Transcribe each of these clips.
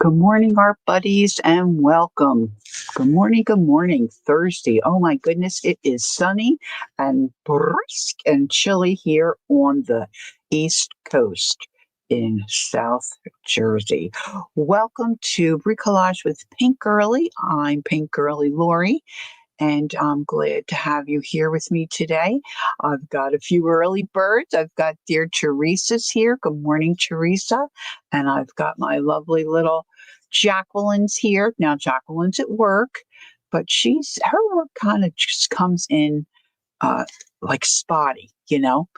Good morning, art buddies, and welcome. Good morning, Thursday. Oh my goodness, it is sunny and brisk and chilly here on the East Coast in South Jersey. Welcome to Bricolage with Pink Girly. I'm Pink Girly Lori, and I'm glad to have you here with me today. I've got a few early birds. I've got dear Teresa's here. Good morning, Teresa. And I've got my lovely little Jacqueline's here. Now, Jacqueline's at work, but her work kind of just comes in uh, like spotty, you know?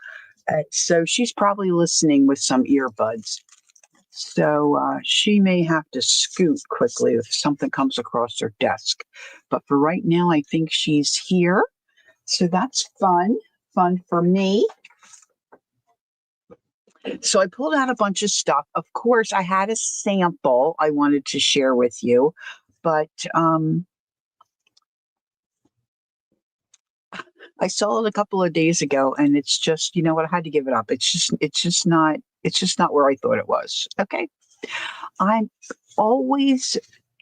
So she's probably listening with some earbuds. So she may have to scoot quickly if something comes across her desk. But for right now, I think she's here. So that's fun for me. So I pulled out a bunch of stuff. Of course, I had a sample I wanted to share with you, but I saw it a couple of days ago, and it's just, you know what, I had to give it up. It's just not where I thought it was. Okay. I'm always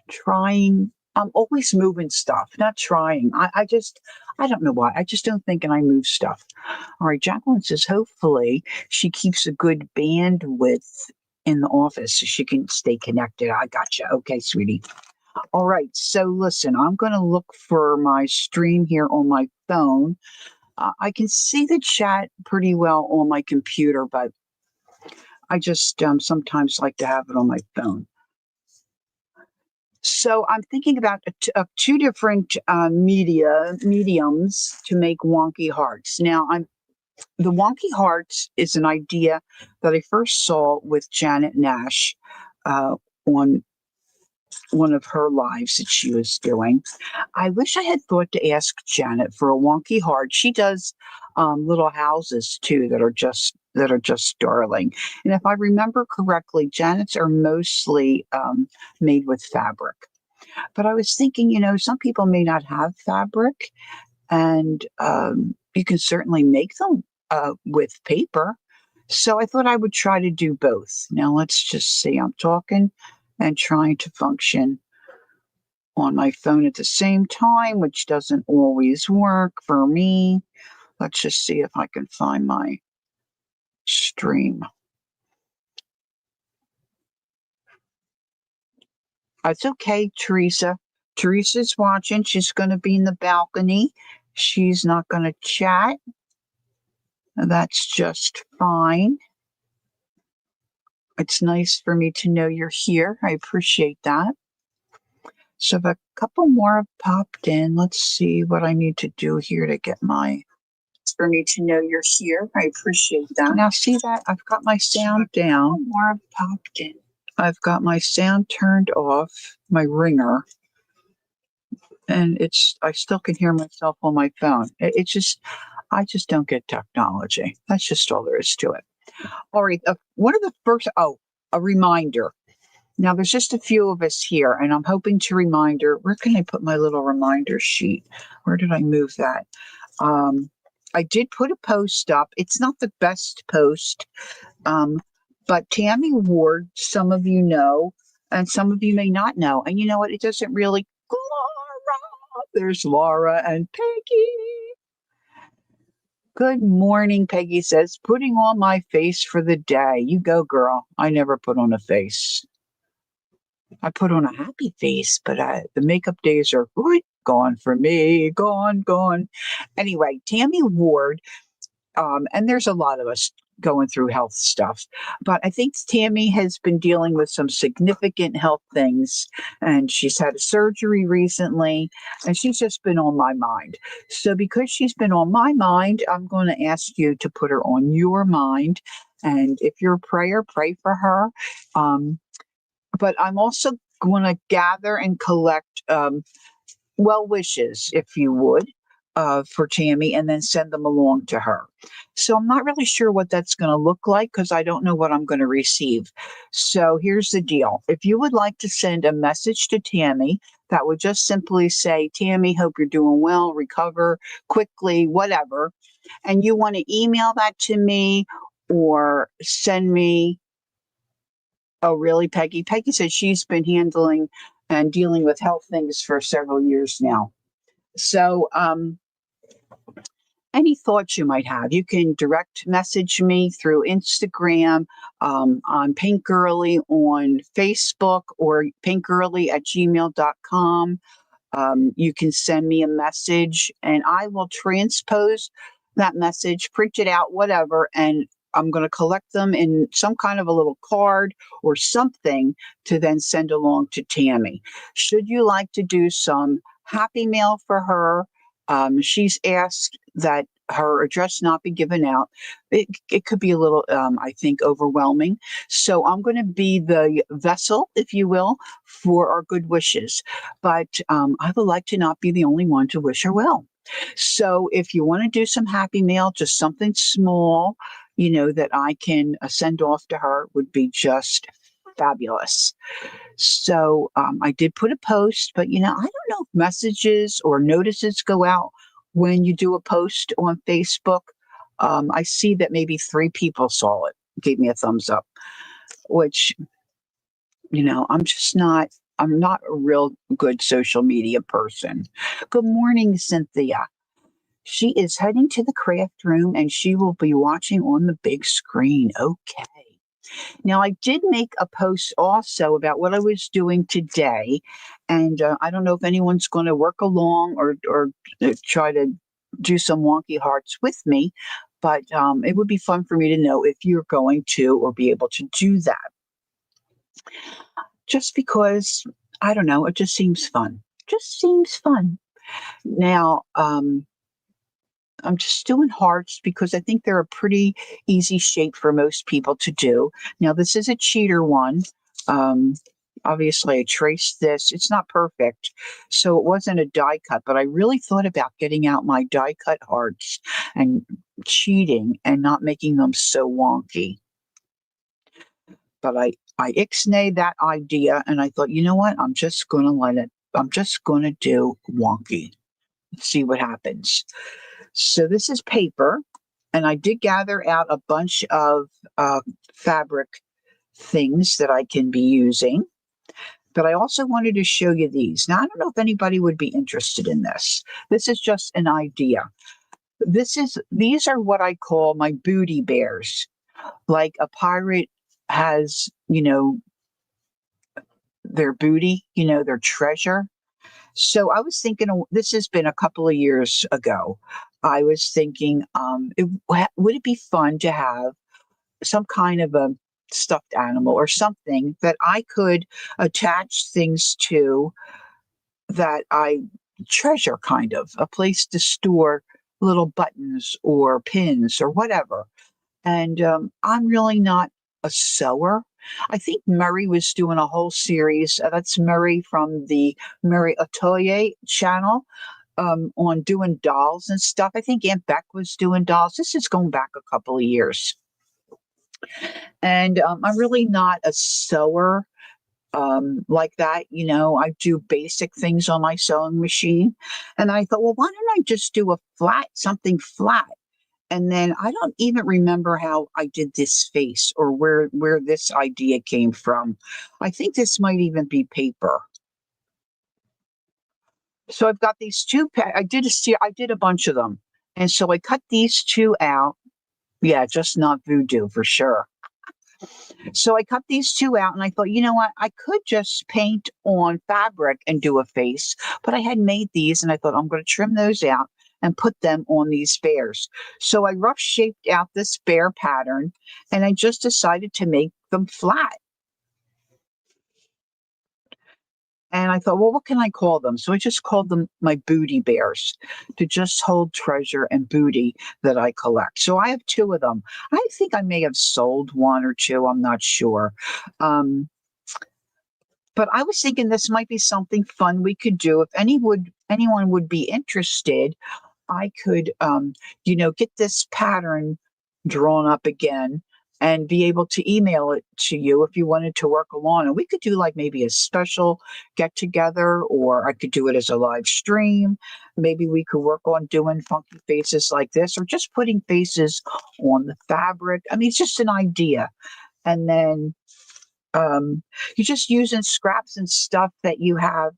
trying. I'm always moving stuff, not trying. I don't know why. I just don't think and I move stuff. All right. Jacqueline says, hopefully she keeps a good bandwidth in the office so she can stay connected. I gotcha. Okay, sweetie. All right. So listen, I'm going to look for my stream here on my phone. I can see the chat pretty well on my computer, but I just sometimes like to have it on my phone. So I'm thinking about two different mediums to make wonky hearts. Now, the wonky hearts is an idea that I first saw with Janet Nash on one of her lives that she was doing. I wish I had thought to ask Janet for a wonky heart. She does little houses too that are just darling. And if I remember correctly, Janet's are mostly made with fabric. But I was thinking, some people may not have fabric, and you can certainly make them with paper. So I thought I would try to do both. Now let's just see. I'm talking and trying to function on my phone at the same time, which doesn't always work for me. Let's just see if I can find my stream. It's okay, Teresa. Teresa's watching. She's going to be in the balcony. She's not going to chat. That's just fine. It's nice for me to know you're here. I appreciate that. So if a couple more have popped in, let's see what I need to do here to get my. It's for me to know you're here. I appreciate that. Now see that? I've got my sound down. More have popped in. I've got my sound turned off, my ringer, and I still can hear myself on my phone. I just don't get technology. That's just all there is to it. All right. One of the first, a reminder. Now, there's just a few of us here, and I'm hoping to reminder. Where can I put my little reminder sheet? Where did I move that? I did put a post up. It's not the best post, but Tammy Ward, some of you know, and some of you may not know. And you know what? It doesn't really. Laura! There's Laura and Peggy. Good morning, Peggy says, putting on my face for the day. You go, girl. I never put on a face. I put on a happy face, but the makeup days are gone for me. Gone. Anyway, Tammy Ward, and there's a lot of us going through health stuff, but I think Tammy has been dealing with some significant health things, and she's had a surgery recently, and she's just been on my mind. So because she's been on my mind, I'm going to ask you to put her on your mind, and if you're a prayer, pray for her. But I'm also going to gather and collect well wishes, if you would, for Tammy, and then send them along to her. So I'm not really sure what that's going to look like because I don't know what I'm going to receive. So here's the deal. If you would like to send a message to Tammy, that would just simply say, Tammy, hope you're doing well, recover quickly, whatever. And you want to email that to me or send me Oh, really, Peggy? Peggy said she's been handling and dealing with health things for several years now. So, any thoughts you might have, you can direct message me through Instagram, on Pink Girly on Facebook, or pinkgirly@gmail.com. You can send me a message and I will transpose that message, print it out, whatever, and I'm going to collect them in some kind of a little card or something to then send along to Tammy. Should you like to do some happy mail for her? She's asked that her address not be given out. It could be a little, I think, overwhelming. So I'm going to be the vessel, if you will, for our good wishes. But I would like to not be the only one to wish her well. So if you want to do some happy mail, just something small, that I can send off to her would be just fabulous. So I did put a post, but I don't know if messages or notices go out when you do a post on Facebook. I see that maybe 3 people saw it, gave me a thumbs up, which, I'm not a real good social media person. Good morning, Cynthia. She is heading to the craft room and she will be watching on the big screen. Okay. Now, I did make a post also about what I was doing today, and I don't know if anyone's going to work along or try to do some wonky hearts with me, but it would be fun for me to know if you're going to or be able to do that. Just because, I don't know, it just seems fun. Just seems fun. Now, I'm just doing hearts because I think they're a pretty easy shape for most people to do. Now, this is a cheater one. Um, Obviously, I traced this. It's not perfect, so it wasn't a die cut, but I really thought about getting out my die cut hearts and cheating and not making them so wonky. But I ixnayed that idea and I thought, you know what? I'm just going to I'm just going to do wonky. See what happens. So this is paper, and I did gather out a bunch of fabric things that I can be using. But I also wanted to show you these. Now, I don't know if anybody would be interested in this. This is just an idea. These are what I call my booty bears. Like a pirate has, their booty, their treasure. So I was thinking, this has been a couple of years ago. I was thinking, would it be fun to have some kind of a stuffed animal or something that I could attach things to that I treasure, kind of a place to store little buttons or pins or whatever. And I'm really not a sewer. I think Murray was doing a whole series. That's Murray from the Murray Atelier channel, on doing dolls and stuff. I think Aunt Beck was doing dolls. This is going back a couple of years. And I'm really not a sewer like that. I do basic things on my sewing machine. And I thought, well, why don't I just do something flat? And then I don't even remember how I did this face or where this idea came from. I think this might even be paper. So I've got these I did a bunch of them. And so I cut these two out. Yeah, just not voodoo for sure. So I cut these two out and I thought, you know what? I could just paint on fabric and do a face, but I had made these and I thought I'm going to trim those out and put them on these bears. So I rough shaped out this bear pattern and I just decided to make them flat. And I thought, well, what can I call them? So I just called them my booty bears, to just hold treasure and booty that I collect. So I have 2 of them. I think I may have sold 1 or 2. I'm not sure. But I was thinking this might be something fun we could do. If anyone would be interested, I could, get this pattern drawn up again and be able to email it to you if you wanted to work along. And we could do like maybe a special get together, or I could do it as a live stream. Maybe we could work on doing funky faces like this, or just putting faces on the fabric. I mean, it's just an idea. And then You're just using scraps and stuff that you have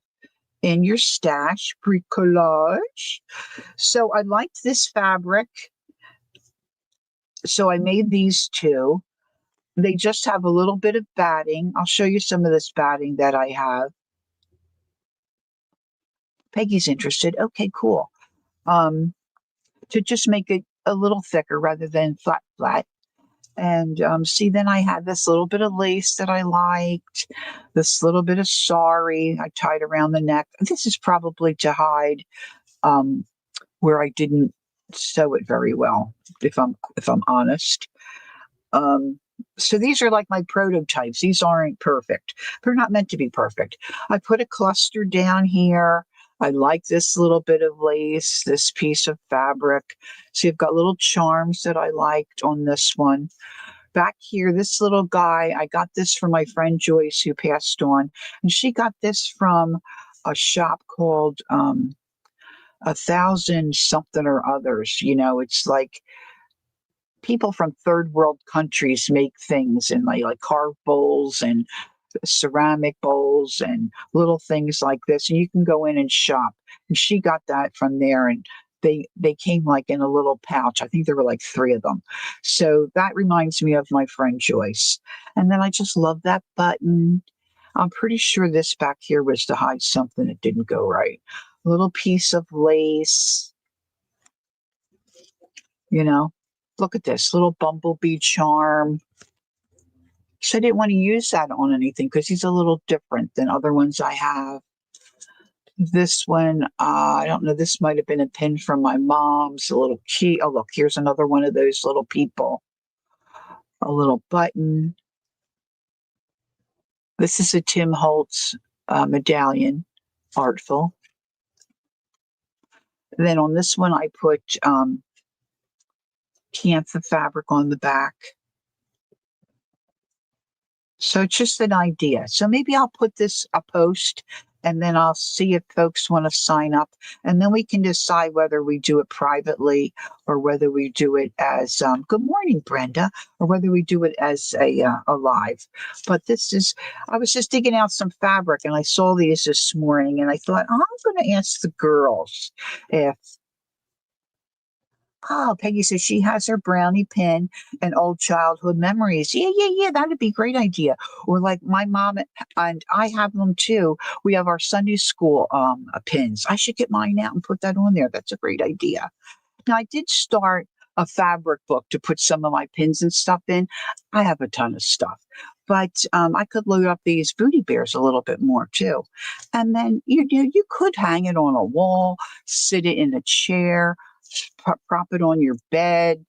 in your stash, bricolage. So I liked this fabric, so I made these two. They just have a little bit of batting. I'll show you some of this batting that I have. Peggy's interested. Okay, cool. To just make it a little thicker rather than flat, flat. And see, then I had this little bit of lace that I liked, this little bit of sari I tied around the neck. This is probably to hide um, where I didn't sew it very well, if I'm honest. Um, so these are like my prototypes. These aren't perfect. They're not meant to be perfect. I put a cluster down here. I like this little bit of lace, this piece of fabric. So you've got little charms that I liked on this one. Back here, this little guy, I got this from my friend Joyce who passed on, and she got this from a shop called A Thousand Something or Others. It's like people from third world countries make things and like carved bowls and ceramic bowls and little things like this, and you can go in and shop. And she got that from there, and they came like in a little pouch. I think there were like three of them. So that reminds me of my friend Joyce. And then I just love that button. I'm pretty sure this back here was to hide something that didn't go right. A little piece of lace, you know. Look at this little bumblebee charm. So I didn't want to use that on anything because he's a little different than other ones I have. This one, I don't know, this might have been a pin from my mom's, a little key. Oh, look, here's another one of those little people. A little button. This is a Tim Holtz medallion, artful. Then on this one, I put cantha fabric on the back. So it's just an idea. So maybe I'll put this a post and then I'll see if folks want to sign up. And then we can decide whether we do it privately or whether we do it as, good morning, Brenda, or whether we do it as a live. But I was just digging out some fabric and I saw these this morning and I thought, I'm going to ask the girls if Oh, Peggy says she has her brownie pin and old childhood memories. Yeah, yeah, yeah. That'd be a great idea. Or like my mom and I have them too. We have our Sunday school pins. I should get mine out and put that on there. That's a great idea. Now I did start a fabric book to put some of my pins and stuff in. I have a ton of stuff. But I could load up these booty bears a little bit more too. And then you could hang it on a wall, sit it in a chair, prop it on your bed,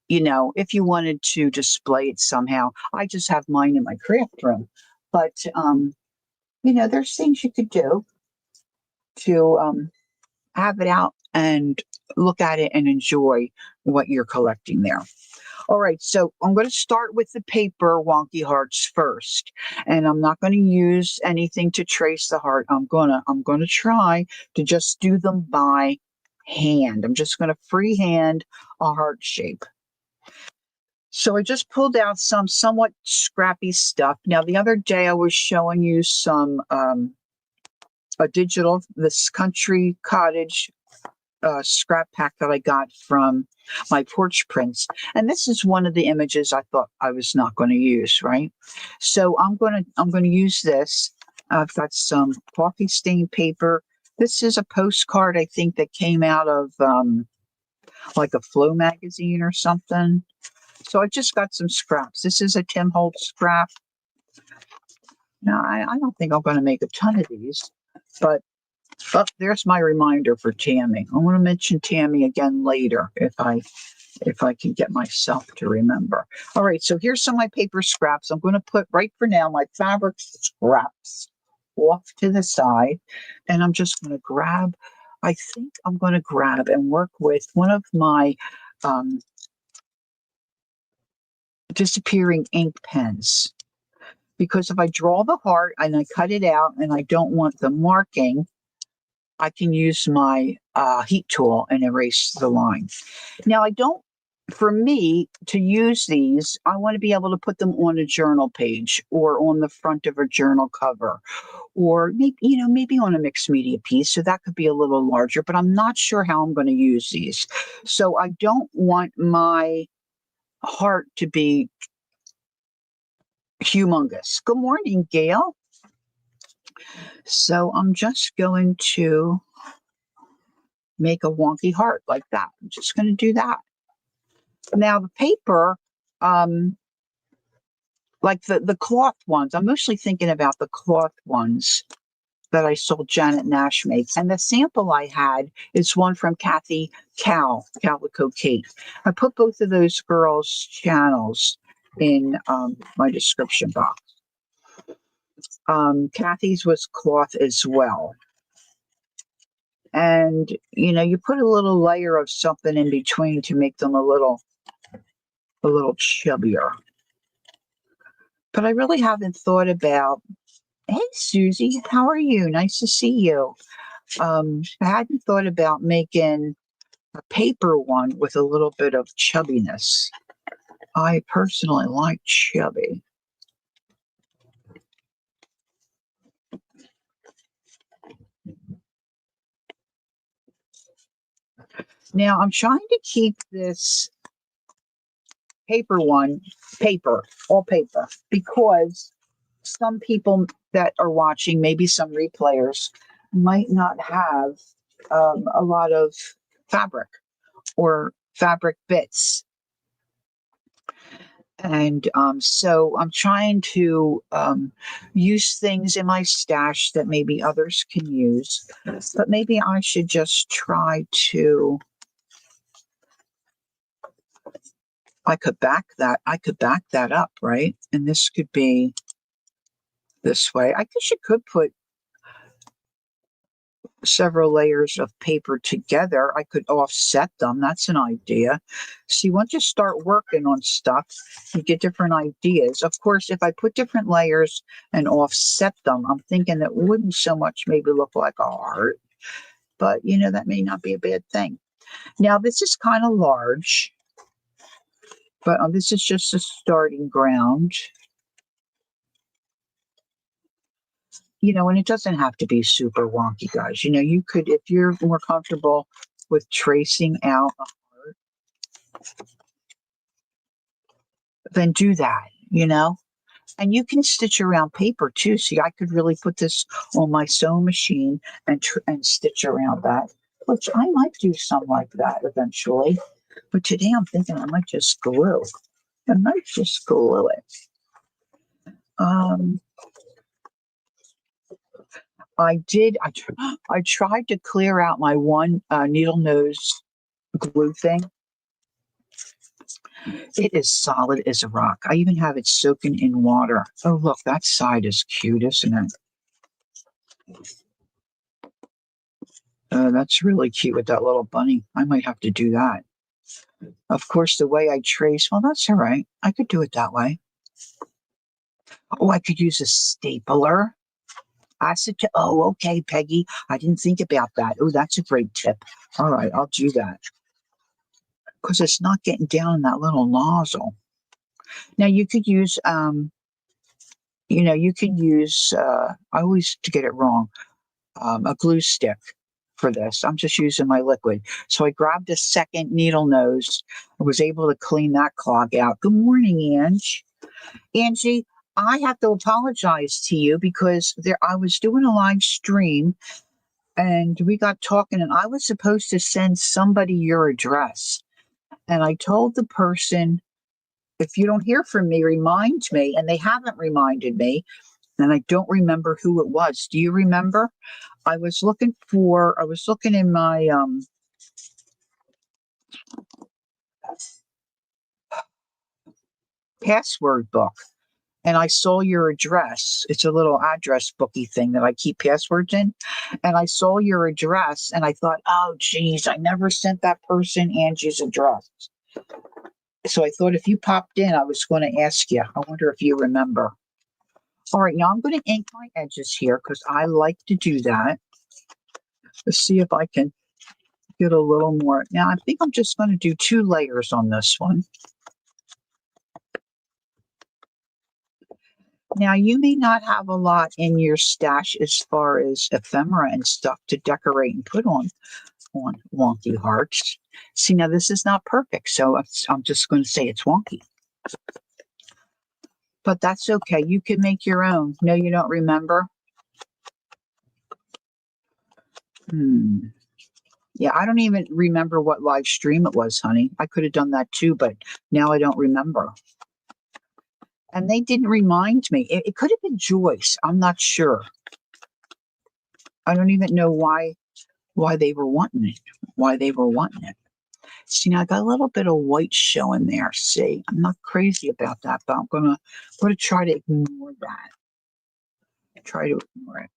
if you wanted to display it somehow. I just have mine in my craft room. But, there's things you could do to have it out and look at it and enjoy what you're collecting there. All right, so I'm going to start with the paper wonky hearts first, and I'm not going to use anything to trace the heart. I'm gonna try to just do them by hand. I'm just going to freehand a heart shape. So I just pulled out some somewhat scrappy stuff. Now the other day I was showing you some this country cottage scrap pack that I got from my porch prints. And this is one of the images I thought I was not going to use, right? So I'm going to use this. I've got some coffee stained paper. This is a postcard, I think, that came out of like a Flow magazine or something. So I just got some scraps. This is a Tim Holtz scrap. Now, I don't think I'm going to make a ton of these, but there's my reminder for Tammy. I want to mention Tammy again later if I can get myself to remember. All right, so here's some of my paper scraps. I'm going to put right for now my fabric scraps off to the side, and I'm just going to grab. I think I'm going to grab and work with one of my disappearing ink pens, because if I draw the heart and I cut it out and I don't want the marking, I can use my heat tool and erase the line. Now, I don't for me to use these, I want to be able to put them on a journal page or on the front of a journal cover or maybe on a mixed media piece. So that could be a little larger, but I'm not sure how I'm going to use these. So I don't want my heart to be humongous. Good morning, Gail. So I'm just going to make a wonky heart like that. I'm just going to do that. Now the paper, like the cloth ones, I'm mostly thinking about the cloth ones that I saw Janet Nash make. And the sample I had is one from Kathy Calico Kate. I put both of those girls' channels in my description box. Kathy's was cloth as well. And, you put a little layer of something in between to make them a little chubbier. But I really haven't thought about, hey, Susie, how are you? Nice to see you. I hadn't thought about making a paper one with a little bit of chubbiness. I personally like chubby. Now I'm trying to keep this all paper, because some people that are watching, maybe some replayers, might not have a lot of fabric or fabric bits. And so I'm trying to use things in my stash that maybe others can use, but maybe I should just try to. I could back that up, right? And this could be this way. I guess you could put several layers of paper together. I could offset them. That's an idea. See, once you start working on stuff, you get different ideas. Of course, if I put different layers and offset them, I'm thinking that wouldn't so much maybe look like a heart, but that may not be a bad thing. Now, this is kind of large, but this is just a starting ground. And it doesn't have to be super wonky, guys. You could, if you're more comfortable with tracing out a heart, then do that, And you can stitch around paper too. See, I could really put this on my sewing machine and stitch around that, which I might do something like that eventually. But today I'm thinking I might just glue. I might just glue it. I tried to clear out my one needle nose glue thing. It is solid as a rock. I even have it soaking in water. Oh, look, that side is cute, isn't it? That's really cute with that little bunny. I might have to do that. Of course, the way I trace, well, that's all right. I could do it that way. Oh, I could use a stapler. Oh, okay, Peggy. I didn't think about that. Oh, that's a great tip. All right, I'll do that. Because it's not getting down in that little nozzle. Now you could use, I always to get it wrong, a glue stick for this. I'm just using my liquid. So I grabbed a second needle nose. I was able to clean that clog out. Good morning, Angie, I have to apologize to you because I was doing a live stream and we got talking and I was supposed to send somebody your address. And I told the person, if you don't hear from me, remind me. And they haven't reminded me. And I don't remember who it was. Do you remember? I was looking in my password book and I saw your address. It's a little address booky thing that I keep passwords in. And I saw your address and I thought, oh, geez, I never sent that person Angie's address. So I thought if you popped in, I was going to ask you. I wonder if you remember. All right, now I'm going to ink my edges here because I like to do that. Let's see if I can Get a little more. Now, I think I'm just going to do 2 layers on this one. Now, you may not have a lot in your stash as far as ephemera and stuff to decorate and put on wonky hearts. See, now this is not perfect, so I'm just going to say it's wonky. But that's okay. You can make your own. No, you don't remember? Yeah, I don't even remember what live stream it was, honey. I could have done that too, but now I don't remember. And they didn't remind me. It could have been Joyce. I'm not sure. I don't even know why they were wanting it. Why they were wanting it. See, now I got a little bit of white showing there. See, I'm not crazy about that, but I'm gonna try to ignore that. Try to ignore it.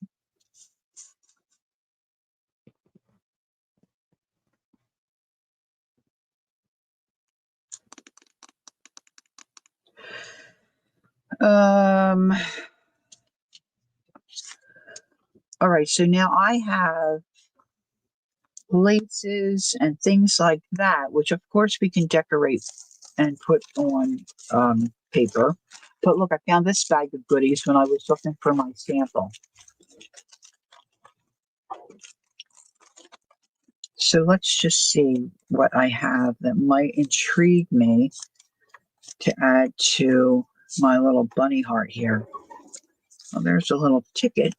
All right, so now I have laces and things like that, which of course we can decorate and put on paper. But look, I found this bag of goodies when I was looking for my sample. So let's just see what I have that might intrigue me to add to my little bunny heart here. Well, there's a little ticket.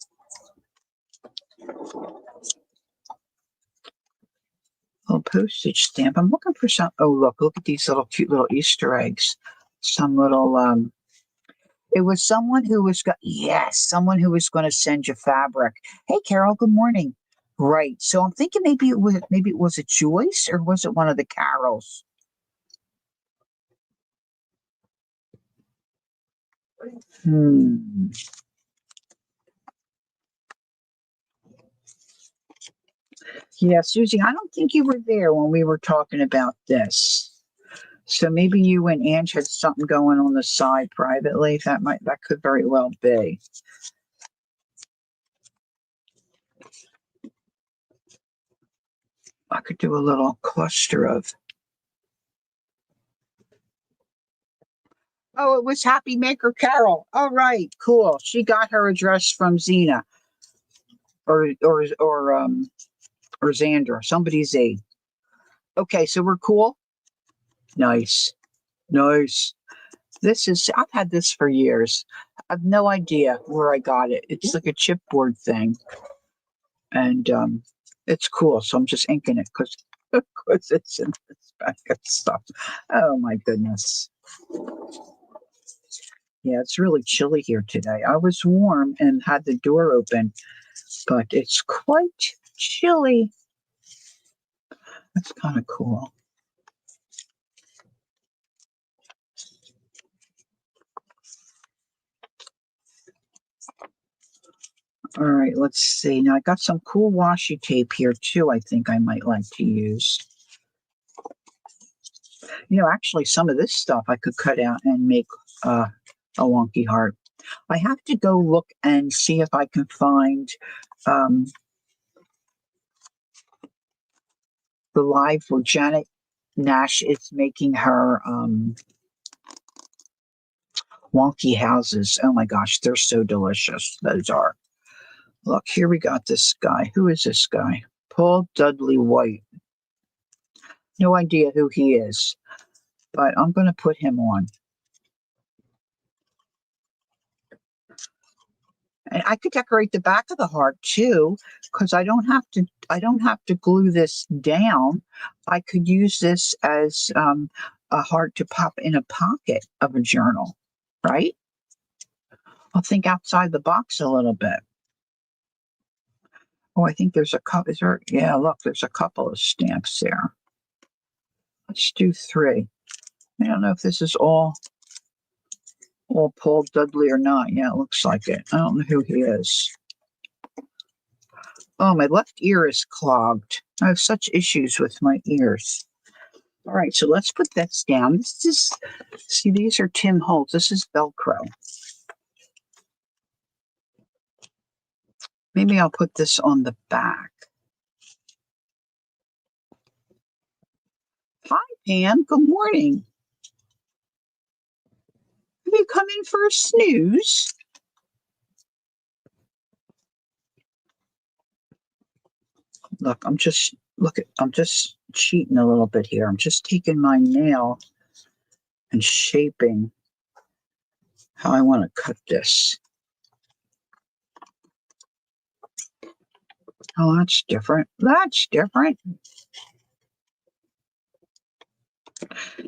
Little postage stamp. I'm looking for some. Oh, look at these little cute little Easter eggs. Some little it was someone who was someone who was going to send you fabric. Hey, Carol, good morning. Right. So I'm thinking maybe it was a Joyce, or was it one of the Carols? Hmm. Yeah, Susie, I don't think you were there when we were talking about this. So maybe you and Ange had something going on the side privately. That could very well be. I could do a little cluster of. Oh, it was Happy Maker Carol. All right, cool. She got her address from Zena or Xander. Somebody's Z. Okay, so we're cool. Nice, nice. I've had this for years. I've no idea where I got it. It's like a chipboard thing, and it's cool. So I'm just inking it because it's in this bag of stuff. Oh my goodness. Yeah, it's really chilly here today. I was warm and had the door open, but it's quite chilly. That's kind of cool. All right, let's see. Now I got some cool washi tape here too. I think I might like to use. Actually, some of this stuff I could cut out and make a wonky heart. I have to go look and see if I can find um, the live where Janet Nash is making her wonky houses. Oh my gosh, they're so delicious. Those are. Look, here we got this guy. Who is this guy? Paul Dudley White. No idea who he is, but I'm going to put him on. And I could decorate the back of the heart too, because I don't have to glue this down. I could use this as a heart to pop in a pocket of a journal, right? I'll think outside the box a little bit. Oh, I think there's a couple. Is there? Yeah, look, there's a couple of stamps there. Let's do 3. I don't know if this is all Paul Dudley or not. Yeah, it looks like it. I don't know who he is. Oh, my left ear is clogged. I have such issues with my ears. All right, so let's put this down. See, these are Tim Holtz. This is Velcro. Maybe I'll put this on the back. Pam. Good morning. Have you come in for a snooze? Look, I'm just cheating a little bit here. I'm just taking my nail and shaping how I want to cut this. Oh, that's different. That's different.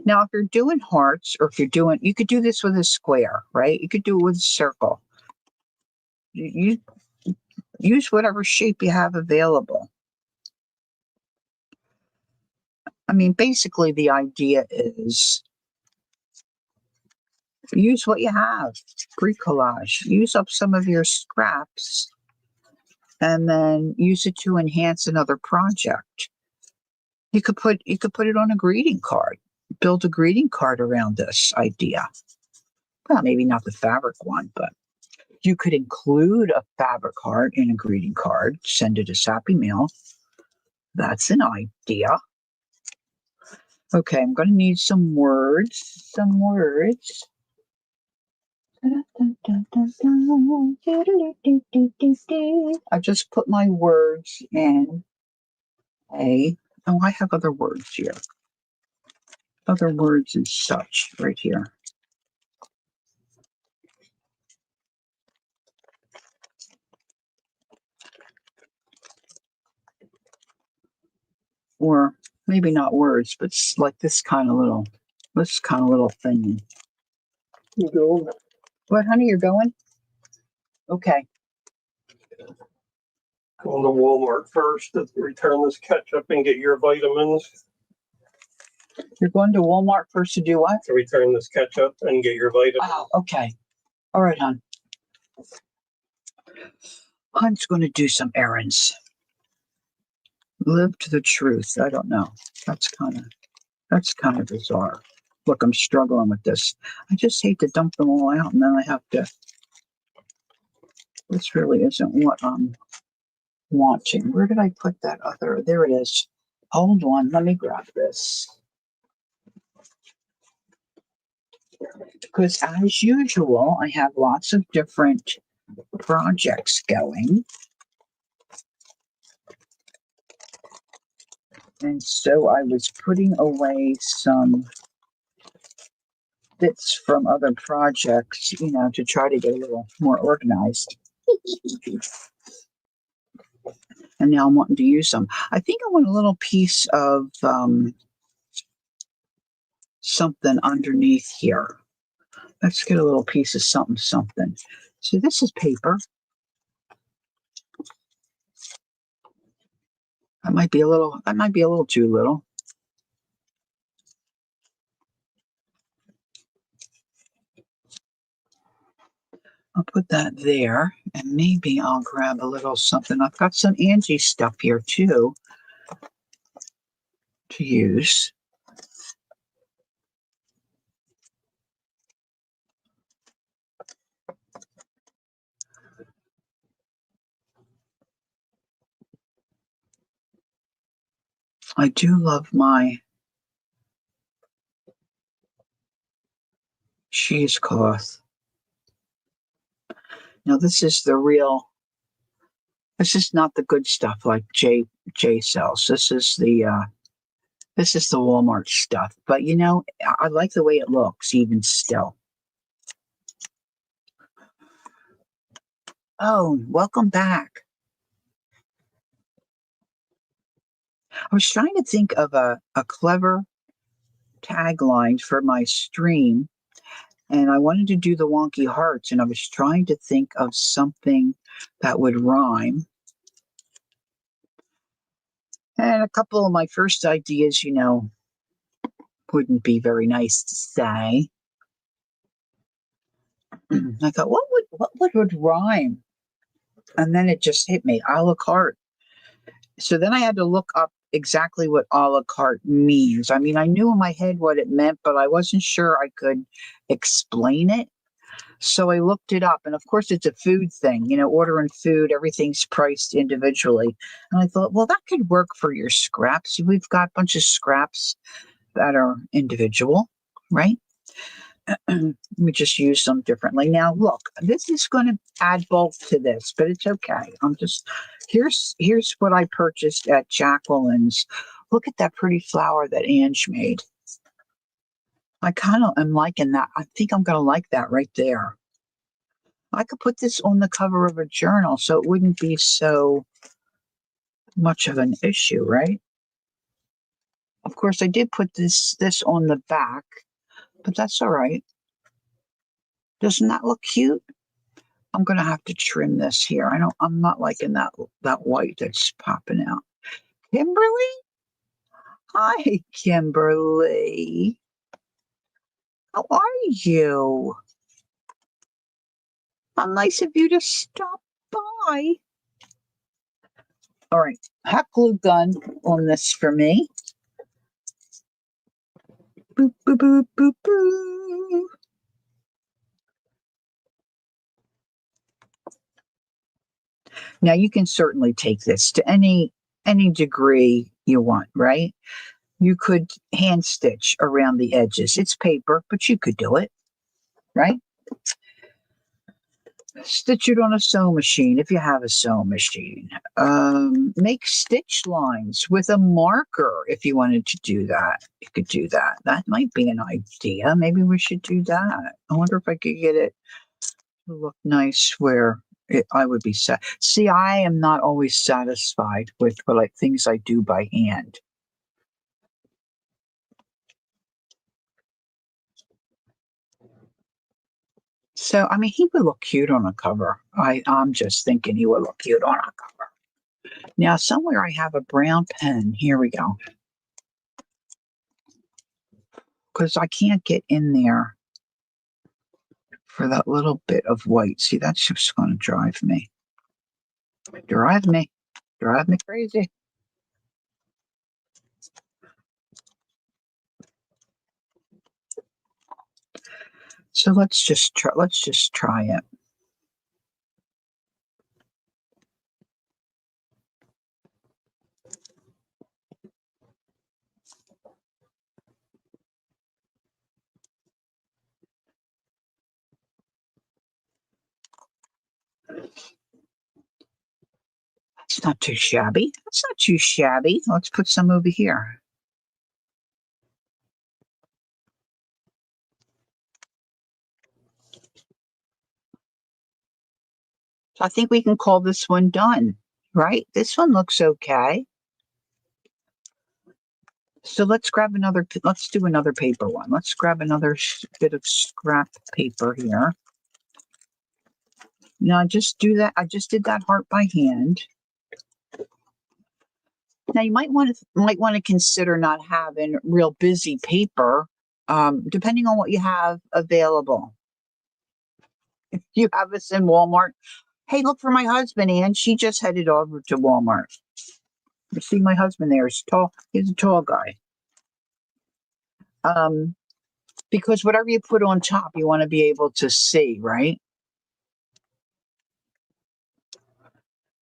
Now, if you're doing hearts, or if you're doing, you could do this with a square, right? You could do it with a circle. You use whatever shape you have available. I mean, basically, the idea is use what you have. Bricolage. Use up some of your scraps, and then use it to enhance another project. You could put it on a greeting card. Build a greeting card around this idea. Well, maybe not the fabric one, but you could include a fabric heart in a greeting card. Send it as Happy Mail. That's an idea. Okay, I'm going to need some words. Some words. I just put my words in a. Oh, I have other words here. Other words and such right here. Or maybe not words, but like this kind of little thing. You going? What, honey, you're going? Okay. Going to Walmart first to return this ketchup and get your vitamins. You're going to Walmart first to do what? To return this ketchup and get your vitamins. Oh, okay. All right, hon. Hon's going to do some errands. Live to the truth. I don't know. That's kind of bizarre. Look, I'm struggling with this. I just hate to dump them all out, and then I have to. This really isn't what I'm wanting. Where did I put that other? There it is. Hold on. Let me grab this. Because as usual, I have lots of different projects going. And so I was putting away some bits from other projects, to try to get a little more organized. And now I'm wanting to use them. I think I want a little piece of something underneath here. Let's get a little piece of something. So this is paper. That might be a little too little. I'll put that there, and maybe I'll grab a little something. I've got some Angie stuff here too to use. I do love my cheesecloth. Now this is not the good stuff like J sells. This is the Walmart stuff. But I like the way it looks even still. Oh, welcome back. I was trying to think of a clever tagline for my stream, and I wanted to do the wonky hearts, and I was trying to think of something that would rhyme. And a couple of my first ideas, wouldn't be very nice to say. I thought, what would rhyme? And then it just hit me, a la carte. So then I had to look up exactly what a la carte means. I mean, I knew in my head what it meant, but I wasn't sure I could explain it. So I looked it up, and of course it's a food thing, ordering food, everything's priced individually. And I thought, well, that could work for your scraps. We've got a bunch of scraps that are individual, right? We just use them differently. Now, look, this is going to add bulk to this, but it's okay. Here's what I purchased at Jacqueline's. Look at that pretty flower that Ange made. I kind of am liking that. I think I'm going to like that right there. I could put this on the cover of a journal so it wouldn't be so much of an issue, right? Of course, I did put this on the back, but that's all right. Doesn't that look cute? I'm gonna have to trim this here. I'm not liking that white that's popping out. Kimberly? Hi, Kimberly. How are you? How nice of you to stop by. All right, hot glue gun on this for me. Boop, boop, boop, boop, boop. Now you can certainly take this to any degree you want, right? You could hand stitch around the edges. It's paper, but you could do it, right? Stitch it on a sewing machine if you have a sewing machine. Make stitch lines with a marker if you wanted to do that. You could do that. That might be an idea. Maybe we should do that. I wonder if I could get it to look nice where I would be set. See, I am not always satisfied with things I do by hand. So, I mean, he would look cute on a cover. I'm just thinking he would look cute on a cover. Now, somewhere I have a brown pen. Here we go. Because I can't get in there for that little bit of white. See, that's just going to drive me. Drive me crazy. So let's just try it. That's not too shabby. That's not too shabby. Let's put some over here. So I think we can call this one done, right? This one looks okay. So let's do another paper one. Let's grab another bit of scrap paper here. Now I just did that heart by hand. Now you might want to consider not having real busy paper, depending on what you have available. If you have this in Walmart, hey, look for my husband, Ann. She just headed over to Walmart. You see my husband there. He's tall. He's a tall guy. Because whatever you put on top, you want to be able to see, right?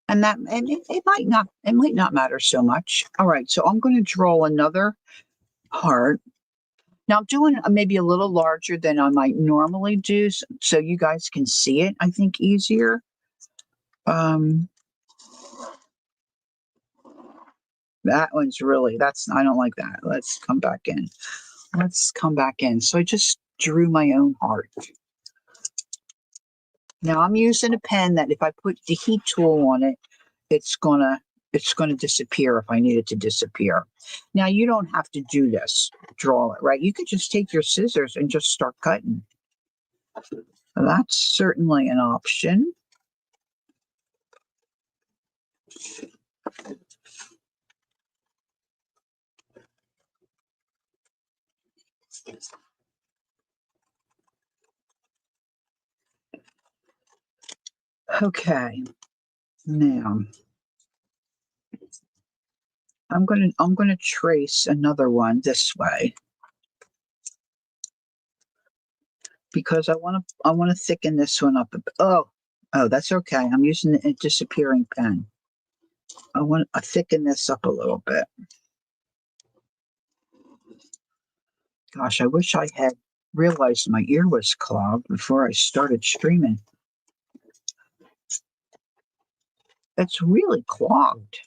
And it might not matter so much. All right, so I'm going to draw another heart. Now I'm doing maybe a little larger than I might normally do, so you guys can see it, I think, easier. That one's I don't like that. Let's come back in. So I just drew my own heart. Now I'm using a pen that if I put the heat tool on it, it's gonna disappear if I need it to disappear. Now you don't have to do this, draw it, right? You could just take your scissors and just start cutting. That's certainly an option. Okay, now I'm gonna trace another one this way because I want to thicken this one up a bit. Oh, that's okay. I'm using a disappearing pen. I want to thicken this up a little bit. Gosh, I wish I had realized my ear was clogged before I started streaming. It's really clogged.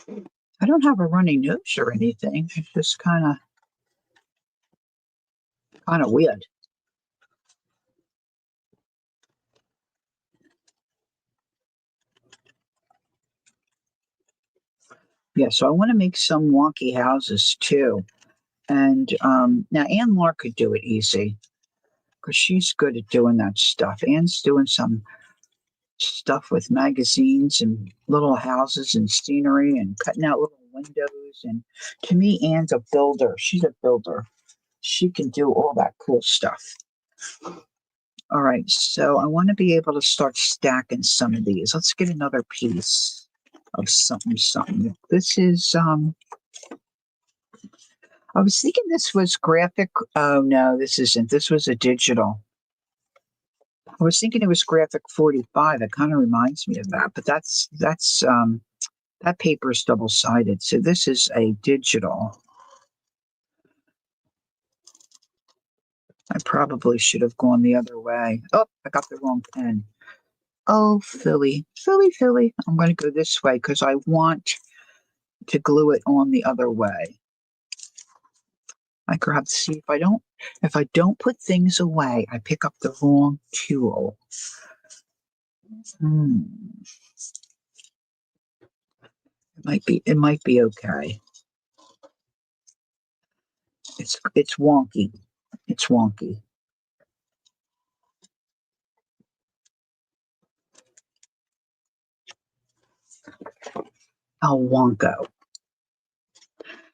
I don't have a runny nose or anything. It's just kind of weird. Yeah, so I want to make some wonky houses too. And now Ann Lar could do it easy because she's good at doing that stuff. Ann's doing some stuff with magazines and little houses and scenery and cutting out little windows. And to me, Ann's a builder. She's a builder. She can do all that cool stuff. All right, so I want to be able to start stacking some of these. Let's get another piece of something, something. This is I was thinking this was graphic. Oh no, this isn't. This was a digital. I was thinking it was graphic 45. It kind of reminds me of that, but that's that paper is double sided. So this is a digital. I probably should have gone the other way. Oh, I got the wrong pen. Oh, Philly, Philly, Philly. I'm going to go this way because I want to glue it on the other way. I grab, see if I don't put things away, I pick up the wrong tool. Hmm. It might be okay. It's wonky. It's wonky. Oh, wonko.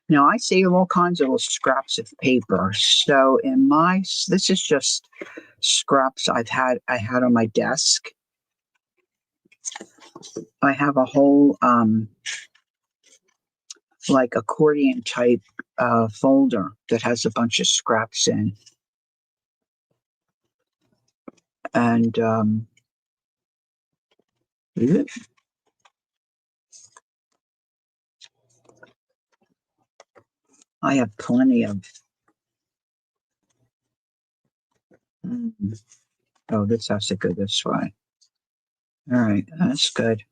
Now I save all kinds of little scraps of paper. So this is just scraps I had on my desk. I have a whole like accordion type folder that has a bunch of scraps in, and I have plenty of. Mm, oh, this has to go this way. All right, that's good.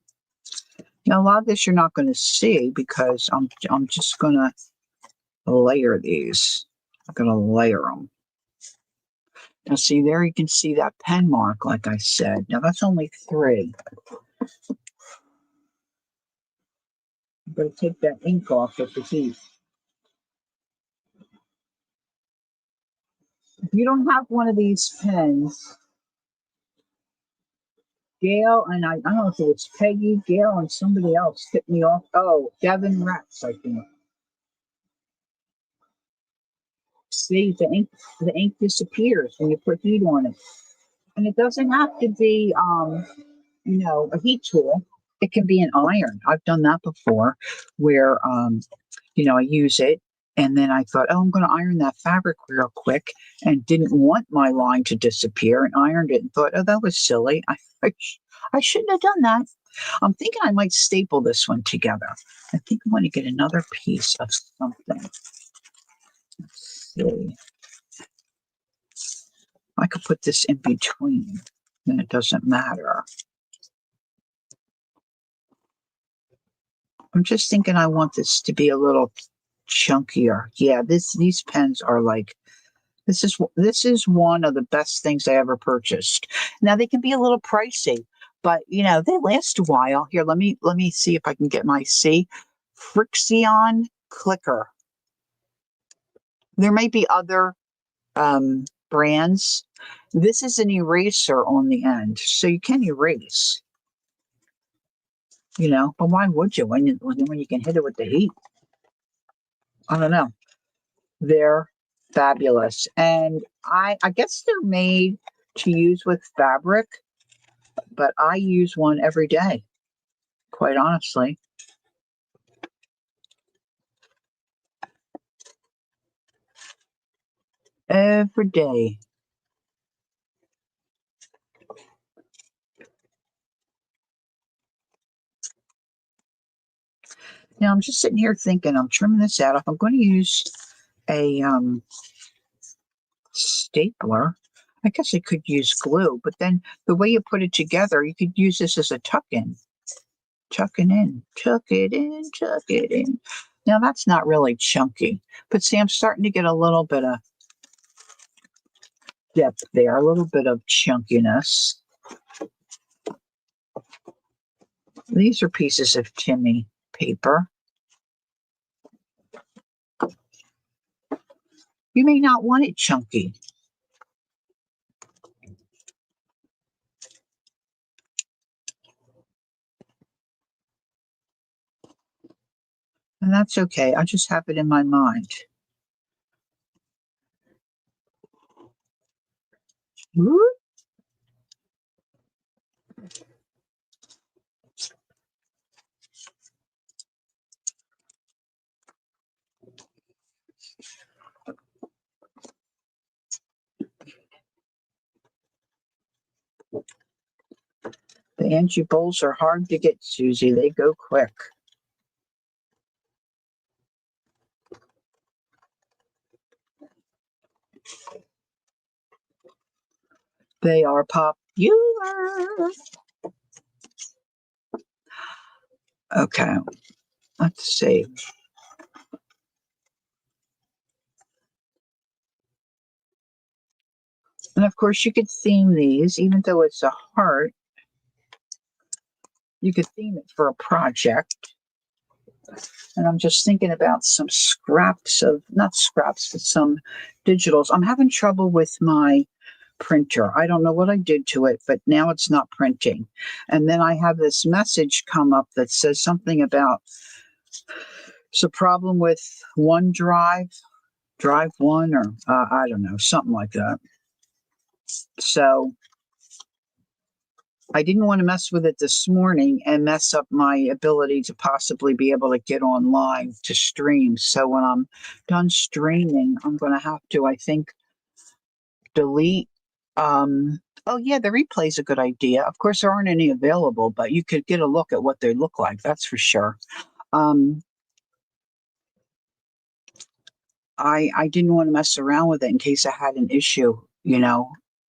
Now a lot of this you're not going to see because I'm just going to layer these. I'm going to layer them. Now see there, you can see that pen mark, like I said. Now that's only 3. I'm going to take that ink off with the heat. If you don't have one of these pens, Gail and I don't know if it was Peggy, Gail, and somebody else tipped me off. Oh, Devin Rex, I think. See, the ink disappears when you put heat on it. And it doesn't have to be a heat tool. It can be an iron. I've done that before where I use it and then I thought, oh, I'm going to iron that fabric real quick and didn't want my line to disappear and ironed it and thought, oh, that was silly. I shouldn't have done that. I'm thinking I might staple this one together. I think I want to get another piece of something. Let's see. I could put this in between, then it doesn't matter. I'm just thinking I want this to be a little chunkier. Yeah, these pens are like this is one of the best things I ever purchased. Now they can be a little pricey, but they last a while. Here, let me see if I can get my Frixion clicker. There may be other brands. This is an eraser on the end, so you can erase. But why would you when you can hit it with the heat? I don't know. They're fabulous. And I guess they're made to use with fabric, but I use one every day, quite honestly. Every day. Now I'm just sitting here thinking, I'm trimming this out. If I'm going to use a stapler. I guess I could use glue, but then the way you put it together, you could use this as a tuck-in. Tuck it in, tuck it in, tuck it in. Now that's not really chunky, but see, I'm starting to get a little bit of depth there, a little bit of chunkiness. These are pieces of Timmy paper. You may not want it chunky. And that's okay. I just have it in my mind. Whoop. The Angie bowls are hard to get, Susie. They go quick. They are popular. Okay, let's see. And of course, you could theme these, even though it's a heart, you could theme it for a project. And I'm just thinking about some scraps of, not scraps, but some digitals. I'm having trouble with my printer. I don't know what I did to it, but now it's not printing. And then I have this message come up that says something about it's a problem with OneDrive, Drive One, or I don't know, something like that. So I didn't want to mess with it this morning and mess up my ability to possibly be able to get online to stream. So when I'm done streaming, I'm going to have to, I think, delete. Oh, yeah, the replay is a good idea. Of course, there aren't any available, but you could get a look at what they look like. That's for sure. I didn't want to mess around with it in case I had an issue,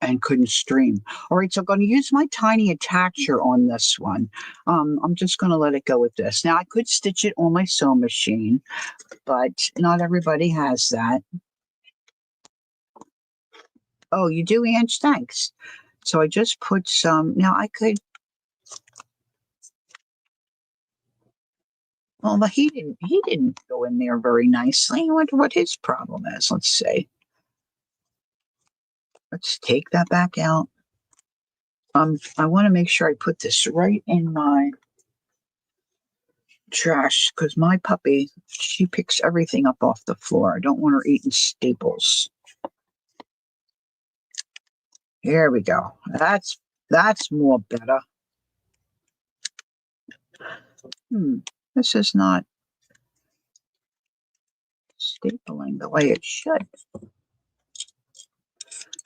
and couldn't stream. All right, so I'm going to use my tiny attacher on this one. I'm just going to let it go with this. Now, I could stitch it on my sewing machine, but not everybody has that. Oh, you do, Ange? Thanks. So I just put some. Now, I could. Well, but he didn't go in there very nicely. I wonder what his problem is. Let's see. Let's take that back out. I want to make sure I put this right in my trash because my puppy, she picks everything up off the floor. I don't want her eating staples. Here we go. That's more better. This is not stapling the way it should.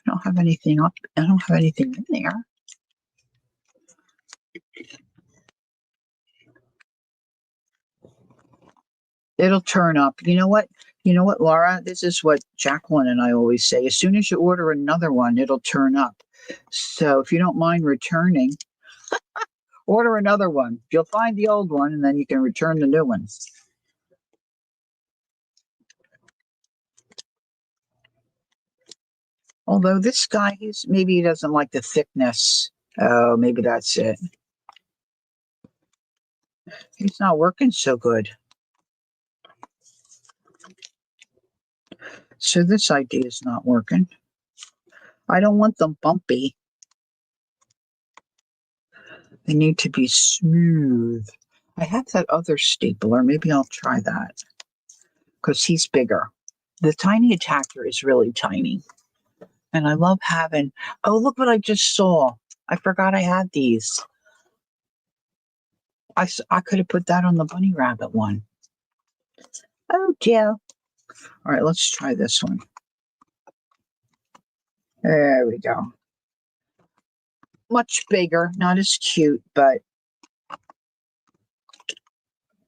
I don't have anything up. I don't have anything in there. It'll turn up. You know what? You know what, Laura? This is what Jacqueline and I always say. As soon as you order another one, it'll turn up. So if you don't mind returning, order another one. You'll find the old one and then you can return the new one. Although this guy, maybe he doesn't like the thickness. Oh, maybe that's it. He's not working so good. So this idea is not working. I don't want them bumpy. They need to be smooth. I have that other stapler. Maybe I'll try that because he's bigger. The tiny attacker is really tiny. And I love having, oh, look what I just saw. I forgot I had these. I could have put that on the bunny rabbit one. Oh, dear. All right, let's try this one. There we go. Much bigger, not as cute, but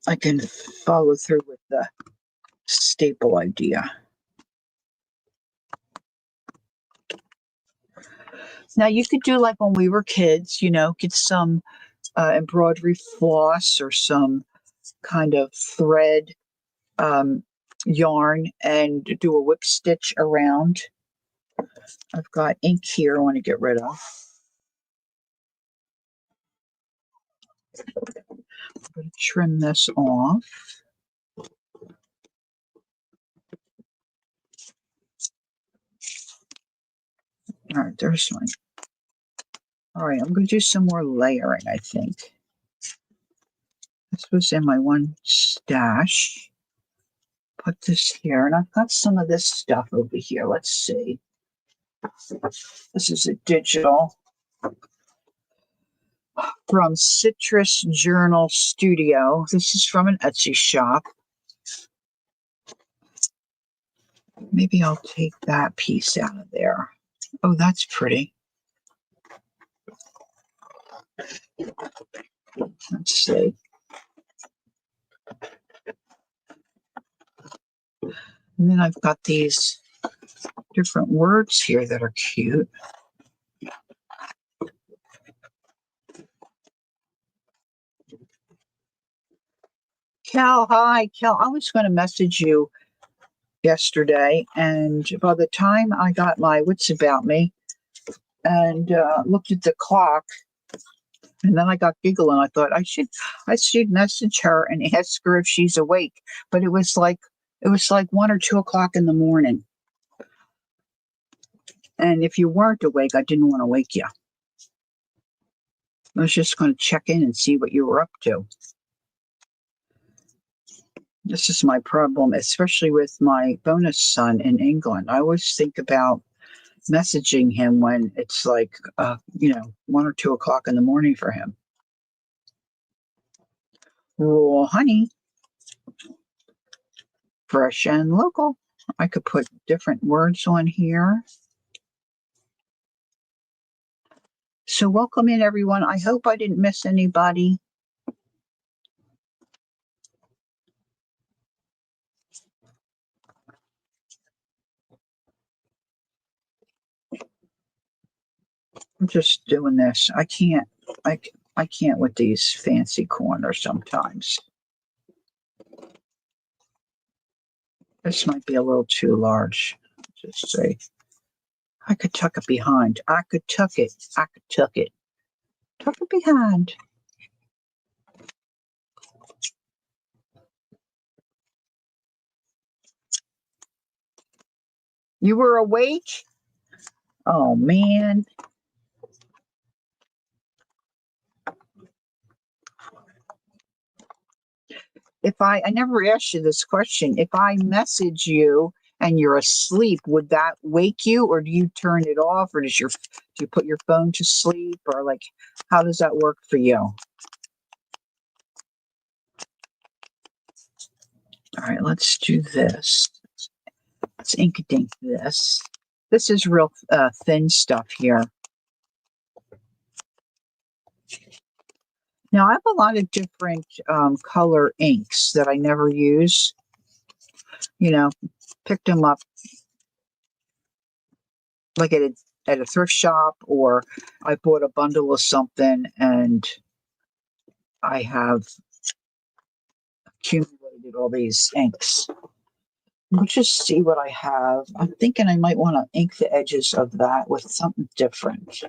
I can follow through with the staple idea. Now you could do like when we were kids, get some embroidery floss or some kind of thread um, yarn and do a whip stitch around. I've got ink here I want to get rid of. I'm going to trim this off. All right, there's one. All right, I'm going to do some more layering, I think. This was in my one stash. Put this here, and I've got some of this stuff over here. Let's see. This is a digital from Citrus Journal Studio. This is from an Etsy shop. Maybe I'll take that piece out of there. Oh, that's pretty. Let's see. And then I've got these different words here that are cute. Cal, hi, Cal. I was going to message you yesterday, and by the time I got my wits about me and looked at the clock, and then I got giggling. I thought I should message her and ask her if she's awake. But it was like 1 or 2 o'clock in the morning, and if you weren't awake, I didn't want to wake you. I was just going to check in and see what you were up to. This is my problem, especially with my bonus son in England. I always think about messaging him when it's like, 1 or 2 o'clock in the morning for him. Raw honey, fresh and local. I could put different words on here. So welcome in, everyone. I hope I didn't miss anybody. I'm just doing this. I can't with these fancy corners sometimes. This might be a little too large. Just say, I could tuck it behind. I could tuck it. I could tuck it. Tuck it behind. You were awake? Oh, man. If I never asked you this question. If I message you and you're asleep, would that wake you, or do you turn it off, or do you put your phone to sleep, or like, how does that work for you? All right, let's do this. Let's ink dink this. This is real thin stuff here. Now, I have a lot of different color inks that I never use. Picked them up like at a thrift shop, or I bought a bundle of something and I have accumulated all these inks. Let's just see what I have. I'm thinking I might want to ink the edges of that with something different.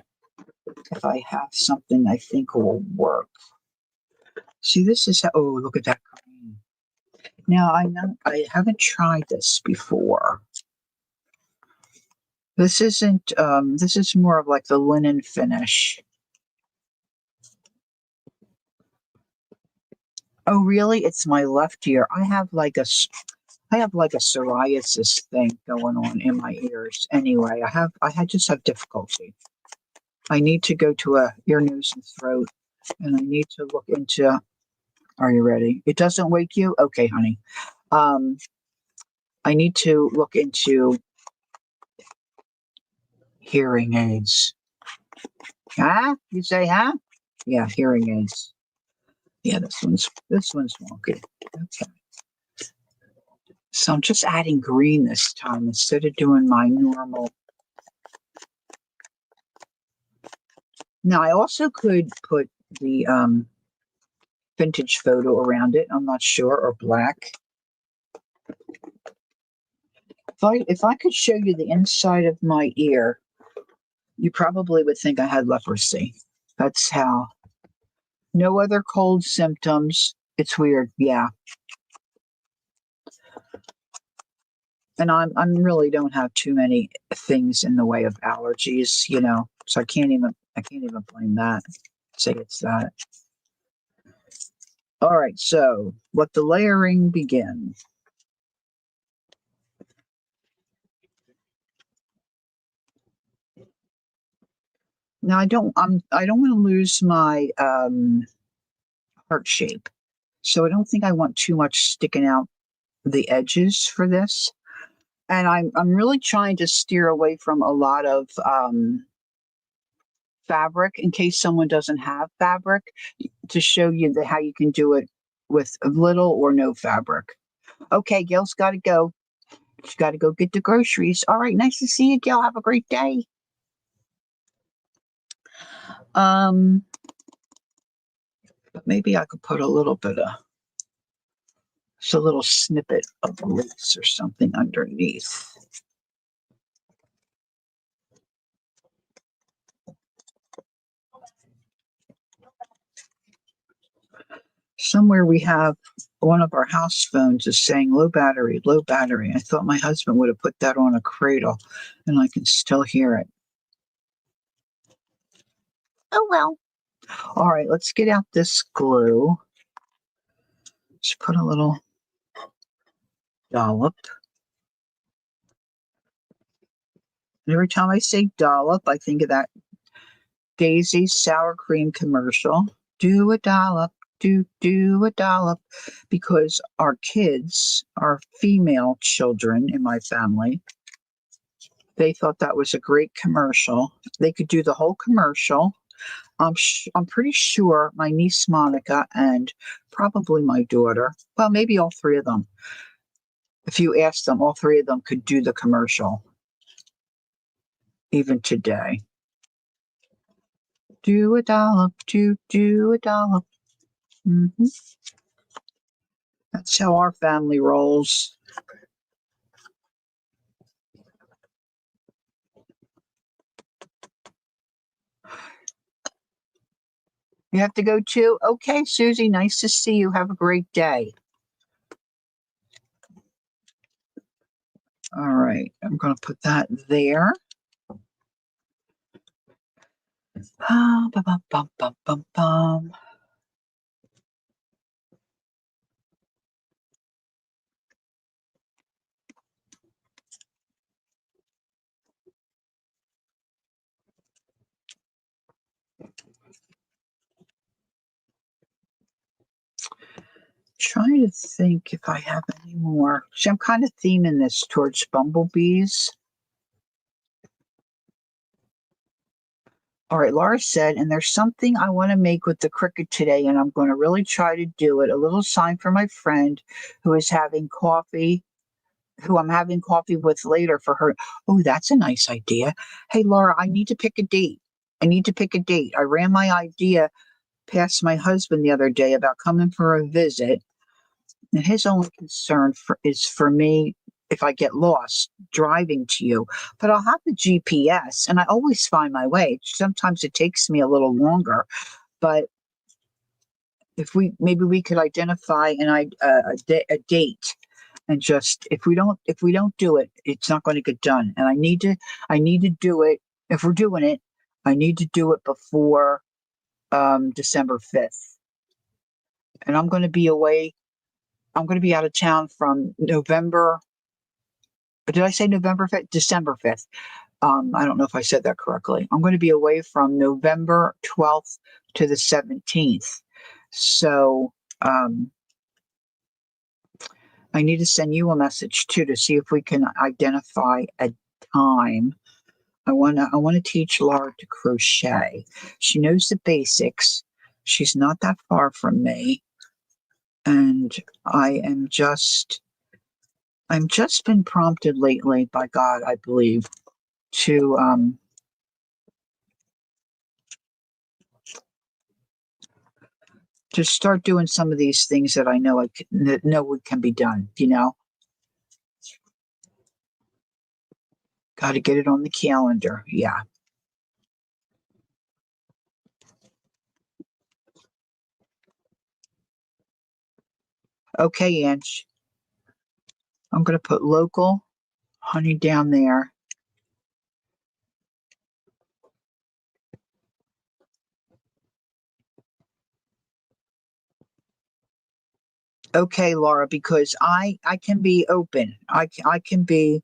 If I have something I think will work. See, this is oh, look at that green. Now, I haven't tried this before. This isn't, this is more of like the linen finish. Oh, really? It's my left ear. I have like a psoriasis thing going on in my ears. Anyway, I just have difficulty. I need to go to a ear, nose, and throat, and I need to look into. Are you ready? It doesn't wake you? Okay, honey. I need to look into hearing aids. Huh? You say, huh? Yeah, hearing aids. Yeah, this one's wonky. Okay. So I'm just adding green this time instead of doing my normal. Now, I also could put the vintage photo around it. I'm not sure, or black. If I could show you the inside of my ear, you probably would think I had leprosy. That's how. No other cold symptoms. It's weird, yeah. And I'm really don't have too many things in the way of allergies, So I can't even blame that. Say it's that. All right, so let the layering begin. Now I don't want to lose my heart shape. So I don't think I want too much sticking out the edges for this. And I'm really trying to steer away from a lot of fabric in case someone doesn't have fabric, to show you how you can do it with little or no fabric. Okay, Gail's got to go. She's got to go get the groceries. All right, nice to see you, Gail. Have a great day. Um, but maybe I could put a little bit of, just a little snippet of lace or something underneath. Somewhere we have one of our house phones is saying low battery, low battery. I thought my husband would have put that on a cradle, and I can still hear it. Oh well. All right, let's get out this glue. Just put a little dollop. And every time I say dollop, I think of that Daisy sour cream commercial. Do a dollop, do a dollop. Because our kids, our female children in my family, they thought that was a great commercial. They could do the whole commercial. I'm pretty sure my niece Monica and probably my daughter, well, maybe all three of them, if you asked them, all three of them could do the commercial even today. Do a dollop, do a dollop. That's how our family rolls. You have to go too? Okay, Susie, nice to see you. Have a great day. All right, I'm going to put that there. Bum, bum, bum, bum, bum, bum. Trying to think if I have any more. See, I'm kind of theming this towards bumblebees. All right, Laura said, and there's something I want to make with the Cricut today, and I'm going to really try to do it. A little sign for my friend who is having coffee, who I'm having coffee with later for her. Oh, that's a nice idea. Hey, Laura, I need to pick a date. I need to pick a date. I ran my idea past my husband the other day about coming for a visit, and his only concern is for me if I get lost driving to you. But I'll have the GPS and I always find my way. Sometimes it takes me a little longer, but if maybe we could identify a date, and just if we don't do it, it's not going to get done. And I need to do it. If we're doing it, I need to do it before December 5th. And I'm going to be away. I'm going to be out of town from November. Did I say November 5th? December 5th. I don't know if I said that correctly. I'm going to be away from November 12th to the 17th. So I need to send you a message too to see if we can identify a time. I want to teach Laura to crochet. She knows the basics. She's not that far from me. And I'm just been prompted lately by God, I believe, to to start doing some of these things that I know it can be done. Got to get it on the calendar. Yeah. Okay, Ange. I'm going to put local honey down there. Okay, Laura, because I can be open. I can be,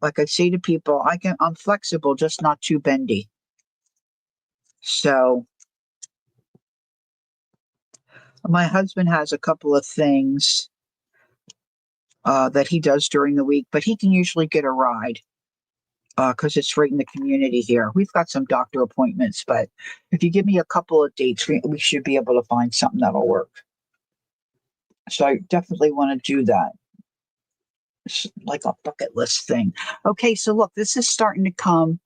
like I say to people, I'm flexible, just not too bendy. So my husband has a couple of things that he does during the week, but he can usually get a ride because it's right in the community here. We've got some doctor appointments, but if you give me a couple of dates, we should be able to find something that'll work. So I definitely want to do that. It's like a bucket list thing. Okay, so look, this is starting to come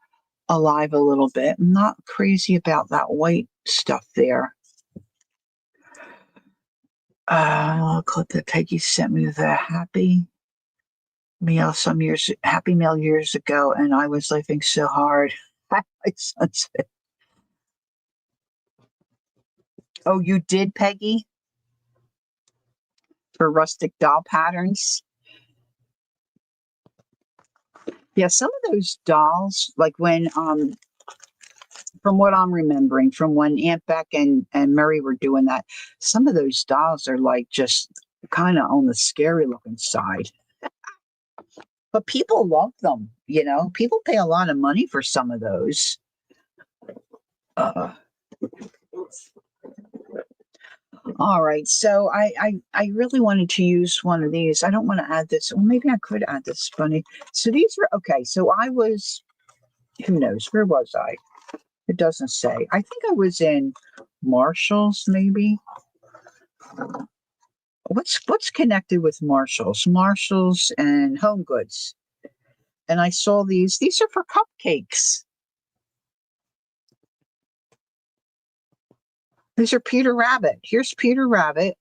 alive a little bit. I'm not crazy about that white stuff there. Clip that Peggy sent me the Happy Meal years ago, and I was laughing so hard. My son said, "Oh, you did, Peggy, for rustic doll patterns." Yeah, some of those dolls, like when from what I'm remembering, from when Aunt Beck and Murray were doing that, some of those dolls are like just kind of on the scary looking side. But people love them, People pay a lot of money for some of those. Uh, all right, so I really wanted to use one of these. I don't want to add this. Well, maybe I could add this funny. So these were okay. So I was, who knows, where was I? It doesn't say. I think I was in Marshall's, maybe. What's connected with Marshalls? Marshalls and Home Goods. And I saw these. These are for cupcakes. These are Peter Rabbit. Here's Peter Rabbit.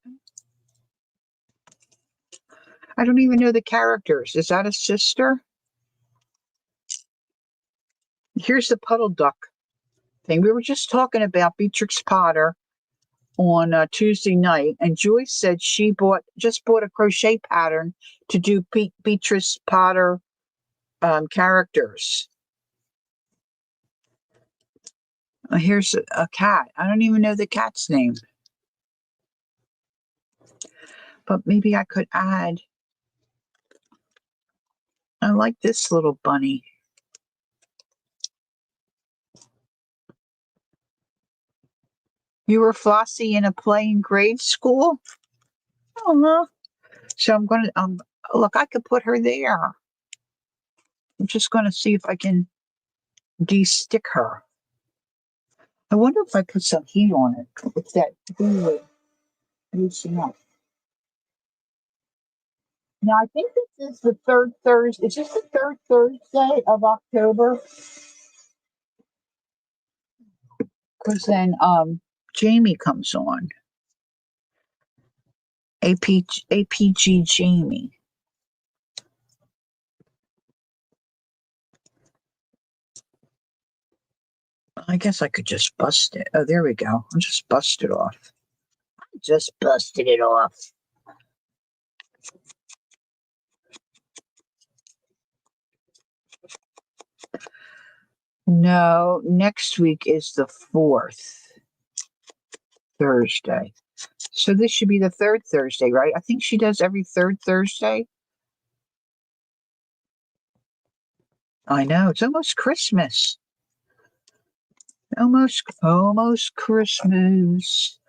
I don't even know the characters. Is that a sister? Here's the puddle duck thing. We were just talking about Beatrix Potter on Tuesday night, and Joyce said she just bought a crochet pattern to do Beatrix Potter characters. Here's a cat. I don't even know the cat's name. But maybe I could add. I like this little bunny. You were Flossie in a play in grade school? Oh, so I'm going to, look, I could put her there. I'm just going to see if I can de-stick her. I wonder if I put some heat on it. It's that glue loosen up. Now, I think this is the third Thursday. Is this the third Thursday of October? Because then Jamie comes on. APG Jamie. I guess I could just bust it. Oh, there we go. I'll just bust it off. I just busted it off. No, next week is the 4th Thursday. So this should be the third Thursday, right? I think she does every third Thursday. I know. It's almost Christmas. Almost Christmas.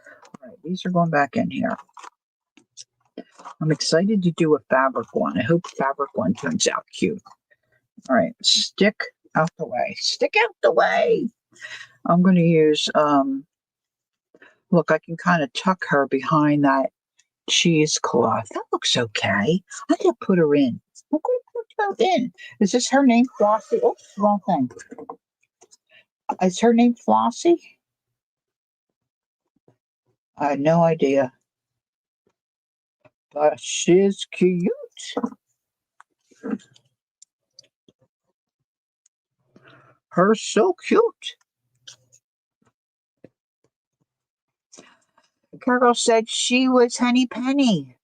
All right, these are going back in here. I'm excited to do a fabric one. I hope fabric one turns out cute. All right, stick out the way. Stick out the way. I'm going to use, look, I can kind of tuck her behind that cheesecloth. That looks okay. I can put her in. I'm going to put her in. Is this her name, Flossie? Oops, wrong thing. Is her name Flossie? I had no idea. But she's cute. Her so cute. Carol said she was Henny Penny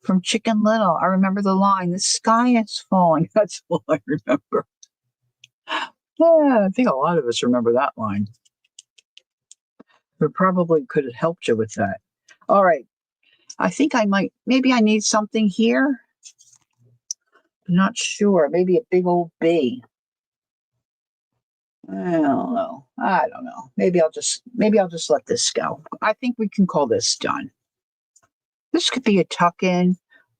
from Chicken Little. I remember the line, "The sky is falling." That's all I remember. Yeah, I think a lot of us remember that line. We probably could have helped you with that. All right. I think maybe I need something here. I'm not sure. Maybe a big old B. I don't know. I don't know. Maybe I'll just let this go. I think we can call this done. This could be a tuck in.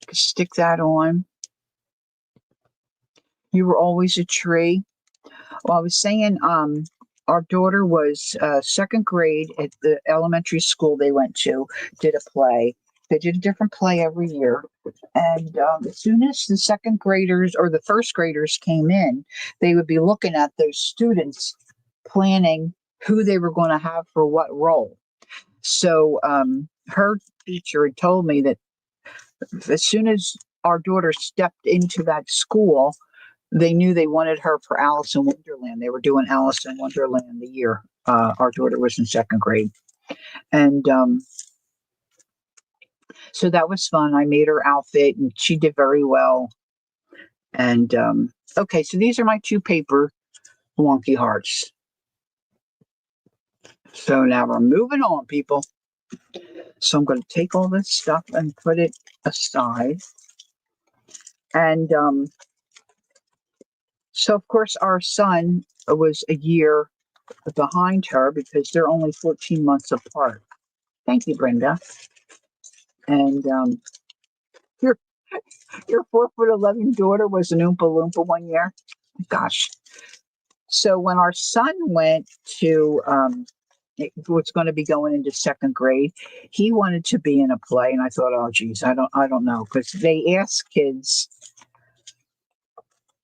Could stick that on. You were always a tree. Well, I was saying, our daughter was second grade at the elementary school they went to, did a play. They did a different play every year. And as soon as the second graders or the first graders came in, they would be looking at those students, planning who they were going to have for what role. So her teacher had told me that as soon as our daughter stepped into that school, they knew they wanted her for Alice in Wonderland. They were doing Alice in Wonderland the year our daughter was in second grade. And so that was fun. I made her outfit and she did very well. And okay, so these are my two paper wonky hearts. So now we're moving on, people. So I'm going to take all this stuff and put it aside. And so, of course, our son was a year behind her because they're only 14 months apart. Thank you, Brenda. And your your 4'11" daughter was an Oompa Loompa one year. Gosh. So when our son went to was going to be going into second grade, he wanted to be in a play, and I thought, oh geez, I don't know, because they ask kids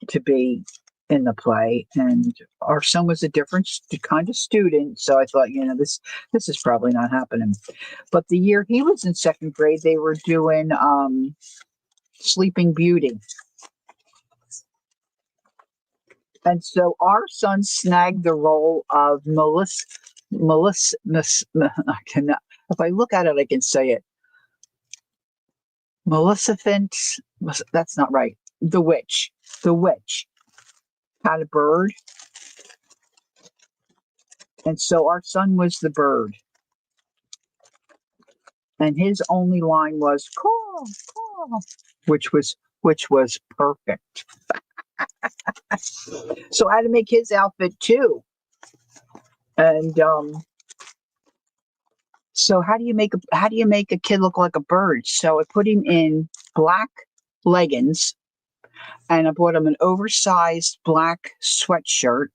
to be in the play, and our son was a different kind of student, so I thought, this is probably not happening. But the year he was in second grade, they were doing Sleeping Beauty. And so our son snagged the role of I cannot, if I look at it, I can say it. Maleficent, that's not right. The witch had a bird. And so our son was the bird. And his only line was, "Call, call," which was perfect. So I had to make his outfit too. And so how do you make a kid look like a bird? So I put him in black leggings, and I bought him an oversized black sweatshirt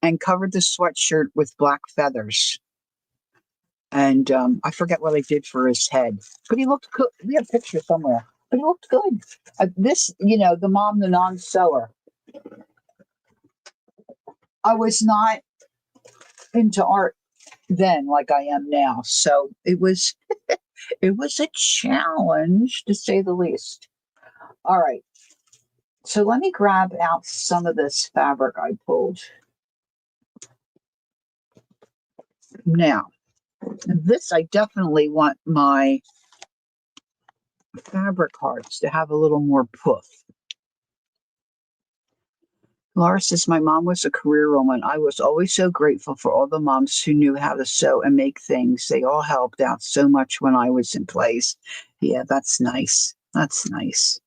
and covered the sweatshirt with black feathers. And I forget what I did for his head, but he looked good. We have pictures somewhere, but he looked good. The mom, the non-sewer. I was not into art then like I am now, so it was it was a challenge to say the least. All right, so let me grab out some of this fabric I pulled. Now, this I definitely want my fabric hearts to have a little more poof. Laura says, my mom was a career woman. I was always so grateful for all the moms who knew how to sew and make things. They all helped out so much when I was in place. Yeah, that's nice. That's nice.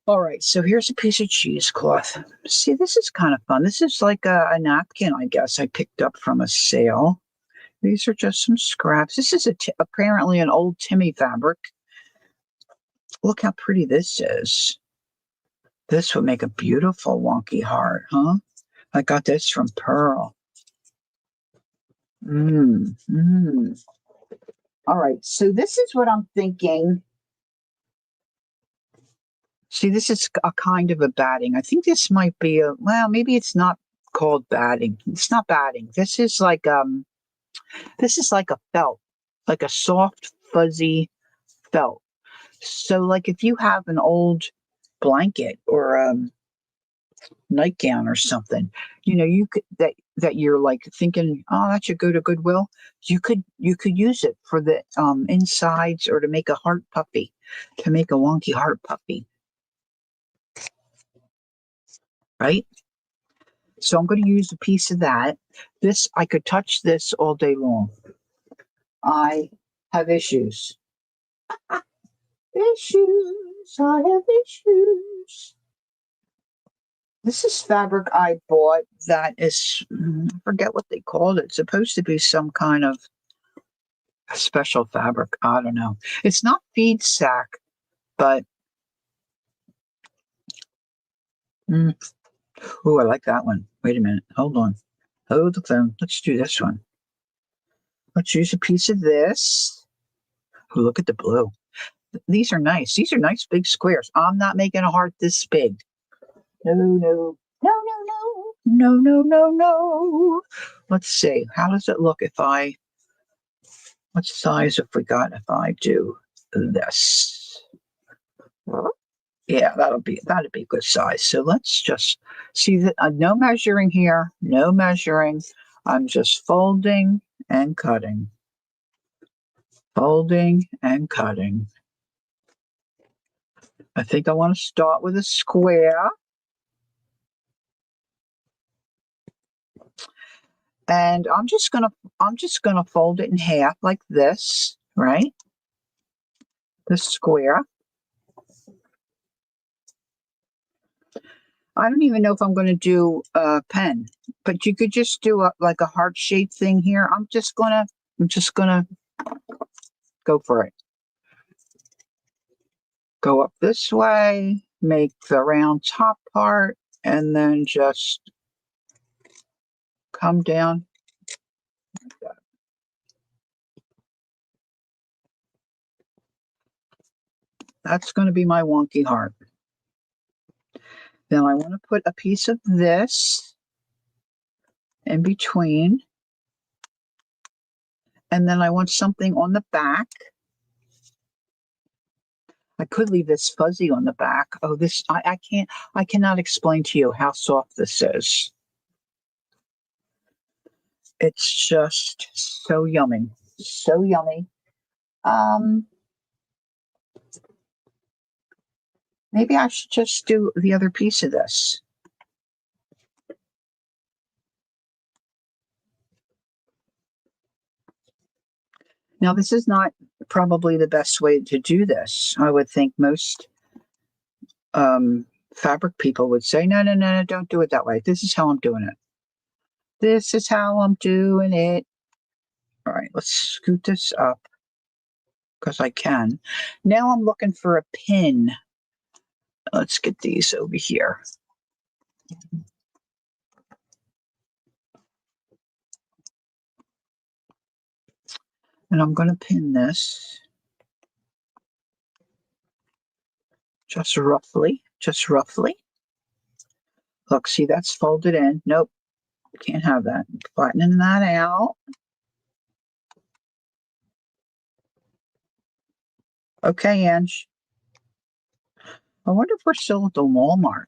All right, so here's a piece of cheesecloth. See, this is kind of fun. This is like a napkin, I guess, I picked up from a sale. These are just some scraps. This is apparently an old Timmy fabric. Look how pretty this is. This would make a beautiful wonky heart, huh? I got this from Pearl. All right, so this is what I'm thinking. See, this is a kind of a batting. I think this might be maybe it's not called batting. It's not batting. This is like This is like a felt, like a soft, fuzzy felt. So, like if you have an old blanket or a nightgown or something, you could that you're like thinking, oh, that should go to Goodwill. You could use it for the insides or to make a heart puppy, to make a wonky heart puppy, right? So I'm going to use a piece of that. This I could touch this all day long. I have issues. Issues. I have issues. This is fabric I bought that is, I forget what they called it. It's supposed to be some kind of special fabric. I don't know. It's not feed sack, but, mm, ooh, I like that one. Wait a minute. Hold on. Hold the phone. Let's do this one. Let's use a piece of this. Ooh, look at the blue. These are nice. These are nice big squares. I'm not making a heart this big. No, no, no, no, no, no, no, no, no. Let's see. How does it look if I, what size have we got if I do this? Yeah, that'd be a good size. So let's just see that no measuring here, no measuring. I'm just folding and cutting, folding and cutting. I think I want to start with a square. And I'm just gonna fold it in half like this, right? The square. I don't even know if I'm going to do a pen, but you could just do like a heart shaped thing here. I'm just gonna go for it. Go up this way, make the round top part, and then just come down. That's going to be my wonky heart. Then I want to put a piece of this in between. And then I want something on the back. I could leave this fuzzy on the back. Oh, I cannot explain to you how soft this is. It's just so yummy. So yummy. Um, Maybe I should just do the other piece of this. Now, this is not probably the best way to do this. I would think most fabric people would say, no, no, no, no, don't do it that way. This is how I'm doing it. This is how I'm doing it. All right, let's scoot this up because I can. Now I'm looking for a pin. Let's get these over here. And I'm going to pin this just roughly, just roughly. Look, see, that's folded in. Nope, can't have that. Flattening that out. Okay, Ange. I wonder if we're still at the Walmart.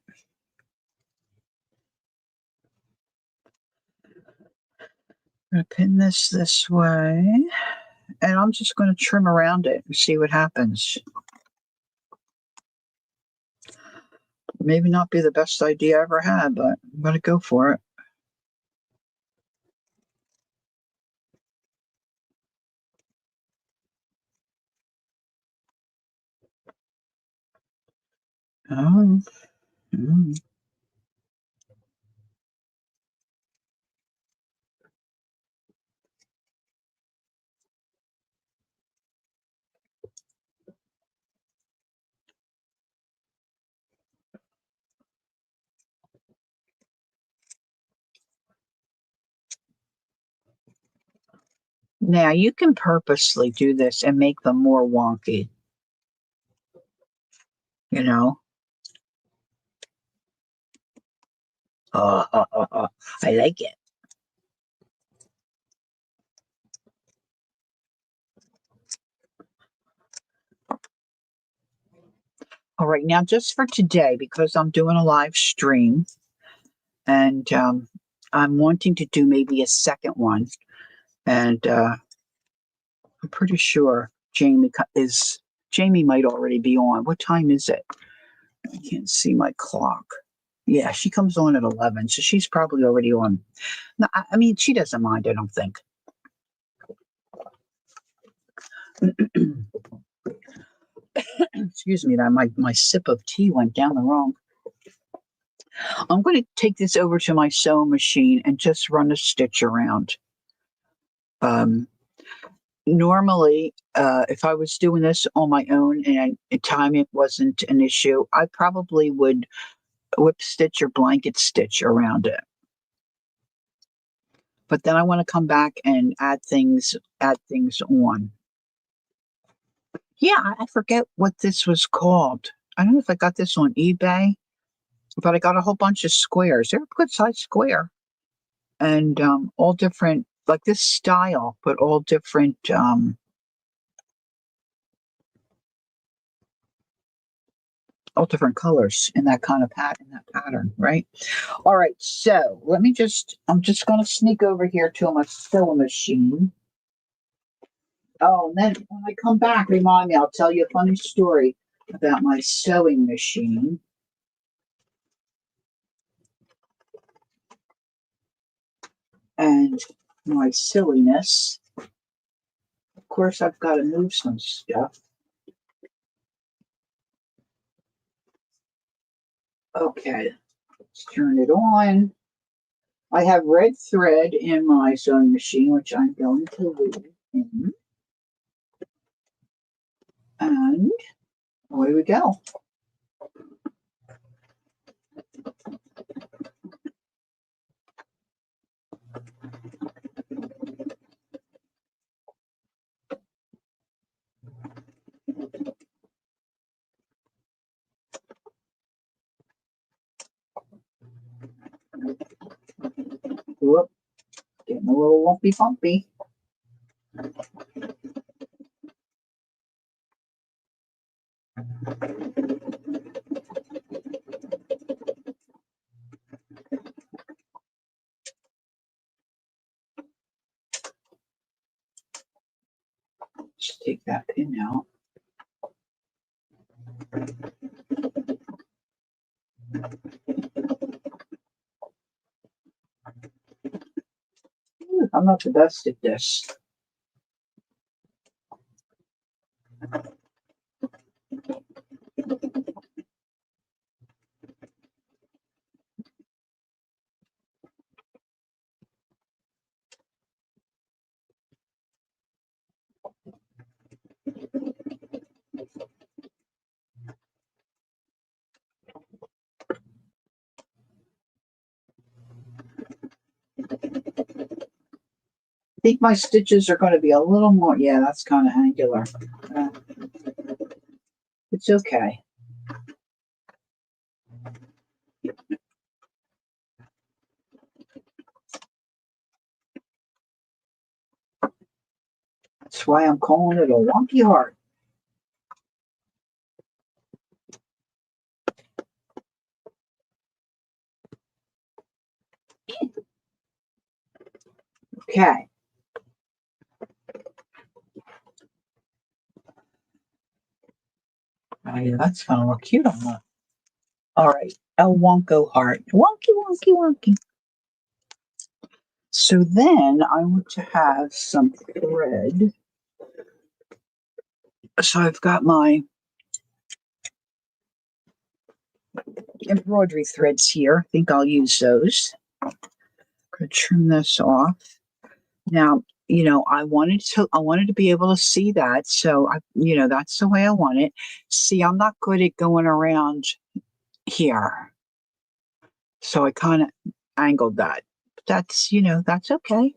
I'm going to pin this way. And I'm just going to trim around it and see what happens. Maybe not be the best idea I ever had, but I'm going to go for it. Oh, mm. Now you can purposely do this and make them more wonky, you know? I like it. All right, now just for today, because I'm doing a live stream and I'm wanting to do maybe a second one, and I'm pretty sure Jamie might already be on. What time is it? I can't see my clock. Yeah, she comes on at 11, so she's probably already on. No, I mean, she doesn't mind, I don't think. Excuse me, that my sip of tea went down the wrong. I'm going to take this over to my sewing machine and just run a stitch around. Normally, if I was doing this on my own and time it wasn't an issue, I probably would whip stitch or blanket stitch around it. But then I want to come back and add things on. Yeah, I forget what this was called. I don't know if I got this on eBay, but I got a whole bunch of squares. They're a good size square, and all different, like this style, but all different. All different colors in that kind of pattern, right? All right, so I'm just going to sneak over here to my sewing machine. Oh, and then when I come back, remind me, I'll tell you a funny story about my sewing machine. And my silliness. Of course, I've got to move some stuff. Okay, let's turn it on. I have red thread in my sewing machine, which I'm going to leave in. And away we go. Whoop, getting a little lumpy bumpy. Just take that pin out. I'm not the best at this. I think my stitches are going to be a little more, yeah, that's kind of angular. It's okay. That's why I'm calling it a wonky heart. Okay. Oh, yeah, that's going to look cute on that. All right. A wonko heart. Wonky, wonky, wonky. So then I want to have some thread. So I've got my embroidery threads here. I think I'll use those. I'm going to trim this off. Now, I wanted to be able to see that. So that's the way I want it. See, I'm not good at going around here. So I kind of angled that. That's okay.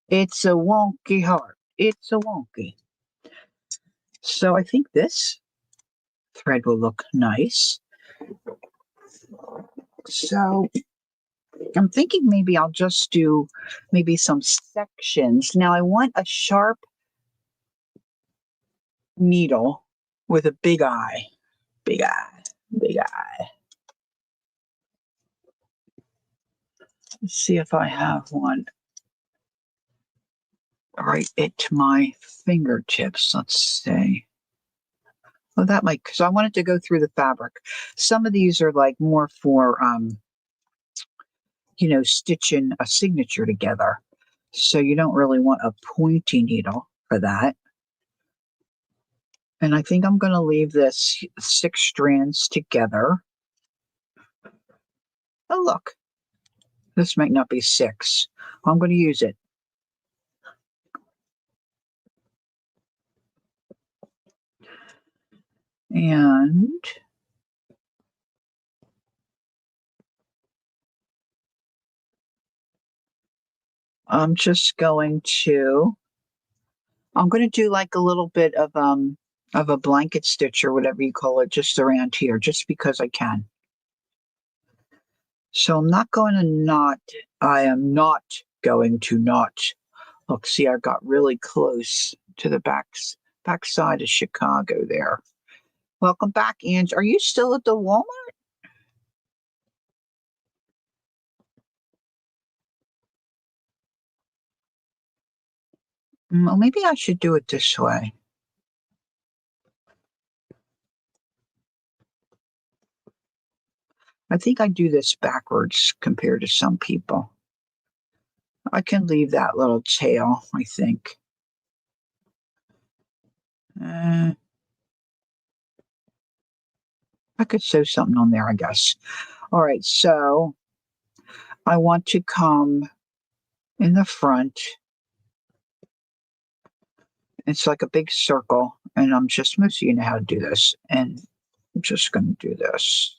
It's a wonky heart. It's a wonky. So I think this thread will look nice. So I'm thinking maybe I'll just do maybe some sections. Now I want a sharp needle with a big eye. Big eye. Big eye. Let's see if I have one right at my fingertips. Let's see. Oh, that might, because I wanted to go through the fabric. Some of these are like more for, stitching a signature together. So you don't really want a pointy needle for that. And I think I'm going to leave this 6 strands together. Oh, look, this might not be 6. I'm going to use it. And I'm just going to, I'm going to do like a little bit of a blanket stitch or whatever you call it, just around here, just because I can. So I'm not going to knot. I am not going to knot. Look, see, I got really close to the back side of Chicago there. Welcome back, Ange. Are you still at the Walmart? Well, maybe I should do it this way. I think I do this backwards compared to some people. I can leave that little tail, I think. I could sew something on there, I guess. All right, so I want to come in the front. It's like a big circle, and most of you know how to do this, and I'm just going to do this.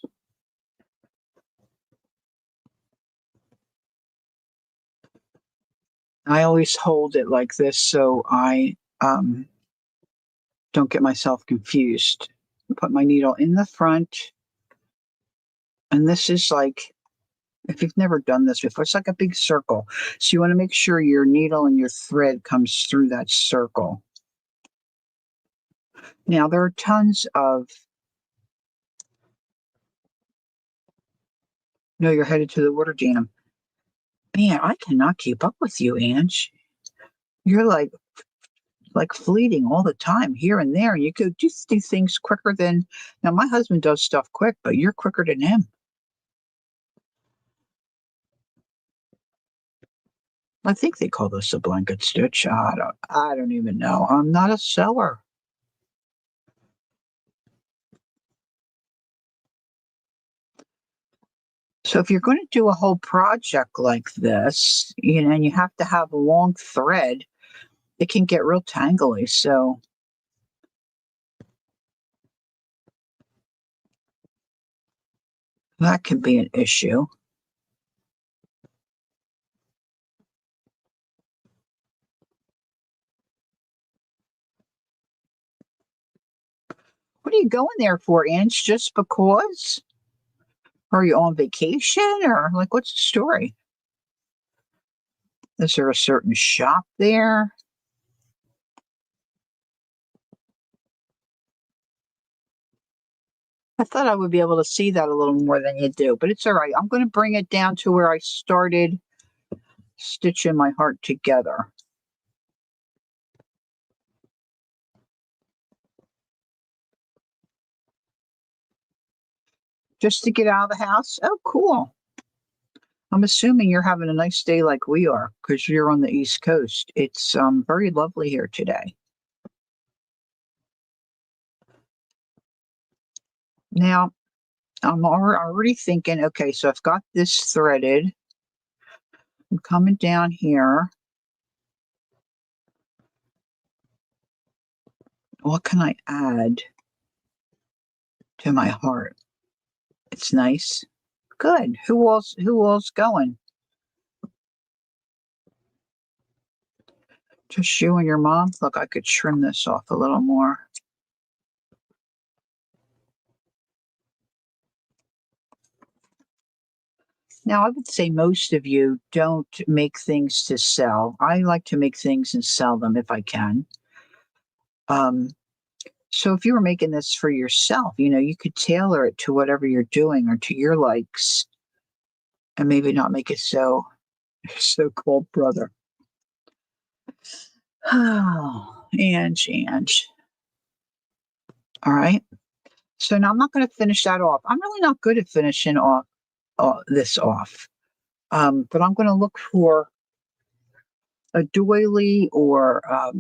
I always hold it like this so I don't get myself confused. Put my needle in the front, and this is like, if you've never done this before, it's like a big circle. So you want to make sure your needle and your thread comes through that circle. Now, there are tons of, no, you're headed to the water jam. Man, I cannot keep up with you, Ange. You're like fleeting all the time here and there. And you could just do things quicker than, now my husband does stuff quick, but you're quicker than him. I think they call this a blanket stitch. I don't even know. I'm not a sewer. So if you're going to do a whole project like this, and you have to have a long thread, it can get real tangly. So that can be an issue. What are you going there for, Ange? Just because? Are you on vacation or like what's the story? Is there a certain shop there? I thought I would be able to see that a little more than you do, but it's all right. I'm going to bring it down to where I started stitching my heart together. Just to get out of the house? Oh, cool. I'm assuming you're having a nice day like we are because you're on the East Coast. It's very lovely here today. Now, I'm already thinking, okay, so I've got this threaded. I'm coming down here. What can I add to my heart? It's nice. Good. Who else going? Just you and your mom? Look, I could trim this off a little more. Now, I would say most of you don't make things to sell. I like to make things and sell them if I can. Um, So if you were making this for yourself, you could tailor it to whatever you're doing or to your likes and maybe not make it so cold, brother. Oh, Ange. All right. So now I'm not going to finish that off. I'm really not good at finishing off this off. But I'm going to look for a doily or a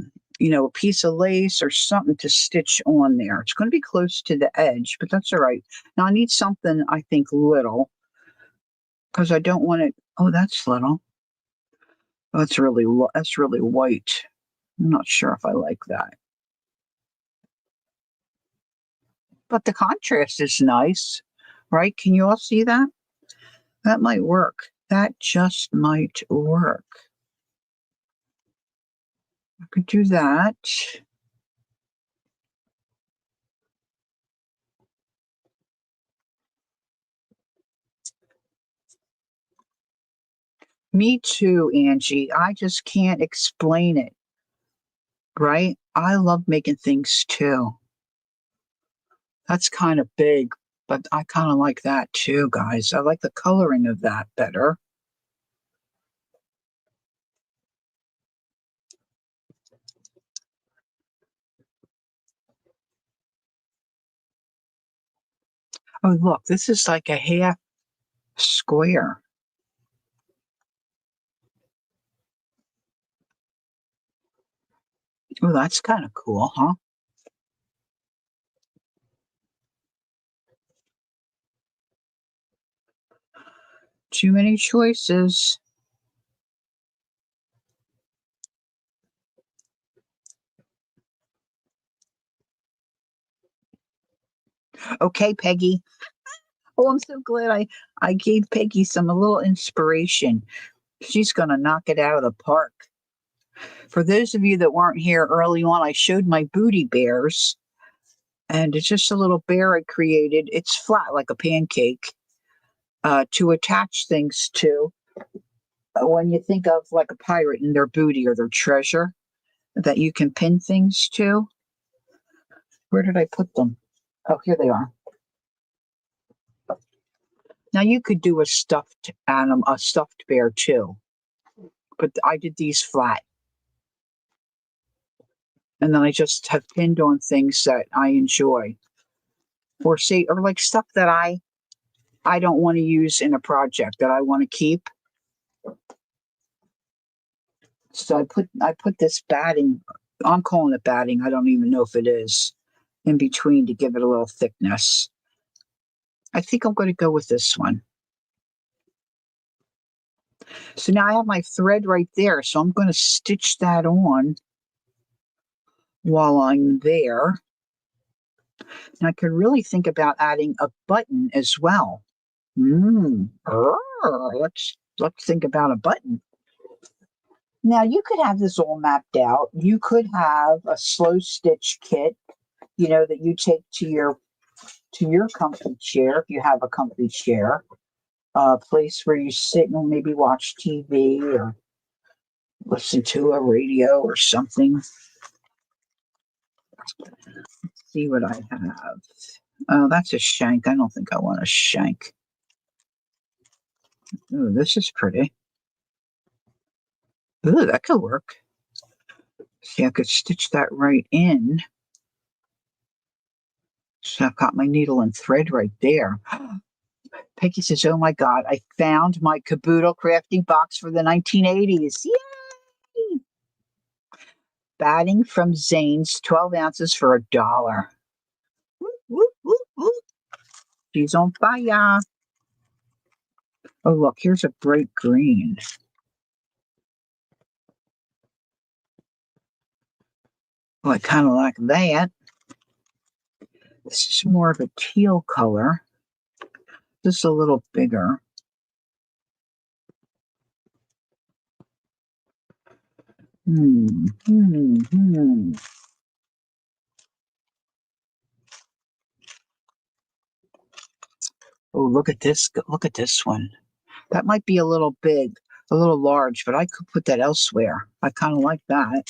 piece of lace or something to stitch on there. It's going to be close to the edge, but that's all right. Now I need something I think little because I don't want it. Oh, that's little. Oh, that's really white. I'm not sure if I like that. But the contrast is nice, right? Can you all see that? That might work. That just might work. I could do that. Me too, Angie. I just can't explain it, right? I love making things too. That's kind of big, but I kind of like that too, guys. I like the coloring of that better. Oh, look, this is like a half square. Oh, that's kind of cool, huh? Too many choices. Okay, Peggy. Oh, I'm so glad I gave Peggy some a little inspiration. She's gonna knock it out of the park. For those of you that weren't here early on, I showed my booty bears, and it's just a little bear I created. It's flat like a pancake to attach things to. When you think of like a pirate and their booty or their treasure that you can pin things to. Where did I put them? Oh, here they are. Now you could do a stuffed animal, a stuffed bear too, but I did these flat. And then I just have pinned on things that I enjoy, or like stuff that I don't want to use in a project that I want to keep. So I put this batting. I'm calling it batting. I don't even know if it is in between to give it a little thickness. I think I'm going to go with this one. So now I have my thread right there. So I'm going to stitch that on while I'm there. And I could really think about adding a button as well. Let's think about a button. Now you could have this all mapped out. You could have a slow stitch kit, that you take to your comfy chair if you have a comfy chair, a place where you sit and maybe watch TV or listen to a radio or something. Let's see what I have. Oh, that's a shank. I don't think I want a shank. Oh, this is pretty. Ooh, that could work. See, I could stitch that right in. So I've got my needle and thread right there. Peggy says, "Oh my God, I found my caboodle crafting box for the 1980s. Yay! Batting from Zane's, 12 ounces for $1. Woo, woo, woo, woo. She's on fire. Oh, look, here's a bright green. Oh, I kind of like that. This is more of a teal color. Just a little bigger. Hmm, hmm, hmm. Oh, look at this. Look at this one. That might be a little big, a little large, but I could put that elsewhere. I kind of like that.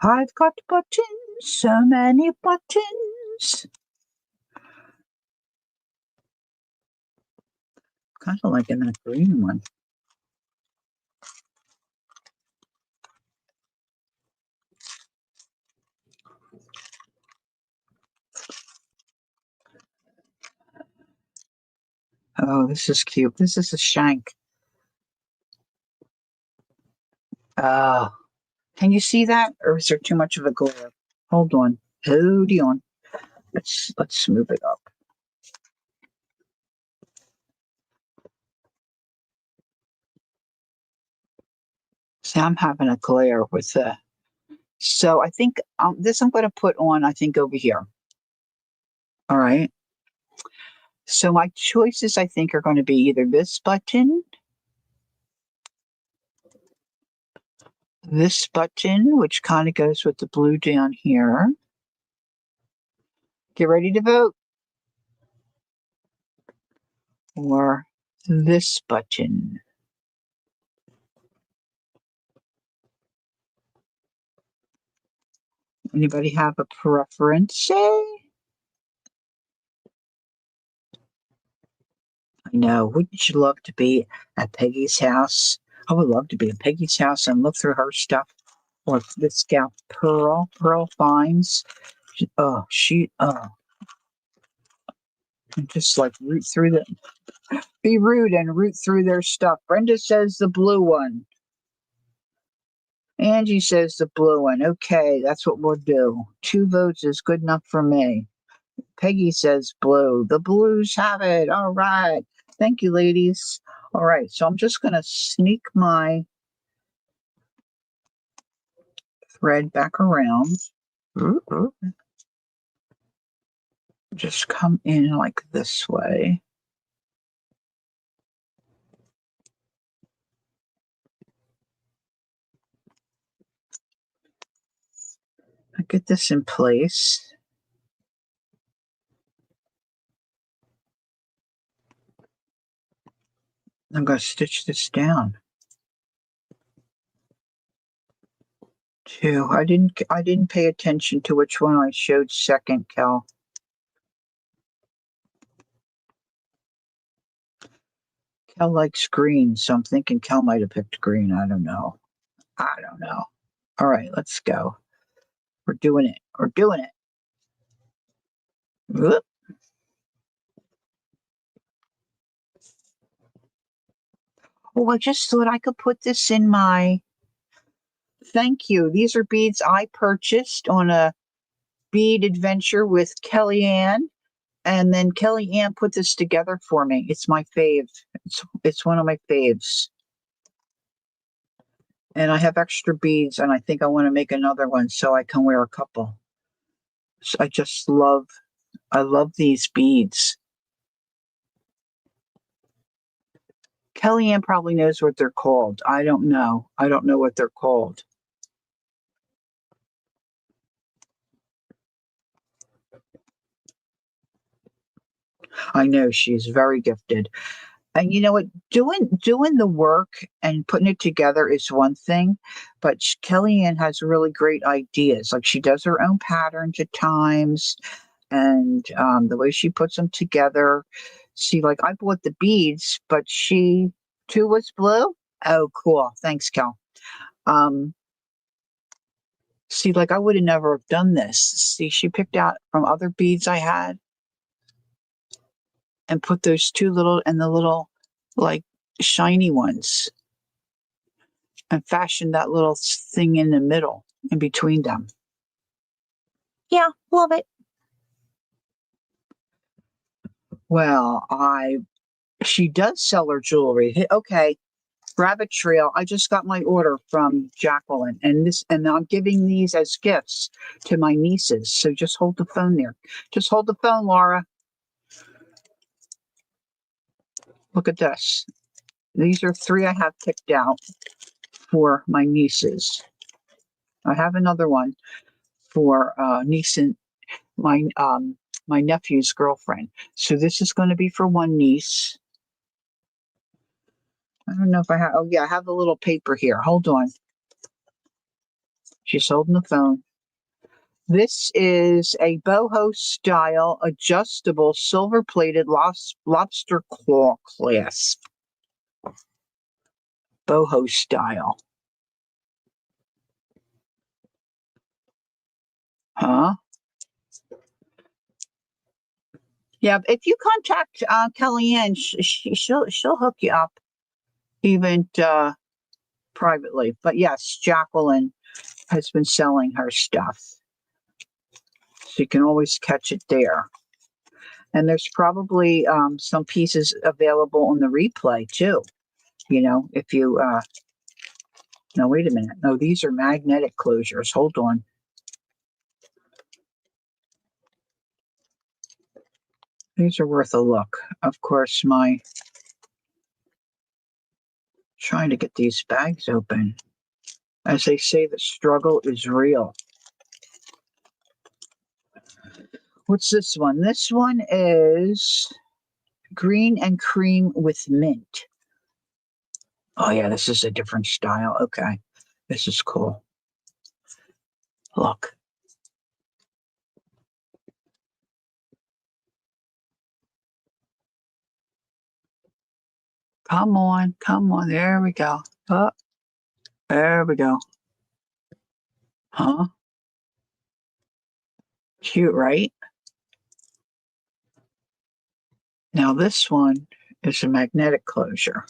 I've got buttons, so many buttons. Kind of liking that green one. Oh, this is cute. This is a shank. Oh, can you see that? Or is there too much of a glare? Hold on. Hold on. Let's move it up. See, I'm having a glare with the. So I think this I'm going to put on, I think, over here. All right. So my choices, I think, are going to be either this button, which kind of goes with the blue down here. Get ready to vote. Or this button. Anybody have a preference? I know. Wouldn't you love to be at Peggy's house? I would love to be at Peggy's house and look through her stuff. Or this gal Pearl finds. And just like be rude and root through their stuff. Brenda says the blue one. Angie says the blue one. Okay, that's what we'll do. 2 votes is good enough for me. Peggy says blue. The blues have it. All right. Thank you, ladies. All right, so I'm just going to sneak my thread back around. Just come in like this way. I get this in place. I'm going to stitch this down. 2. I didn't pay attention to which one I showed second, Kel. Kel likes green, so I'm thinking Kel might have picked green. I don't know. All right, let's go. We're doing it. Whoop. Oh, I just thought I could put this in my. Thank you. These are beads I purchased on a bead adventure with Kellyanne. And then Kellyanne put this together for me. It's my fave. It's one of my faves. And I have extra beads, and I think I want to make another one so I can wear a couple. So I love these beads. Kellyanne probably knows what they're called. I don't know. I don't know what they're called. I know she's very gifted. And you know what? Doing the work and putting it together is one thing, but Kellyanne has really great ideas. Like she does her own patterns at times, and the way she puts them together. See, like I bought the beads, but she too was blue. Oh, cool! Thanks, Kel. Um, See, like I would have never have done this. See, she picked out from other beads I had and put those two little and the little like shiny ones and fashioned that little thing in the middle in between them. Yeah, love it. Well, she does sell her jewelry. Okay, Rabbit Trail. I just got my order from Jacqueline, and I'm giving these as gifts to my nieces. So just hold the phone there. Just hold the phone, Laura. Look at this. These are 3 I have picked out for my nieces. I have another one for niece and my nephew's girlfriend. So this is going to be for one niece. I don't know if I have. Oh yeah, I have a little paper here. Hold on. She's holding the phone. This is a boho style adjustable silver plated lobster claw clasp. Boho style. Huh? Yeah, if you contact Kellyanne, she'll hook you up, even privately. But yes, Jacqueline has been selling her stuff, so you can always catch it there. And there's probably some pieces available on the replay too. You know, if you no, wait a minute. No, these are magnetic closures. Hold on. These are worth a look. Of course, my trying to get these bags open. As they say, the struggle is real. What's this one? This one is green and cream with mint. Oh, yeah, this is a different style. Okay. This is cool. Look. Come on. Come on. There we go. Oh, there we go. Huh? Cute, right? Now, this one is a magnetic closure.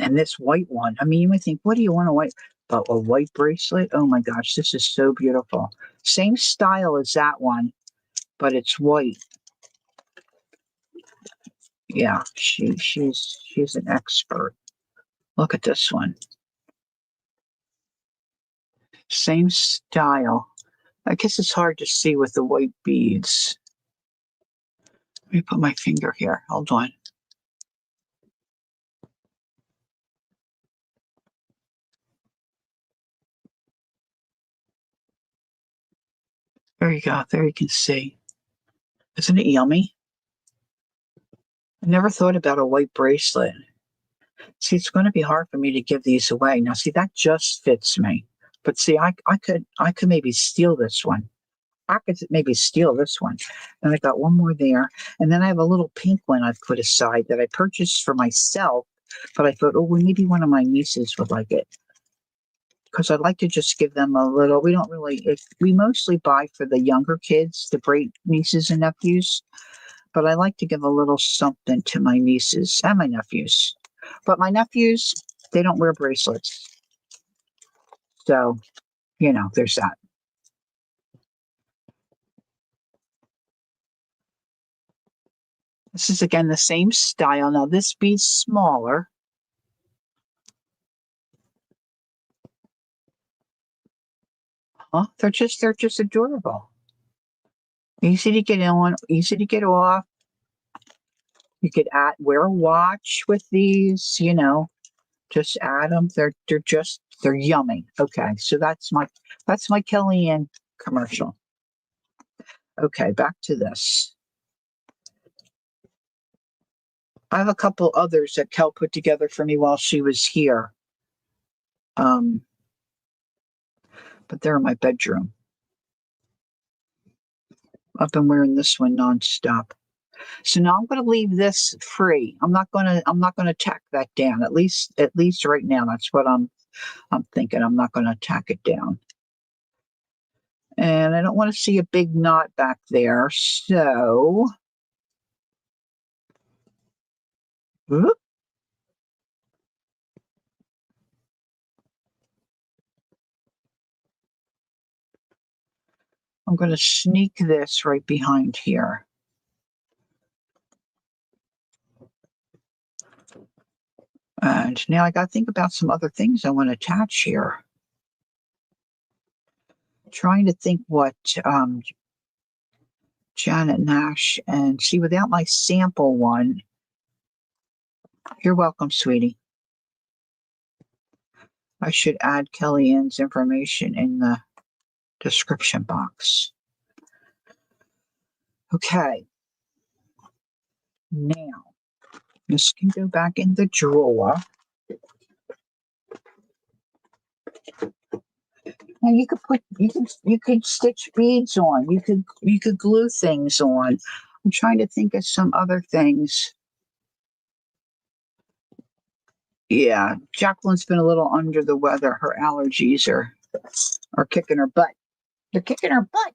And this white one, I mean, you might think, what do you want a white? But a white bracelet? Oh my gosh, this is so beautiful. Same style as that one, but it's white. Yeah, she's an expert. Look at this one. Same style. I guess it's hard to see with the white beads. Let me put my finger here. Hold on. There you go. There you can see. Isn't it yummy? I never thought about a white bracelet. See, it's going to be hard for me to give these away. Now, see, that just fits me. But see, I could maybe steal this one. I could maybe steal this one. And I got one more there. And then I have a little pink one I've put aside that I purchased for myself. But I thought, oh, well, maybe one of my nieces would like it. Because I'd like to just give them a little. We don't really, we mostly buy for the younger kids, the great nieces and nephews. But I like to give a little something to my nieces and my nephews. But my nephews, they don't wear bracelets. So, there's that. This is again the same style. Now this bead's smaller. Huh? They're just adorable. Easy to get on, easy to get off. You could wear a watch with these, just add them. They're yummy. Okay, so that's my Kellyanne commercial. Okay, back to this. I have a couple others that Kel put together for me while she was here. But they're in my bedroom. I've been wearing this one nonstop. So now I'm going to leave this free. I'm not going to tack that down. At least right now, that's what I'm thinking. I'm not going to tack it down. And I don't want to see a big knot back there. So, whoop, I'm going to sneak this right behind here. And now I got to think about some other things I want to attach here. Trying to think what Janet Nash, and see, without my sample one. You're welcome, sweetie. I should add Kellyanne's information in the description box. Okay. Now, this can go back in the drawer. And you could stitch beads on. You could glue things on. I'm trying to think of some other things. Yeah, Jacqueline's been a little under the weather. Her allergies are kicking her butt. They're kicking her butt.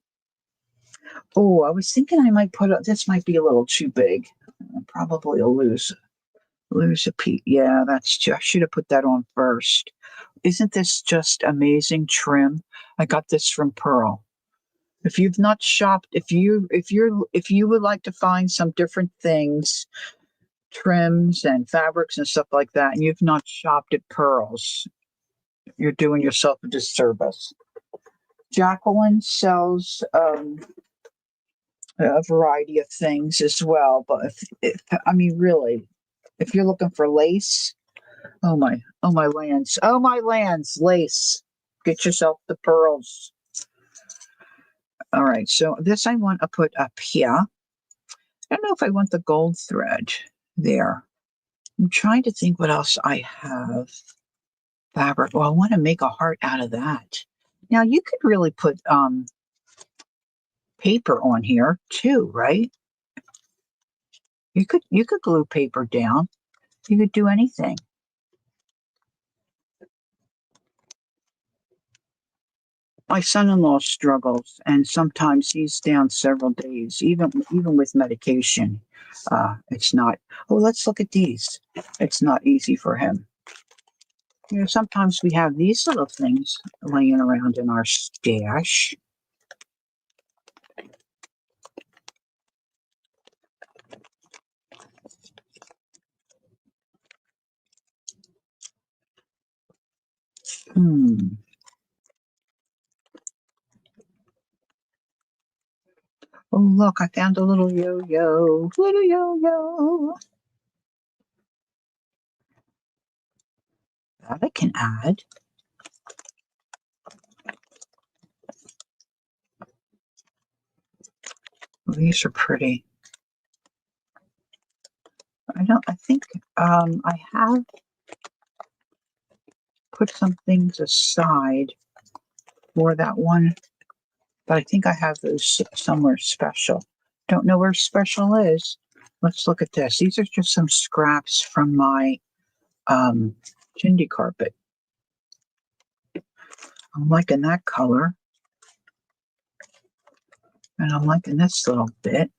Oh, I was thinking I might put this might be a little too big. Probably lose a piece. Yeah, I should have put that on first. Isn't this just amazing trim? I got this from Pearl. If you've not shopped, if you would like to find some different things, trims and fabrics and stuff like that, and you've not shopped at Pearl's, you're doing yourself a disservice. Jacqueline sells a variety of things as well, but if I mean really, if you're looking for lace, oh my lands, lace. Get yourself the Pearls. All right, so this I want to put up here. I don't know if I want the gold thread there. I'm trying to think what else I have. Fabric. Well, I want to make a heart out of that. Now you could really put paper on here too, right? You could glue paper down. You could do anything. My son-in-law struggles, and sometimes he's down several days, even with medication. It's not. Oh, let's look at these. It's not easy for him. You know, sometimes we have these little things laying around in our stash. Hmm. Oh, look, I found a little yo-yo. Little yo-yo. That I can add. Oh, these are pretty. I think I have put some things aside for that one, but I think I have those somewhere special. Don't know where special is. Let's look at this. These are just some scraps from my chindi carpet. I'm liking that color. And I'm liking this little bit.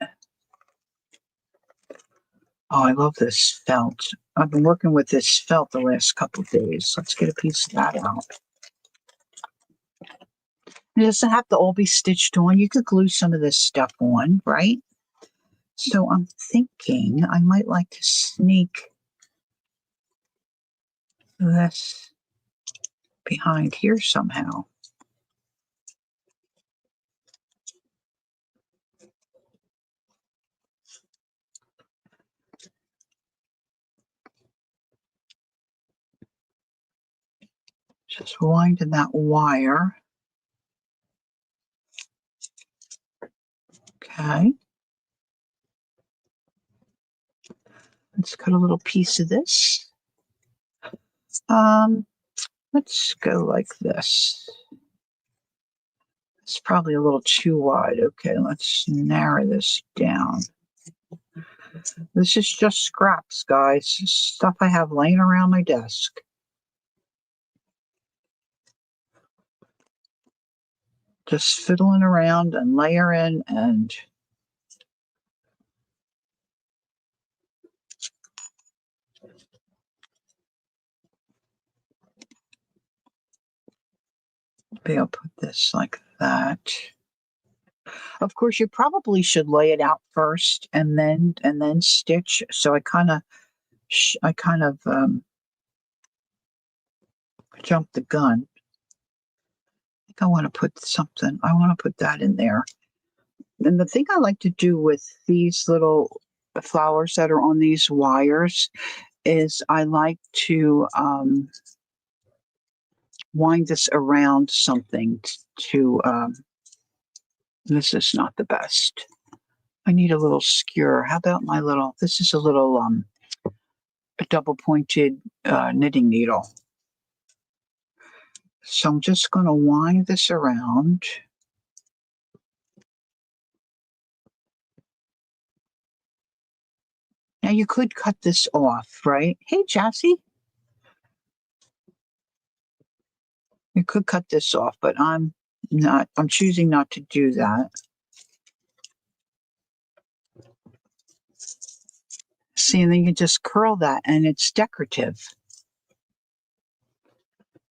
Oh, I love this felt. I've been working with this felt the last couple of days. Let's get a piece of that out. It doesn't have to all be stitched on. You could glue some of this stuff on, right? So I'm thinking I might like to sneak this behind here somehow. Just winding that wire. Okay. Let's cut a little piece of this. Let's go like this. It's probably a little too wide. Okay, let's narrow this down. This is just scraps, guys. Stuff I have laying around my desk. Just fiddling around and layering and maybe I'll put this like that. Of course, you probably should lay it out first and then stitch. So I kind of jumped the gun. I think I want to put something. I want to put that in there. And the thing I like to do with these little flowers that are on these wires is I like to wind this around something to. This is not the best. I need a little skewer. How about my little? This is a little a double pointed knitting needle. So I'm just going to wind this around. Now you could cut this off, right? Hey, Jassy. You could cut this off, but I'm choosing not to do that. See, and then you just curl that and it's decorative.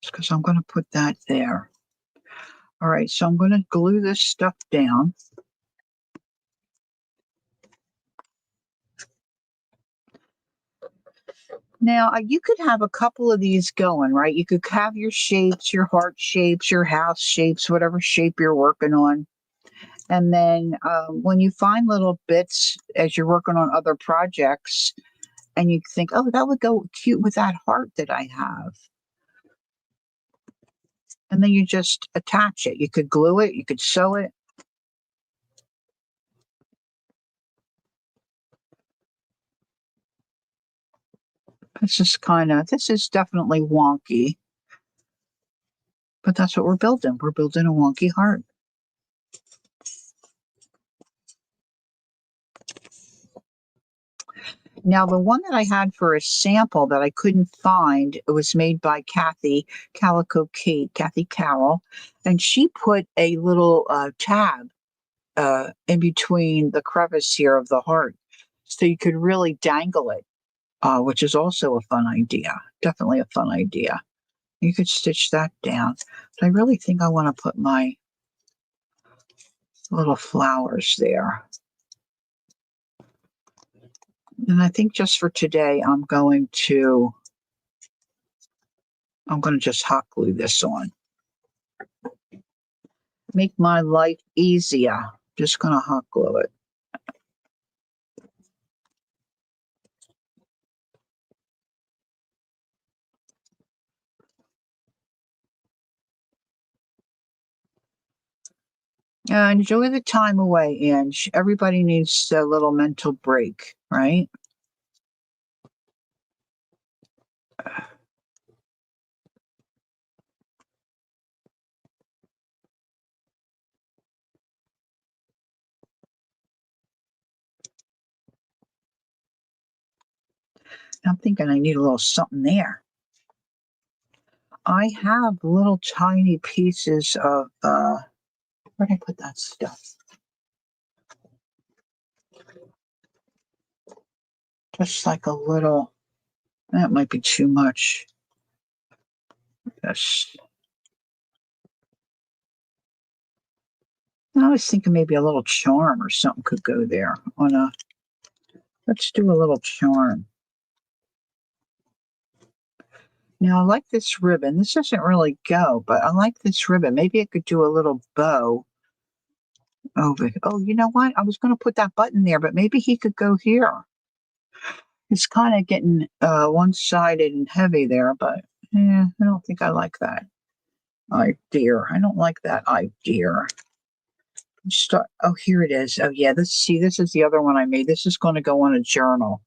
Because I'm going to put that there. All right, so I'm going to glue this stuff down. Now, you could have a couple of these going, right? You could have your shapes, your heart shapes, your house shapes, whatever shape you're working on. And then when you find little bits as you're working on other projects, and you think, oh, that would go cute with that heart that I have. And then you just attach it. You could glue it, you could sew it. This is definitely wonky, but that's what we're building. We're building a wonky heart. Now, the one that I had for a sample that I couldn't find, it was made by Kathy Carroll, and she put a little tab in between the crevice here of the heart, so you could really dangle it, which is also a fun idea. Definitely a fun idea. You could stitch that down, but I really think I want to put my little flowers there. And I think just for today, I'm going to just hot glue this on. Make my life easier. Just going to hot glue it. Enjoy the time away, Ange. Everybody needs a little mental break, right? I'm thinking I need a little something there. I have little tiny pieces of, where did I put that stuff? Just like a little, that might be too much. Yes. I was thinking maybe a little charm or something could go there on a, let's do a little charm. Now I like this ribbon. This doesn't really go, but I like this ribbon. Maybe I could do a little bow over. Oh, you know what? I was going to put that button there, but maybe he could go here. It's kind of getting one-sided and heavy there, but I don't think I like that idea. I don't like that idea. Oh, here it is. Oh, yeah. This is the other one I made. This is going to go on a journal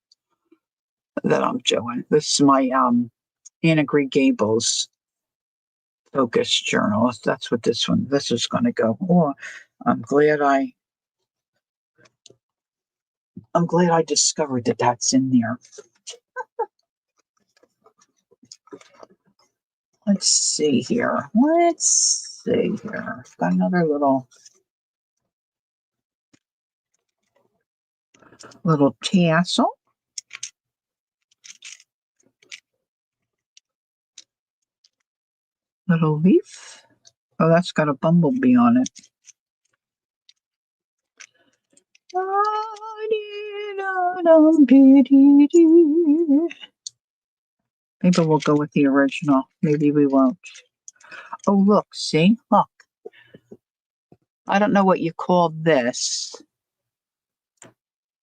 that I'm doing. This is my Anna Green Gables focus journal. That's what this is going to go. Oh, I'm glad I discovered that that's in there. Let's see here. Got another little tassel. Little leaf. Oh, that's got a bumblebee on it. Maybe we'll go with the original. Maybe we won't. Oh, look, see? Look. I don't know what you call this.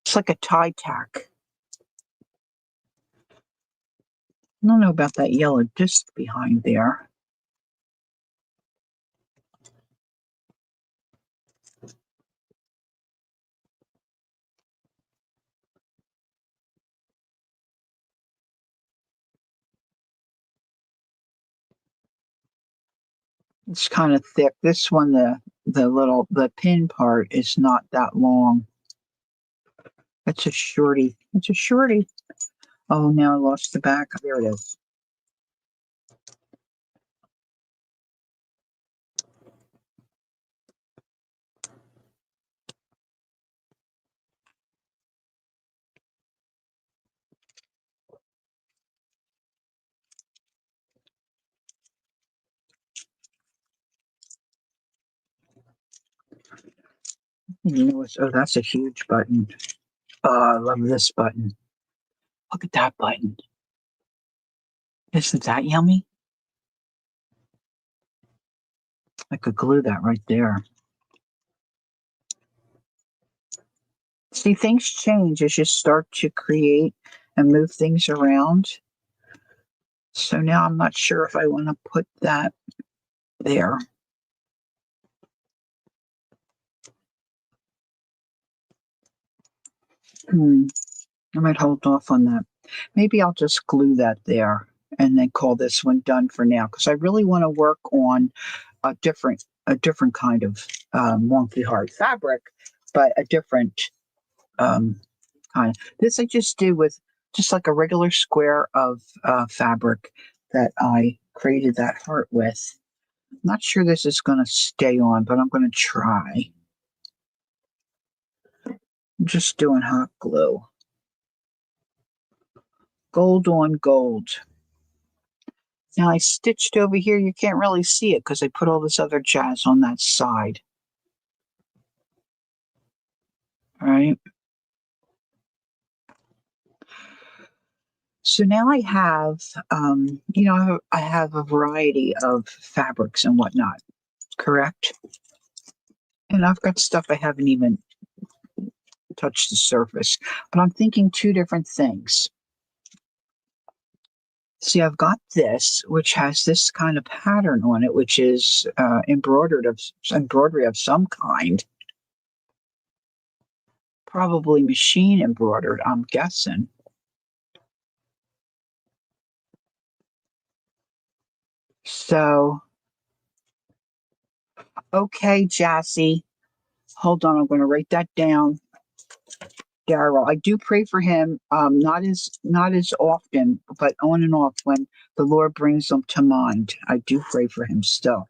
It's like a tie tack. I don't know about that yellow disc behind there. It's kind of thick. This one, the pin part is not that long. It's a shorty. It's a shorty. Oh, now I lost the back. There it is. Oh, that's a huge button. Oh, I love this button. Look at that button. Isn't that yummy? I could glue that right there. See, things change as you start to create and move things around. So now I'm not sure if I want to put that there. I might hold off on that. Maybe I'll just glue that there and then call this one done for now because I really want to work on a different kind of wonky heart fabric, but a different um, kind. This I just did with just like a regular square of fabric that I created that heart with. Not sure this is going to stay on, but I'm going to try. I'm just doing hot glue. Gold on gold. Now I stitched over here. You can't really see it because I put all this other jazz on that side. All right. So now I have, I have a variety of fabrics and whatnot, correct? And I've got stuff I haven't even touched the surface, but I'm thinking two different things. See, I've got this, which has this kind of pattern on it, which is embroidery of some kind, probably machine embroidered, I'm guessing. So, okay, Jassy, hold on, I'm going to write that down. Daryl, I do pray for him, not as often, but on and off when the Lord brings them to mind. I do pray for him still.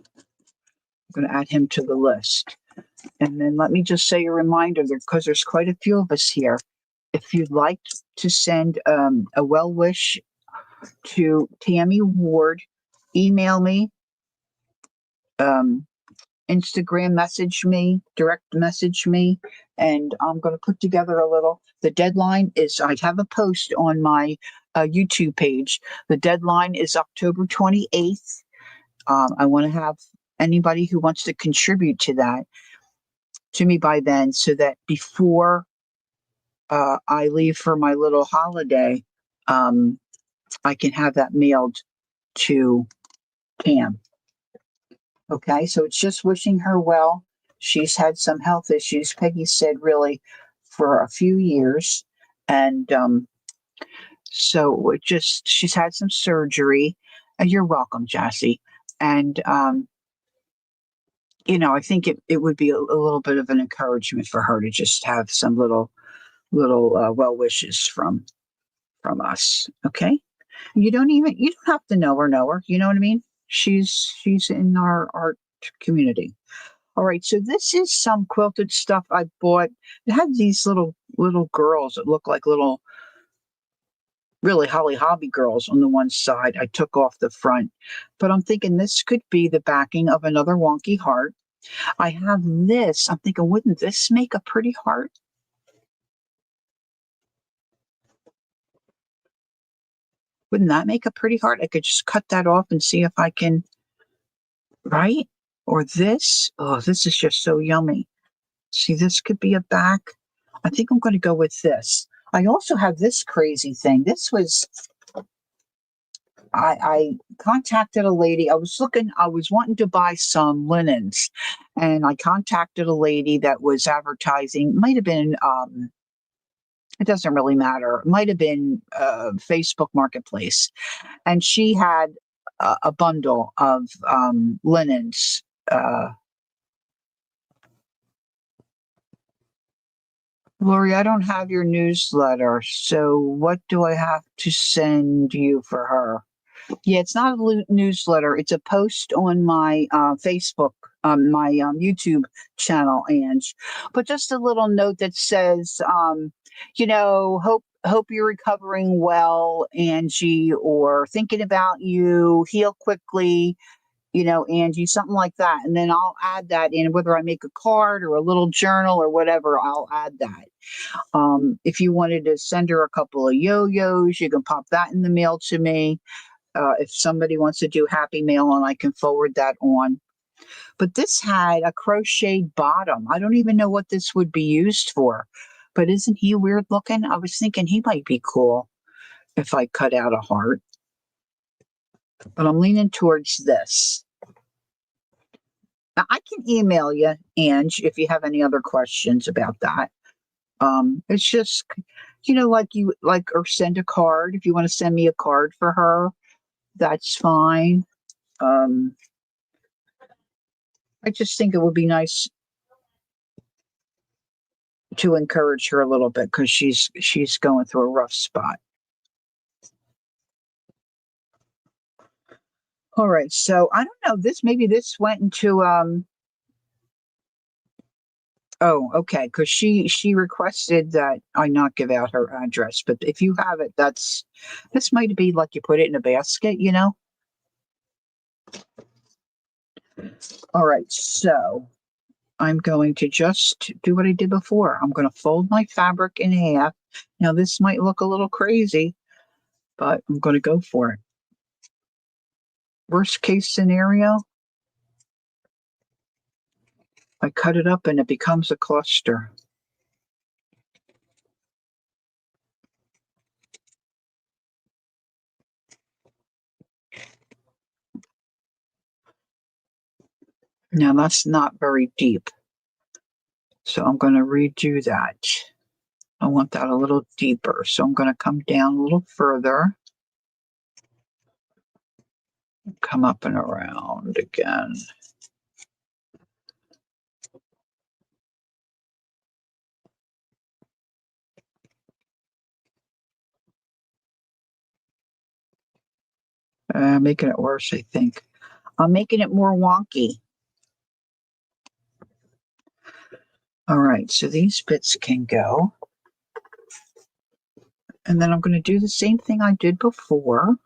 I'm going to add him to the list. And then let me just say a reminder there, because there's quite a few of us here. If you'd like to send a well wish to Tammy Ward, email me, um, Instagram message me, direct message me, and I'm going to put together a little. The deadline is, I have a post on my YouTube page. The deadline is October 28th. I want to have anybody who wants to contribute to that to me by then so that before I leave for my little holiday, um, I can have that mailed to Cam. Okay, so it's just wishing her well. She's had some health issues, Peggy said, really for a few years. And so she's had some surgery. You're welcome, Jassy. And, I think it would be a little bit of an encouragement for her to just have some little well wishes from us. Okay. You don't have to know her. You know what I mean? She's in our art community. All right, so this is some quilted stuff I bought. It had these little girls that look like little, really Holly Hobby girls on the one side. I took off the front, but I'm thinking this could be the backing of another wonky heart. I have this. I'm thinking, wouldn't this make a pretty heart? Wouldn't that make a pretty heart? I could just cut that off and see if I can, right? Or this. Oh, this is just so yummy. See, this could be a back. I think I'm going to go with this. I also have this crazy thing. I contacted a lady. I was wanting to buy some linens, and I contacted a lady that was advertising, might have been It doesn't really matter. It might have been Facebook Marketplace, and she had a bundle of linens. Lori, I don't have your newsletter, so what do I have to send you for her? Yeah, it's not a newsletter. It's a post on my Facebook, my YouTube channel, Ange. But just a little note that says, hope you're recovering well, Angie, or thinking about you, heal quickly, Angie, something like that. And then I'll add that in, whether I make a card or a little journal or whatever, I'll add that. If you wanted to send her a couple of yo-yos, you can pop that in the mail to me. If somebody wants to do happy mail, and I can forward that on. But this had a crocheted bottom. I don't even know what this would be used for. But isn't he weird looking? I was thinking he might be cool if I cut out a heart. But I'm leaning towards this. Now, I can email you, Ange, if you have any other questions about that. It's just, or send a card. If you want to send me a card for her, that's fine. Um, I just think it would be nice to encourage her a little bit because she's going through a rough spot. All right, so I don't know. Maybe this went into Oh, okay, because she requested that I not give out her address, but if you have it, this might be like you put it in a basket. All right, so I'm going to just do what I did before. I'm going to fold my fabric in half. Now, this might look a little crazy, but I'm going to go for it. Worst case scenario, I cut it up and it becomes a cluster. Now, that's not very deep, so I'm going to redo that. I want that a little deeper, so I'm going to come down a little further. Come up and around again. Making it worse, I think. I'm making it more wonky. All right, so these bits can go. And then I'm going to do the same thing I did before.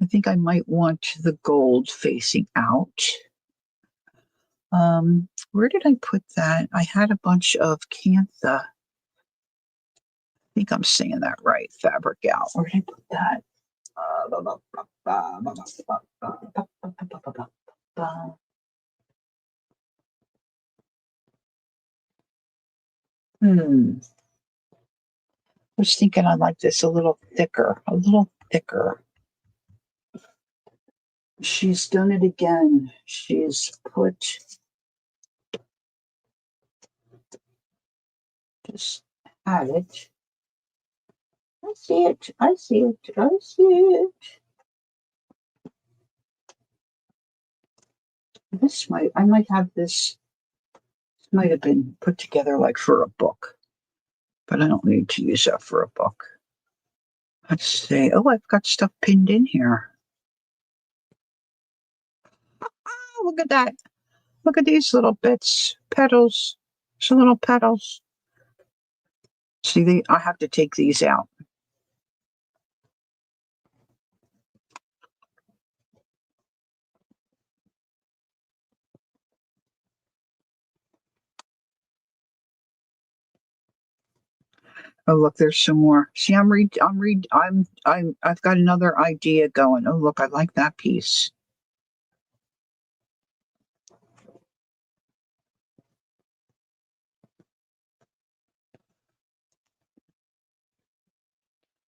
I think I might want the gold facing out. Where did I put that? I had a bunch of cantha. I think I'm saying that right. Fabric out. Where did I put that? I was thinking I'd like this a little thicker, a little thicker. She's done it again. She's just had it. I see it. I see it. I see it. I might have this might have been put together like for a book, but I don't need to use that for a book. Let's see. Oh, I've got stuff pinned in here. Oh, look at that. Look at these little bits. Petals. Some little petals. See, I have to take these out. Oh, look, there's some more. See, I've got another idea going. Oh, look, I like that piece.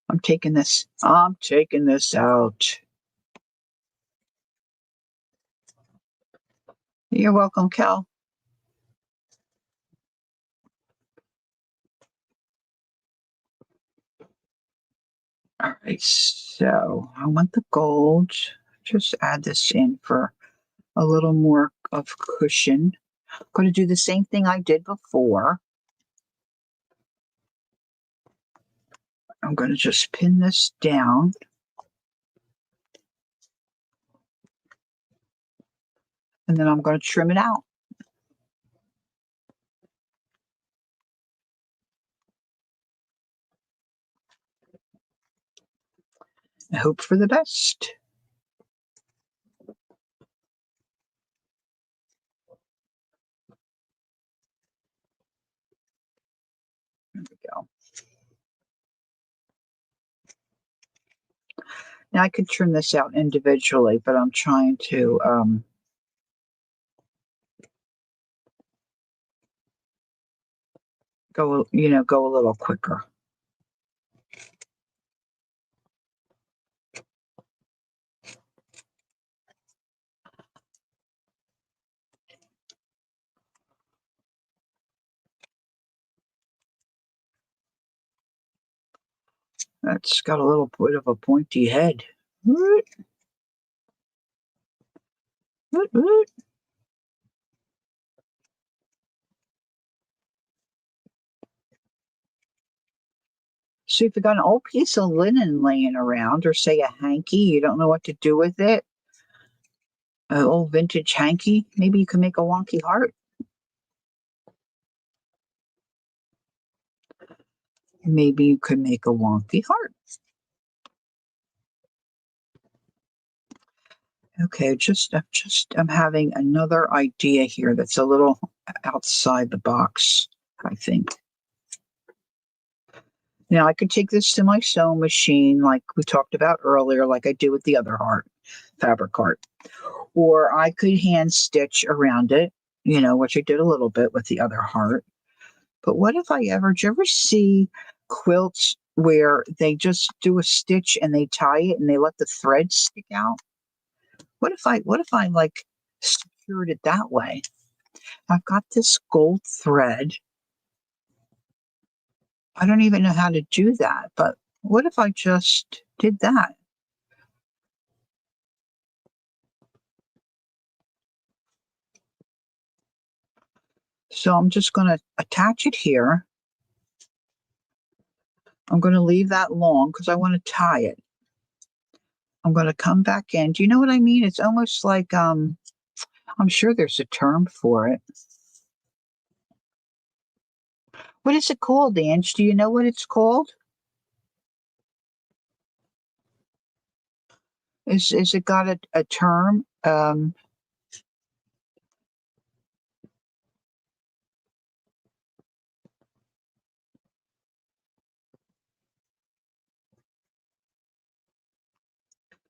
I'm taking this out. You're welcome, Cal. All right, so I want the gold. Just add this in for a little more of cushion. I'm going to do the same thing I did before. I'm going to just pin this down. And then I'm going to trim it out. I hope for the best. There we go. Now I could trim this out individually, but I'm trying to go a little quicker. That's got a little bit of a pointy head. Woot, woot, woot. So if you got an old piece of linen laying around, or say a hanky, you don't know what to do with it, an old vintage hanky, maybe you can make a wonky heart. Maybe you could make a wonky heart. Okay, I'm having another idea here that's a little outside the box, I think. Now I could take this to my sewing machine like we talked about earlier, like I do with the other fabric heart. Or I could hand stitch around it, which I did a little bit with the other heart. But what if did you ever see quilts where they just do a stitch and they tie it and they let the thread stick out? What if I like secured it that way? I've got this gold thread. I don't even know how to do that, but what if I just did that? So I'm just going to attach it here. I'm going to leave that long because I want to tie it. I'm going to come back in. Do you know what I mean? It's almost like I'm sure there's a term for it. What is it called, Ange? Do you know what it's called? Is it got a term?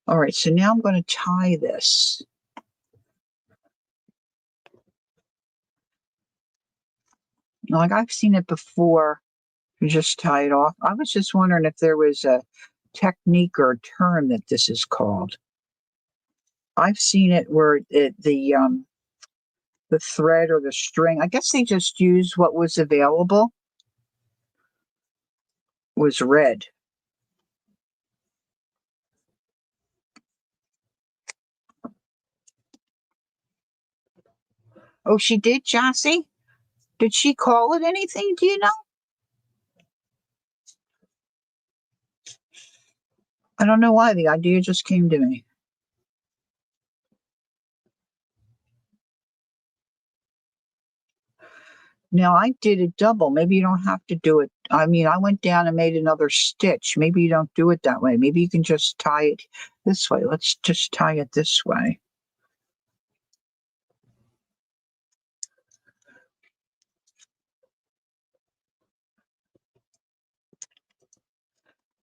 All right, so now I'm going to tie this. Like I've seen it before. You just tie it off. I was just wondering if there was a technique or a term that this is called. I've seen it where the thread or the string. I guess they just used what was available. Was red. Oh, she did, Jassy? Did she call it anything? Do you know? I don't know why the idea just came to me. Now I did it double. Maybe you don't have to do it. I mean, I went down and made another stitch. Maybe you don't do it that way. Maybe you can just tie it this way. Let's just tie it this way.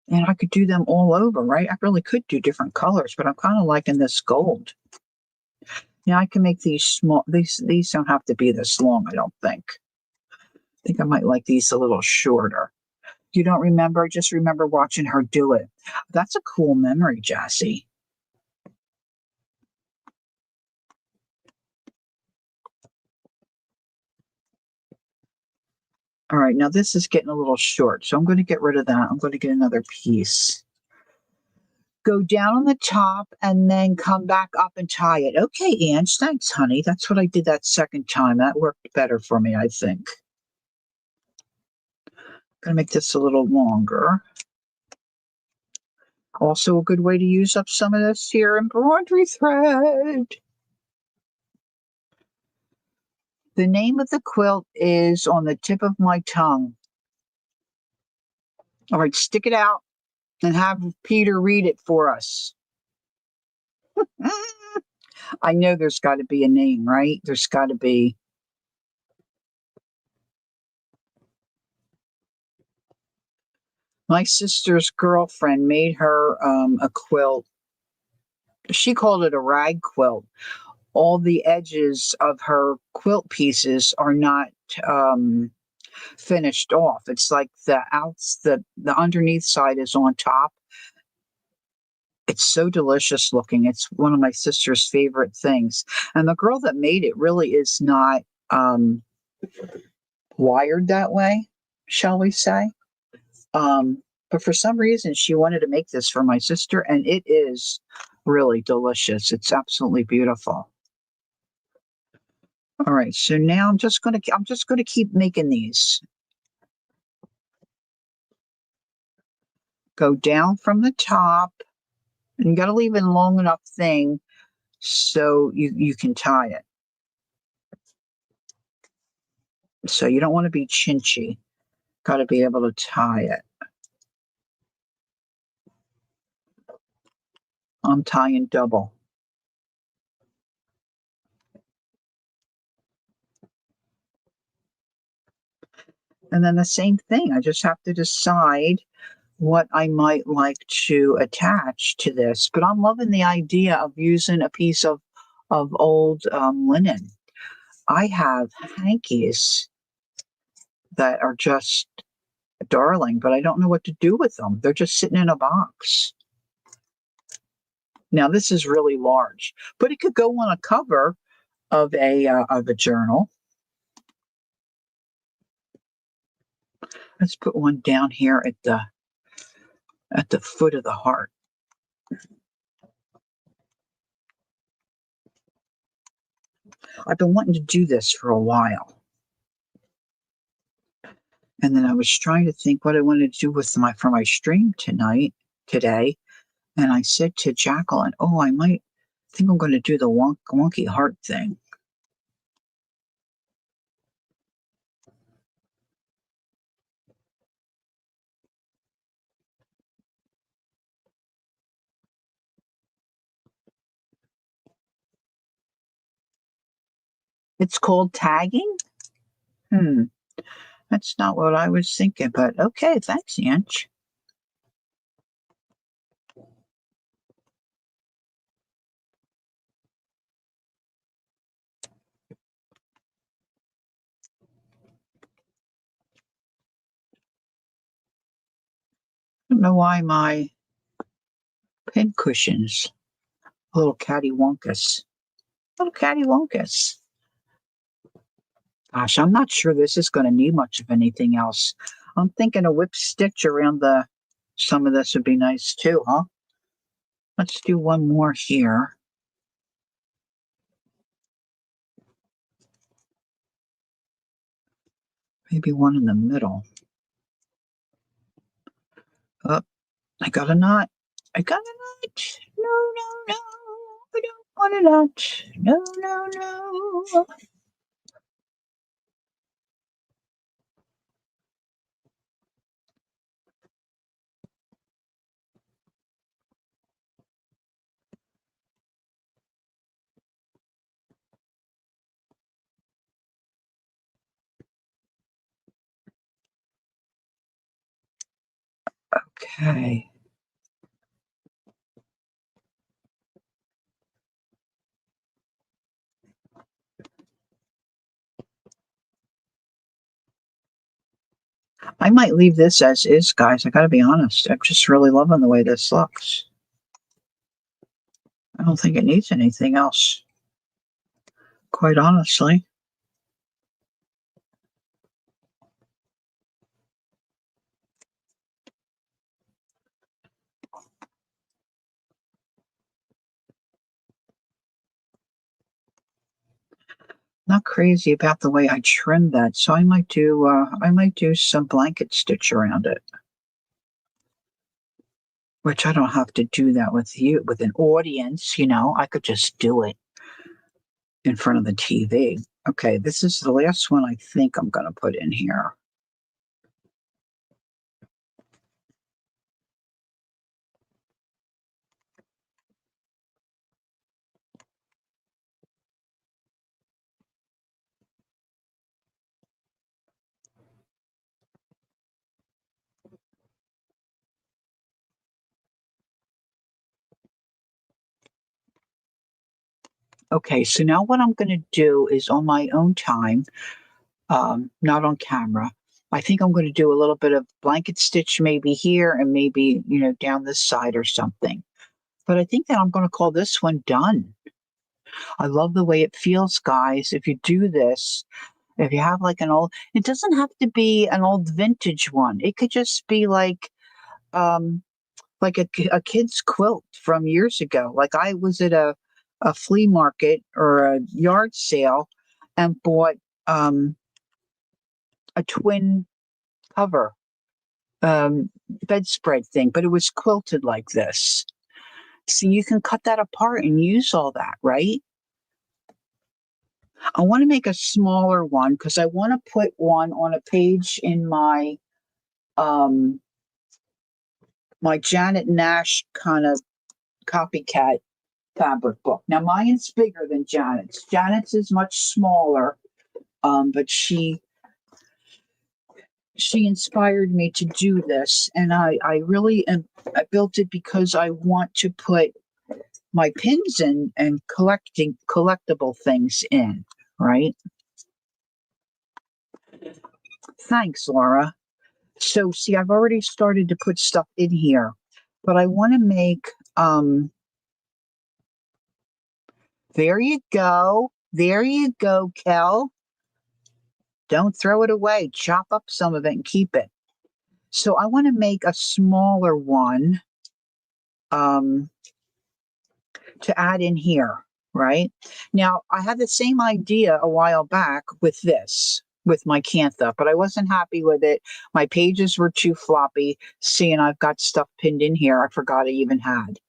And I could do them all over, right? I really could do different colors, but I'm kind of liking this gold. Now I can make these small. These don't have to be this long, I don't think. I think I might like these a little shorter. You don't remember? Just remember watching her do it. That's a cool memory, Jassy. All right, now this is getting a little short, so I'm going to get rid of that. I'm going to get another piece. Go down on the top and then come back up and tie it. Okay, Ange, thanks, honey. That's what I did that second time. That worked better for me, I think. Gonna make this a little longer. Also a good way to use up some of this here embroidery thread. The name of the quilt is on the tip of my tongue. All right, stick it out and have Peter read it for us. I know there's got to be a name, right? There's got to be. My sister's girlfriend made her a quilt. She called it a rag quilt. All the edges of her quilt pieces are not finished off. It's like the underneath side is on top. It's so delicious looking. It's one of my sister's favorite things. And the girl that made it really is not wired that way, shall we say. But for some reason, she wanted to make this for my sister, and it is really delicious. It's absolutely beautiful. All right, so now I'm just gonna keep making these. Go down from the top, and you got to leave it a long enough thing so you can tie it. So you don't want to be chinchy. Got to be able to tie it. I'm tying double. And then the same thing. I just have to decide what I might like to attach to this. But I'm loving the idea of using a piece of old linen. I have hankies that are just darling, but I don't know what to do with them. They're just sitting in a box. Now this is really large, but it could go on a cover of a journal. Let's put one down here at the foot of the heart. I've been wanting to do this for a while. And then I was trying to think what I wanted to do with for my stream today. And I said to Jacqueline, oh, I might think I'm going to do the wonky heart thing. It's called tagging? That's not what I was thinking, but okay, thanks, Ange. I don't know why my pin cushions, little cattywampus. Little cattywampus. Gosh, I'm not sure this is going to need much of anything else. I'm thinking a whip stitch around some of this would be nice too, huh? Let's do one more here. Maybe one in the middle. Oh, I got a knot. I got a knot. No, no, no. I don't want a knot. No, no, no. Okay. I might leave this as is, guys. I gotta be honest. I'm just really loving the way this looks. I don't think it needs anything else. Quite honestly. not crazy about the way I trimmed that, so I might do some blanket stitch around it. Which I don't have to do that with you, with an audience, I could just do it in front of the TV. Okay, this is the last one I think I'm going to put in here. Okay, so now what I'm going to do is on my own time, not on camera. I think I'm going to do a little bit of blanket stitch maybe here and maybe, down this side or something. But I think that I'm going to call this one done. I love the way it feels, guys. If you do this, if you have like it doesn't have to be an old vintage one. It could just be um, like a kid's quilt from years ago. Like I was at a flea market or a yard sale and bought a twin cover bedspread thing, but it was quilted like this. So you can cut that apart and use all that, right? I want to make a smaller one because I want to put one on a page in um my Janet Nash kind of copycat fabric book. Now mine's bigger than Janet's. Janet's is much smaller, but she inspired me to do this, and I really am. I built it because I want to put my pins in and collectible things in. Right? Thanks, Laura. So see, I've already started to put stuff in here, but I want to make. There you go. There you go, Kel. Don't throw it away. Chop up some of it and keep it. So I want to make a smaller one um, to add in here, right? Now, I had the same idea a while back with this, with my cantha, but I wasn't happy with it. My pages were too floppy. Seeing I've got stuff pinned in here I forgot I even had.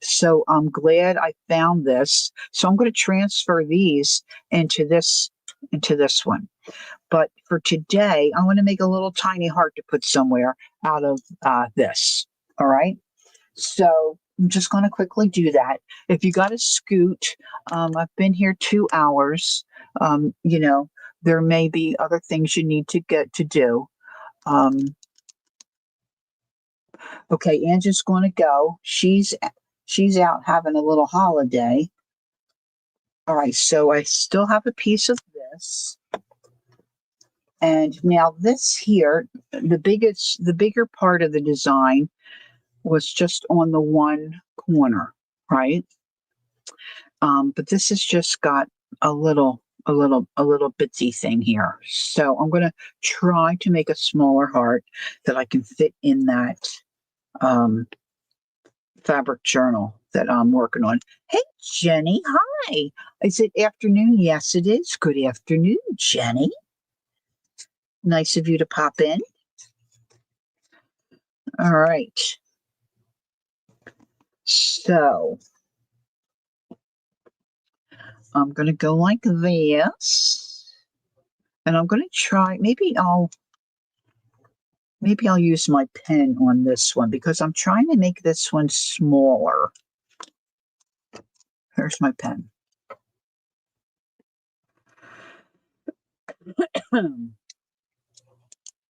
So I'm glad I found this. So I'm going to transfer these into this one. But for today, I want to make a little tiny heart to put somewhere out of this. All right. So I'm just going to quickly do that. If you got to scoot, I've been here 2 hours. There may be other things you need to get to do. Okay, Angie's going to go. She's out having a little holiday. All right, so I still have a piece of this. And now this here, the bigger part of the design was just on the one corner, right? But this has just got a little bitsy thing here. So I'm going to try to make a smaller heart that I can fit in that fabric journal that I'm working on. Hey, Jenny. Hi. Is it afternoon? Yes, it is. Good afternoon, Jenny. Nice of you to pop in. All right. So I'm going to go like this. And I'm going to try, maybe I'll use my pen on this one because I'm trying to make this one smaller. Here's my pen.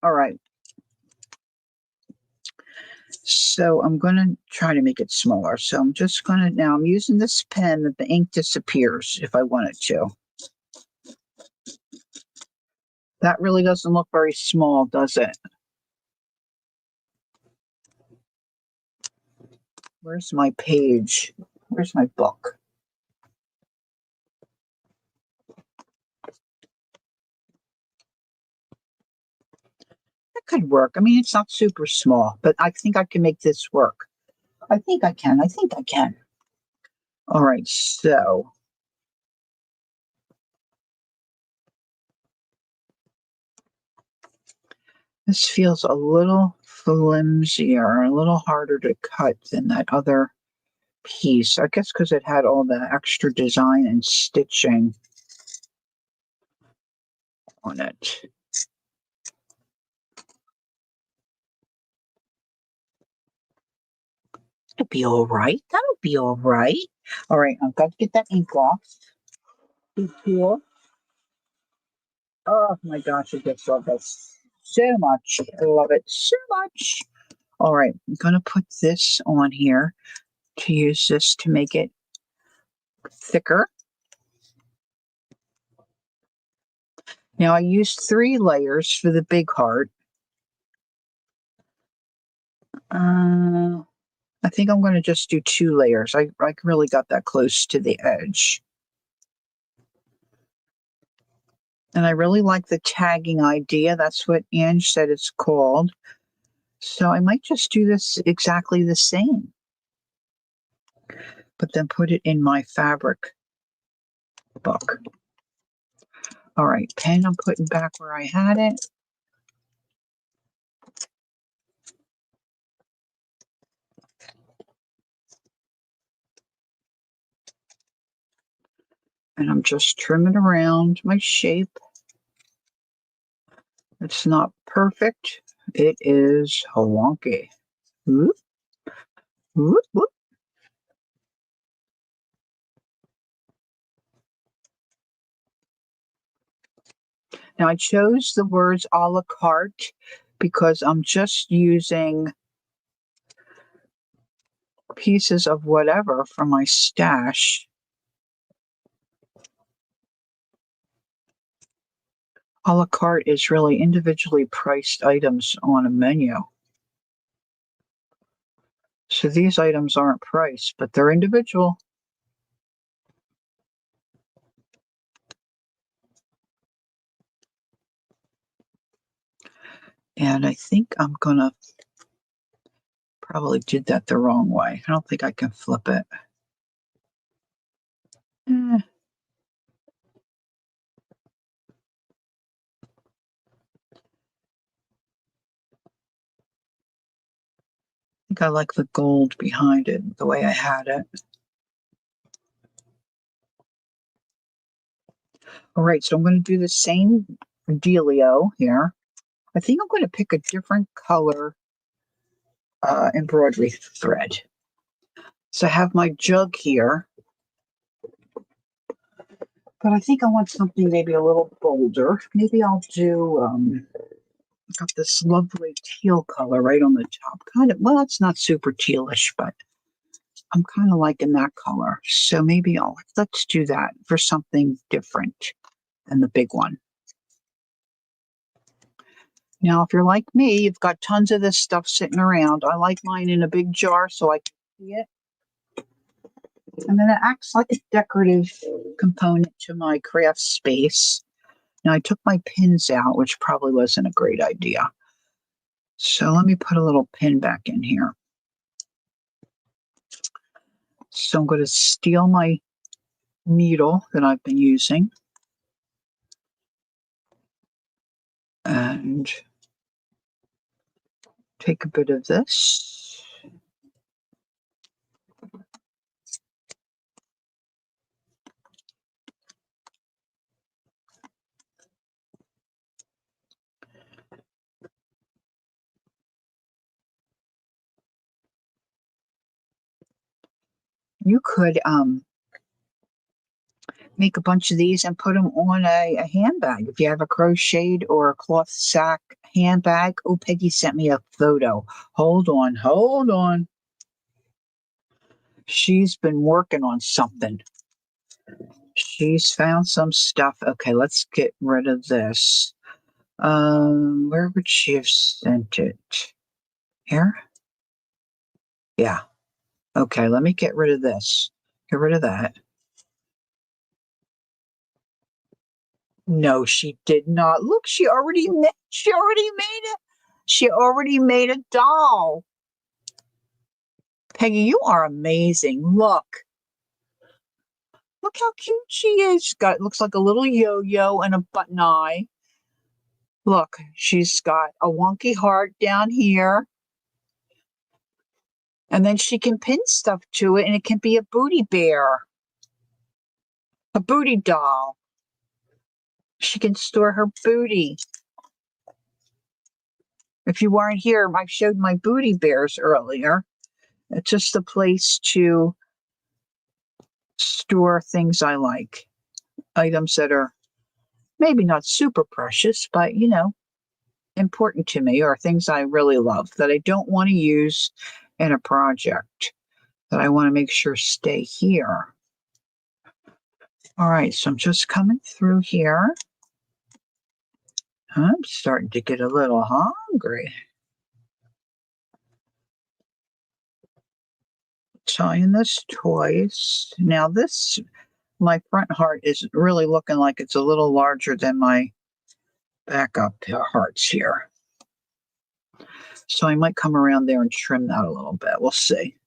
All right. So I'm going to try to make it smaller. So I'm just going to, now I'm using this pen that the ink disappears if I want it to. That really doesn't look very small, does it? Where's my page? Where's my book? That could work. I mean, it's not super small, but I think I can make this work. I think I can. I think I can. All right, so This feels a little flimsier, a little harder to cut than that other piece. I guess because it had all the extra design and stitching on it. It'll be all right. That'll be all right. All right, I've got to get that ink off. Before. Oh my gosh, I just love this so much. I love it so much. All right, I'm going to put this on here to use this to make it thicker. Now I used 3 layers for the big heart. I think I'm going to just do 2 layers. I really got that close to the edge. And I really like the tagging idea. That's what Ange said it's called. So I might just do this exactly the same, but then put it in my fabric book. All right, pen I'm putting back where I had it. And I'm just trimming around my shape. It's not perfect. It is wonky. Whoop, whoop, whoop. Now I chose the words a la carte because I'm just using pieces of whatever from my stash. A la carte is really individually priced items on a menu. So these items aren't priced, but they're individual. And I think I'm gonna probably did that the wrong way. I don't think I can flip it. I think I like the gold behind it, the way I had it. All right, so I'm going to do the same dealio here. I think I'm going to pick a different color embroidery thread. So I have my jug here, but I think I want something maybe a little bolder. Maybe I'll do, got this lovely teal color right on the top. Kind of, well, it's not super tealish, but I'm kind of liking that color. So maybe let's do that for something different than the big one. Now, if you're like me, you've got tons of this stuff sitting around. I like mine in a big jar so I can see it. And then it acts like a decorative component to my craft space. Now, I took my pins out, which probably wasn't a great idea. So let me put a little pin back in here. So I'm going to steal my needle that I've been using and take a bit of this. You could make a bunch of these and put them on a handbag. If you have a crocheted or a cloth sack handbag. Oh, Peggy sent me a photo. Hold on, hold on. She's been working on something. She's found some stuff. Okay, let's get rid of this. Where would she have sent it? Here? Yeah. Okay, let me get rid of this. Get rid of that. No, she did not. Look, she already made it. She already made a doll. Peggy, you are amazing. Look. Look how cute she is. Looks like a little yo-yo and a button eye. Look, she's got a wonky heart down here. And then she can pin stuff to it, and it can be a booty bear, a booty doll. She can store her booty. If you weren't here, I showed my booty bears earlier. It's just a place to store things I like, items that are maybe not super precious, but important to me, or things I really love that I don't want to use in a project that I want to make sure stay here. All right, so I'm just coming through here. I'm starting to get a little hungry. Tying this twice. Now my front heart is really looking like it's a little larger than my backup hearts here. So I might come around there and trim that a little bit. We'll see.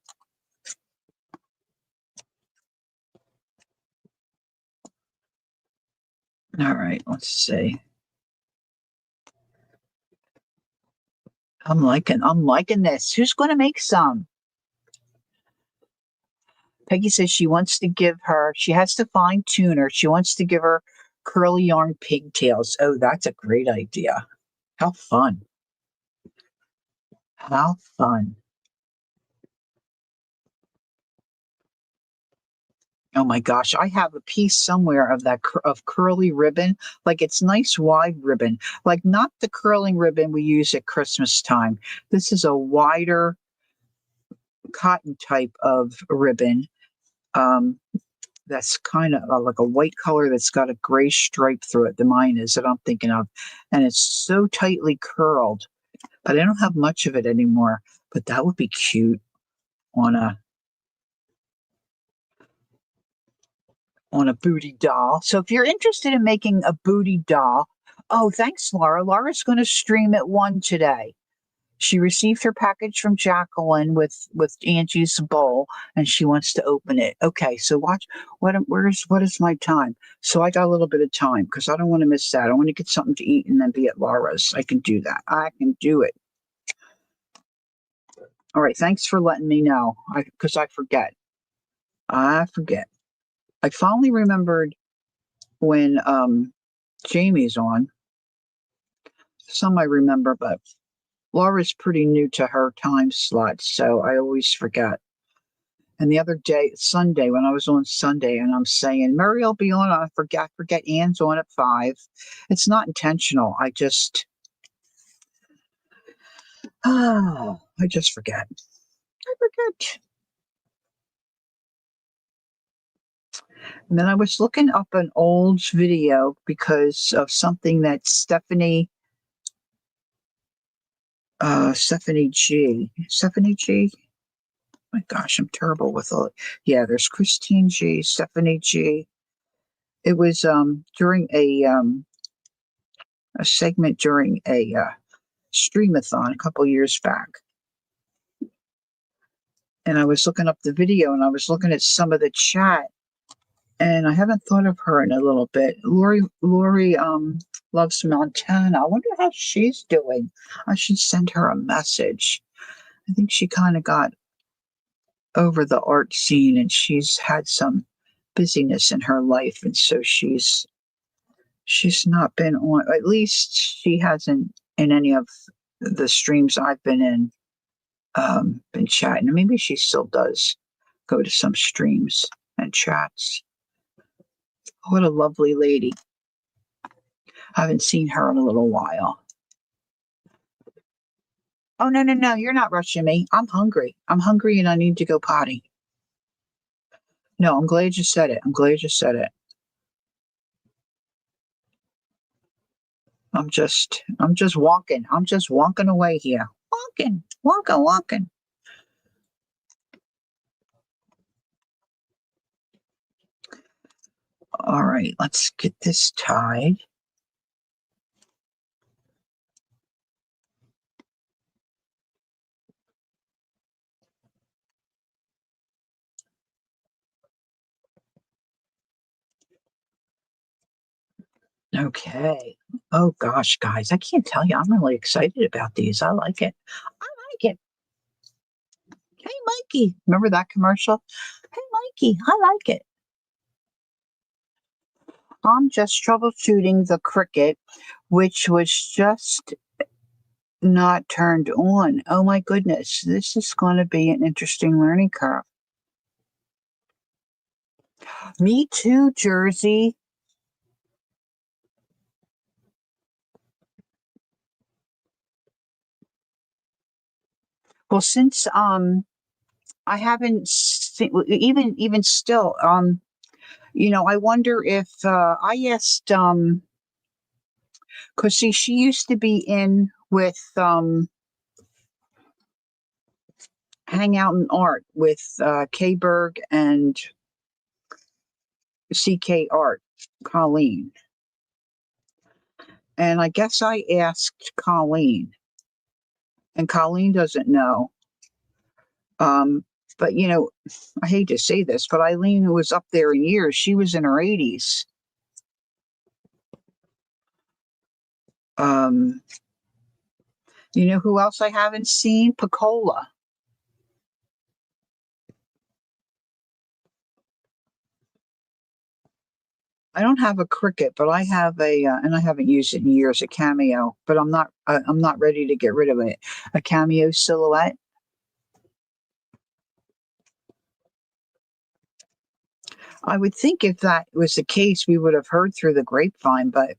All right, let's see. I'm liking this. Who's going to make some? Peggy says she has to fine tune her. She wants to give her curly yarn pigtails. Oh, that's a great idea. How fun. How fun. Oh my gosh, I have a piece somewhere of that of curly ribbon. Like it's nice wide ribbon, like not the curling ribbon we use at Christmas time. This is a wider cotton type of ribbon. Um, that's kind of like a white color that's got a gray stripe through it. The mine is that I'm thinking of, and it's so tightly curled. But I don't have much of it anymore. But that would be cute on a booty doll. So if you're interested in making a booty doll, oh, thanks, Laura. Laura's going to stream at 1 today. She received her package from Jacqueline with Angie's bowl, and she wants to open it. Okay, so watch what is my time? So I got a little bit of time because I don't want to miss that. I want to get something to eat and then be at Laura's. I can do that. I can do it. All right, thanks for letting me know. Because I forget. I forget. I finally remembered when Jamie's on. Some I remember, but Laura's pretty new to her time slot, so I always forget. And the other day, Sunday, when I was on Sunday, and I'm saying, Mary will be on, I forget Ann's on at 5. It's not intentional. I just forget. I forget. And then I was looking up an old video because of something that Stephanie G. My gosh, I'm terrible with all. Yeah, there's Christine G, Stephanie G. It was during a segment during a streamathon a couple years back, and I was looking up the video and I was looking at some of the chat, and I haven't thought of her in a little bit. Lori loves Montana. I wonder how she's doing. I should send her a message. I think she kind of got over the art scene and she's had some busyness in her life, and so she's not been on, at least she hasn't in any of the streams I've been chatting. Maybe she still does go to some streams and chats. What a lovely lady. I haven't seen her in a little while. Oh, no, no, no, you're not rushing me. I'm hungry. I'm hungry and I need to go potty. No, I'm glad you said it. I'm glad you said it. I'm just walking. I'm just walking away here. Walking. All right, let's get this tied. Okay. Oh gosh, guys, I can't tell you. I'm really excited about these. I like it. I like it. Hey, Mikey. Remember that commercial? Hey, Mikey, I like it. I'm just troubleshooting the cricket, which was just not turned on. Oh my goodness. This is going to be an interesting learning curve. Me too, Jersey. Well, since I haven't seen, even still, I wonder if I asked because see, she used to be in with hang out in art with K Berg and CK Art, Colleen. And I guess I asked Colleen, and Colleen doesn't know. Um, but I hate to say this, but Eileen was up there in years. She was in her 80s. Um, you know who else I haven't seen? Picola. I don't have a Cricut, but I have and I haven't used it in years. A Cameo, but I'm not ready to get rid of it. A Cameo silhouette. I would think if that was the case, we would have heard through the grapevine. But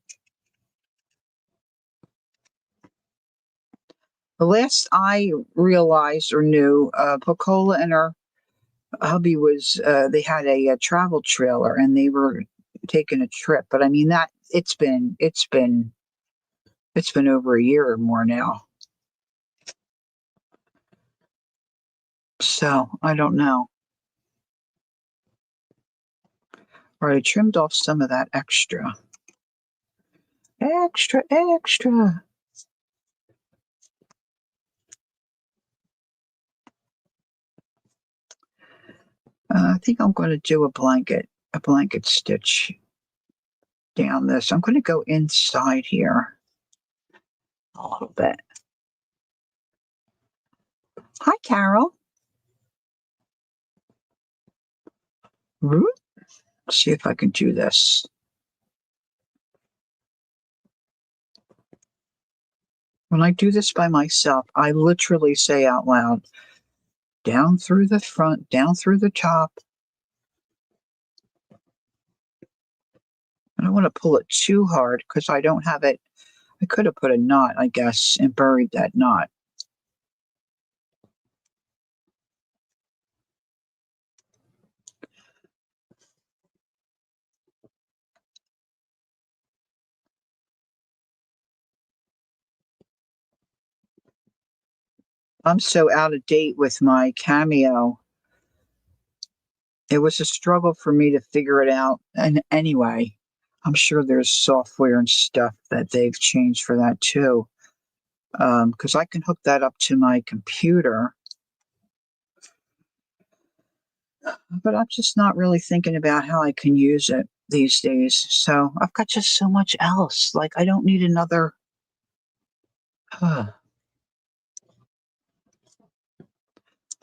the last I realized or knew, Picola and her hubby was they had a travel trailer and they were taking a trip. But I mean that it's been over a year or more now. So I don't know. Or I trimmed off some of that extra. Extra, extra. I think I'm going to do a blanket stitch down this. I'm going to go inside here a little bit. Hi, Carol. Let's see if I can do this. When I do this by myself, I literally say out loud, down through the front, down through the top. I don't want to pull it too hard because I don't have it. I could have put a knot, I guess, and buried that knot. I'm so out of date with my Cameo. It was a struggle for me to figure it out. And anyway, I'm sure there's software and stuff that they've changed for that too. Because I can hook that up to my computer, but I'm just not really thinking about how I can use it these days. So I've got just so much else. Like I don't need another.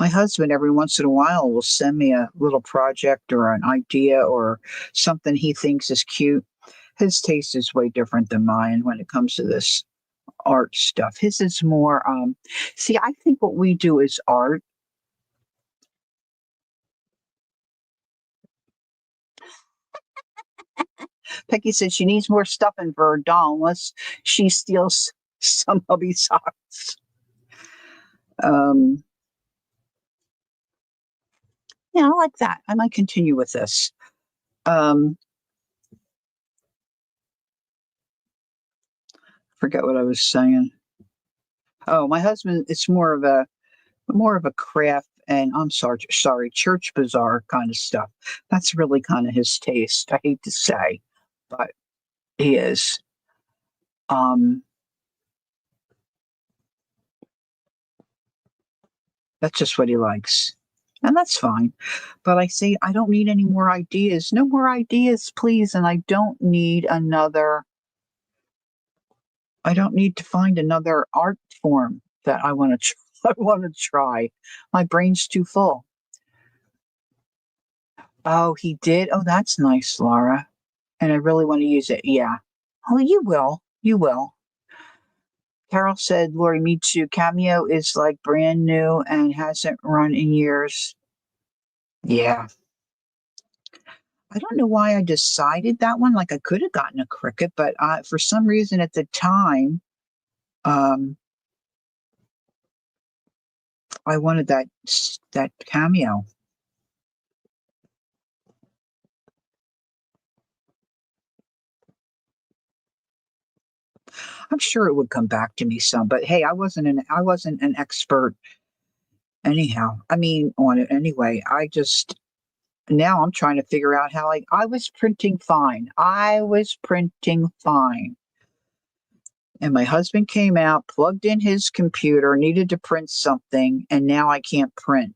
My husband every once in a while will send me a little project or an idea or something he thinks is cute. His taste is way different than mine when it comes to this art stuff. His is more see, I think what we do is art. Peggy said she needs more stuffing for her doll unless she steals some hubby socks. Um yeah, I like that. I might continue with this. Um Forget what I was saying. Oh, my husband, it's more of a craft and I'm sorry, church bazaar kind of stuff. That's really kind of his taste. I hate to say, but he is. Um, that's just what he likes. And that's fine. But I say I don't need any more ideas. No more ideas, please. And I don't need another. I don't need to find another art form that I want to I want to try. My brain's too full. Oh, he did. Oh, that's nice, Laura. And I really want to use it. Yeah. Oh, you will. You will. Carol said, Lori, me too. Cameo is like brand new and hasn't run in years. Yeah. I don't know why I decided that one. Like I could have gotten a cricket, but for some reason at the time, um, I wanted that cameo. I'm sure it would come back to me some, but hey, I wasn't an expert anyhow. I mean, on it anyway. I just now I'm trying to figure out how I was printing fine. I was printing fine. And my husband came out, plugged in his computer, needed to print something, and now I can't print.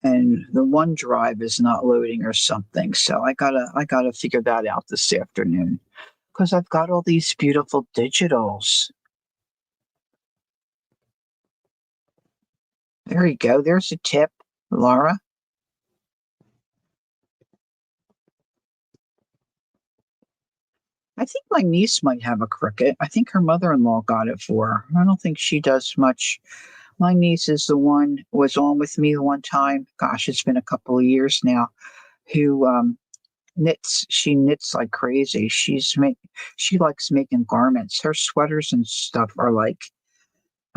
And the OneDrive is not loading or something. So I gotta figure that out this afternoon because I've got all these beautiful digitals. There you go. There's a tip, Laura. I think my niece might have a Cricut. I think her mother-in-law got it for her. I don't think she does much. My niece is the one was on with me the one time. Gosh, it's been a couple of years now. Who knits? She knits like crazy. She likes making garments. Her sweaters and stuff are like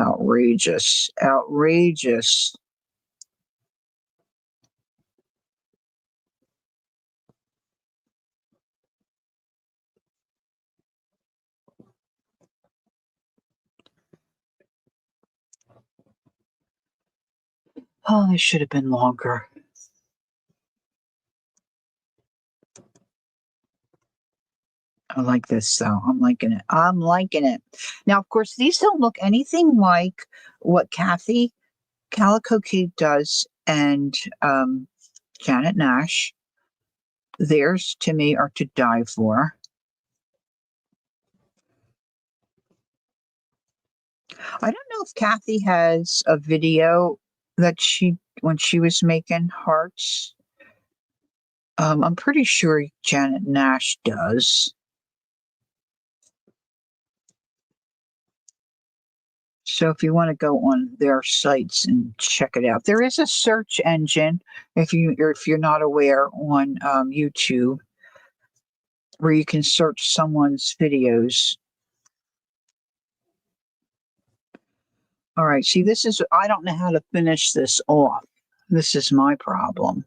outrageous, outrageous. Oh, they should have been longer. I like this though. I'm liking it. I'm liking it. Now, of course, these don't look anything like what Kathy Calico Kate does and Janet Nash. Theirs to me are to die for. I don't know if Kathy has a video that she when she was making hearts. I'm pretty sure Janet Nash does. So if you want to go on their sites and check it out, there is a search engine if you're not aware on YouTube where you can search someone's videos. All right, see, I don't know how to finish this off. This is my problem.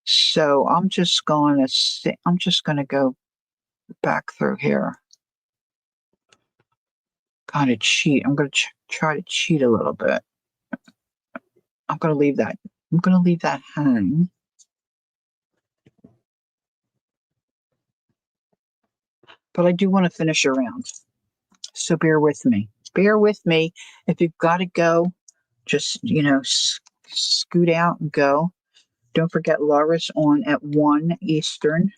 So I'm just going to go back through here. Kind of cheat. I'm going to try to cheat a little bit. I'm going to leave that. I'm going to leave that hang. But I do want to finish around. So bear with me. Bear with me. If you've got to go, just, scoot out and go. Don't forget Laura's on at 1 Eastern.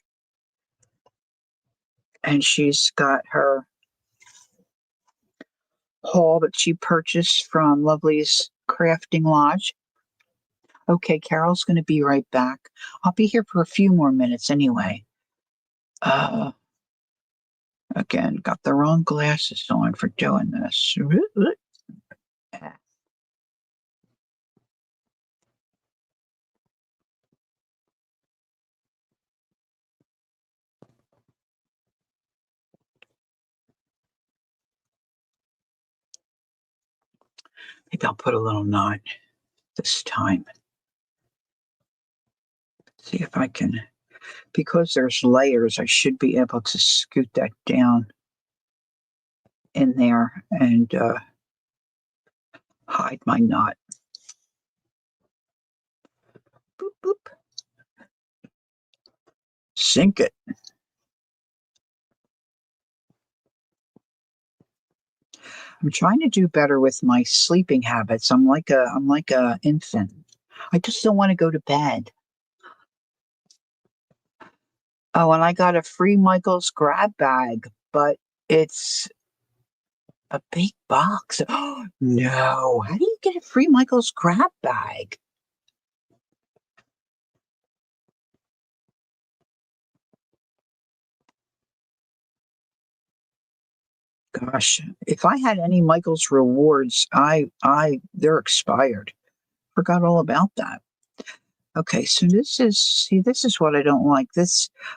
And she's got her haul that she purchased from Lovely's Crafting Lodge. Okay, Carol's going to be right back. I'll be here for a few more minutes anyway. Uh, Again, got the wrong glasses on for doing this. Maybe I'll put a little knot this time. See if I can, because there's layers, I should be able to scoot that down in there and hide my knot. Boop, boop. Sink it. I'm trying to do better with my sleeping habits. I'm like a infant. I just don't want to go to bed. Oh, and I got a free Michael's grab bag, but it's a big box. Oh, no. How do you get a free Michael's grab bag? Gosh, if I had any Michael's rewards, they're expired. Forgot all about that. Okay, so this is what I don't like.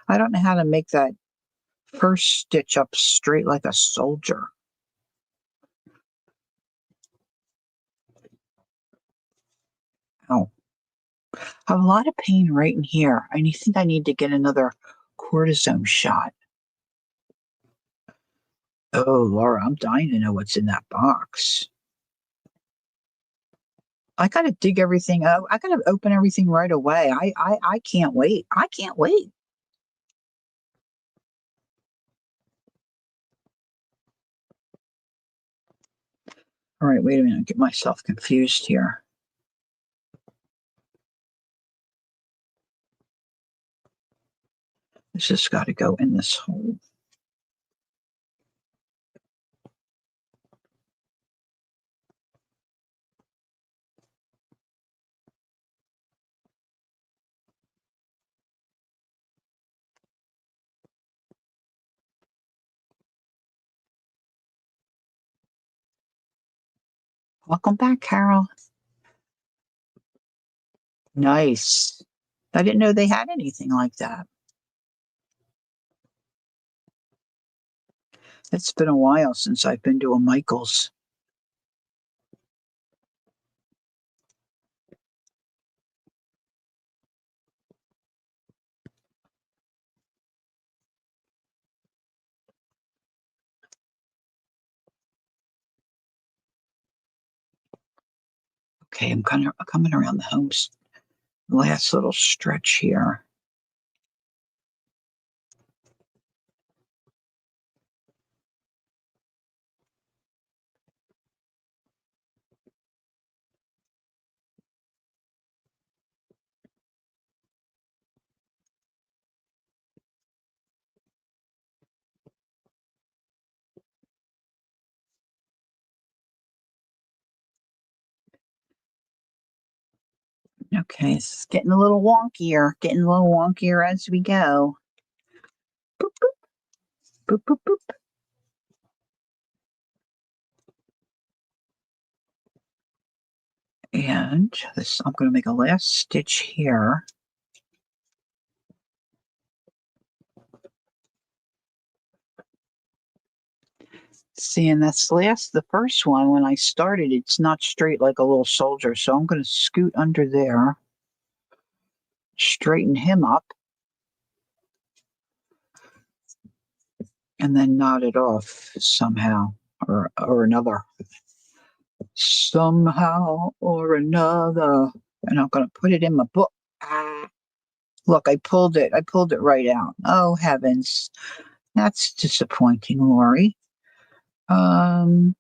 I don't know how to make that first stitch up straight like a soldier. Oh, I have a lot of pain right in here. I think I need to get another cortisone shot. Oh, Laura, I'm dying to know what's in that box. I gotta dig everything up. I gotta open everything right away. I can't wait. I can't wait. All right, wait a minute. Get myself confused here. This has got to go in this hole. Welcome back, Carol. Nice. I didn't know they had anything like that. It's been a while since I've been to a Michael's. Okay, I'm kind of coming around the last little stretch here. Okay, it's getting a little wonkier as we go. Boop, boop, boop, boop, boop. And I'm going to make a last stitch here. See, and the first one, when I started, it's not straight like a little soldier. So I'm going to scoot under there, straighten him up, and then knot it off somehow or another. Somehow or another. And I'm going to put it in my book. Ah, look, I pulled it. I pulled it right out. Oh, heavens. That's disappointing, Lori. All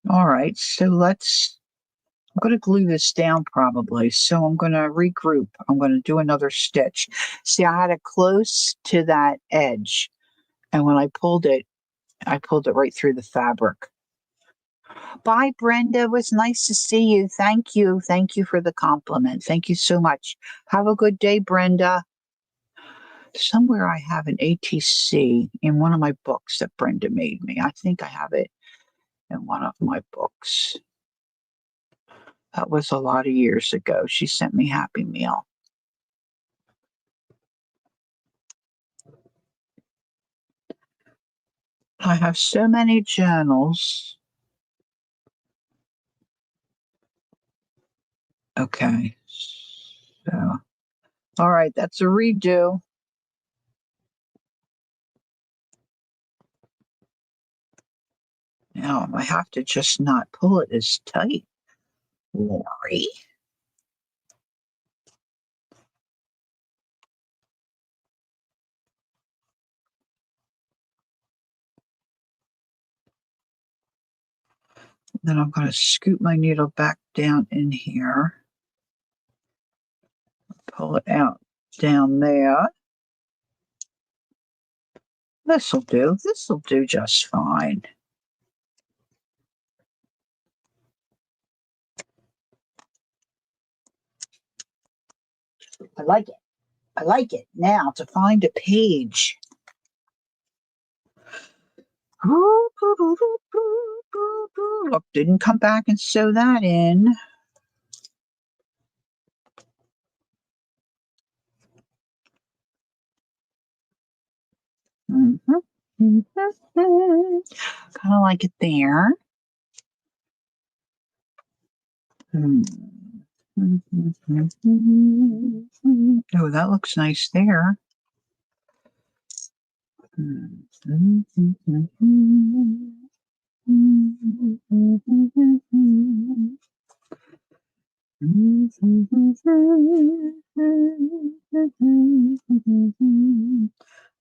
right. I'm going to glue this down probably. So I'm going to regroup. I'm going to do another stitch. See, I had it close to that edge. And when I pulled it right through the fabric. Bye, Brenda. It was nice to see you. Thank you. Thank you for the compliment. Thank you so much. Have a good day, Brenda. Somewhere I have an ATC in one of my books that Brenda made me. I think I have it in one of my books. That was a lot of years ago. She sent me Happy Meal. I have so many journals. Okay. So, all right, that's a redo. Now I have to just not pull it as tight, Lori. Then I'm going to scoot my needle back down in here, pull it out down there. This'll do. This'll do just fine. I like it. I like it. Now to find a page. Look, didn't come back and sew that in. Kind of like it there. Oh, that looks nice there.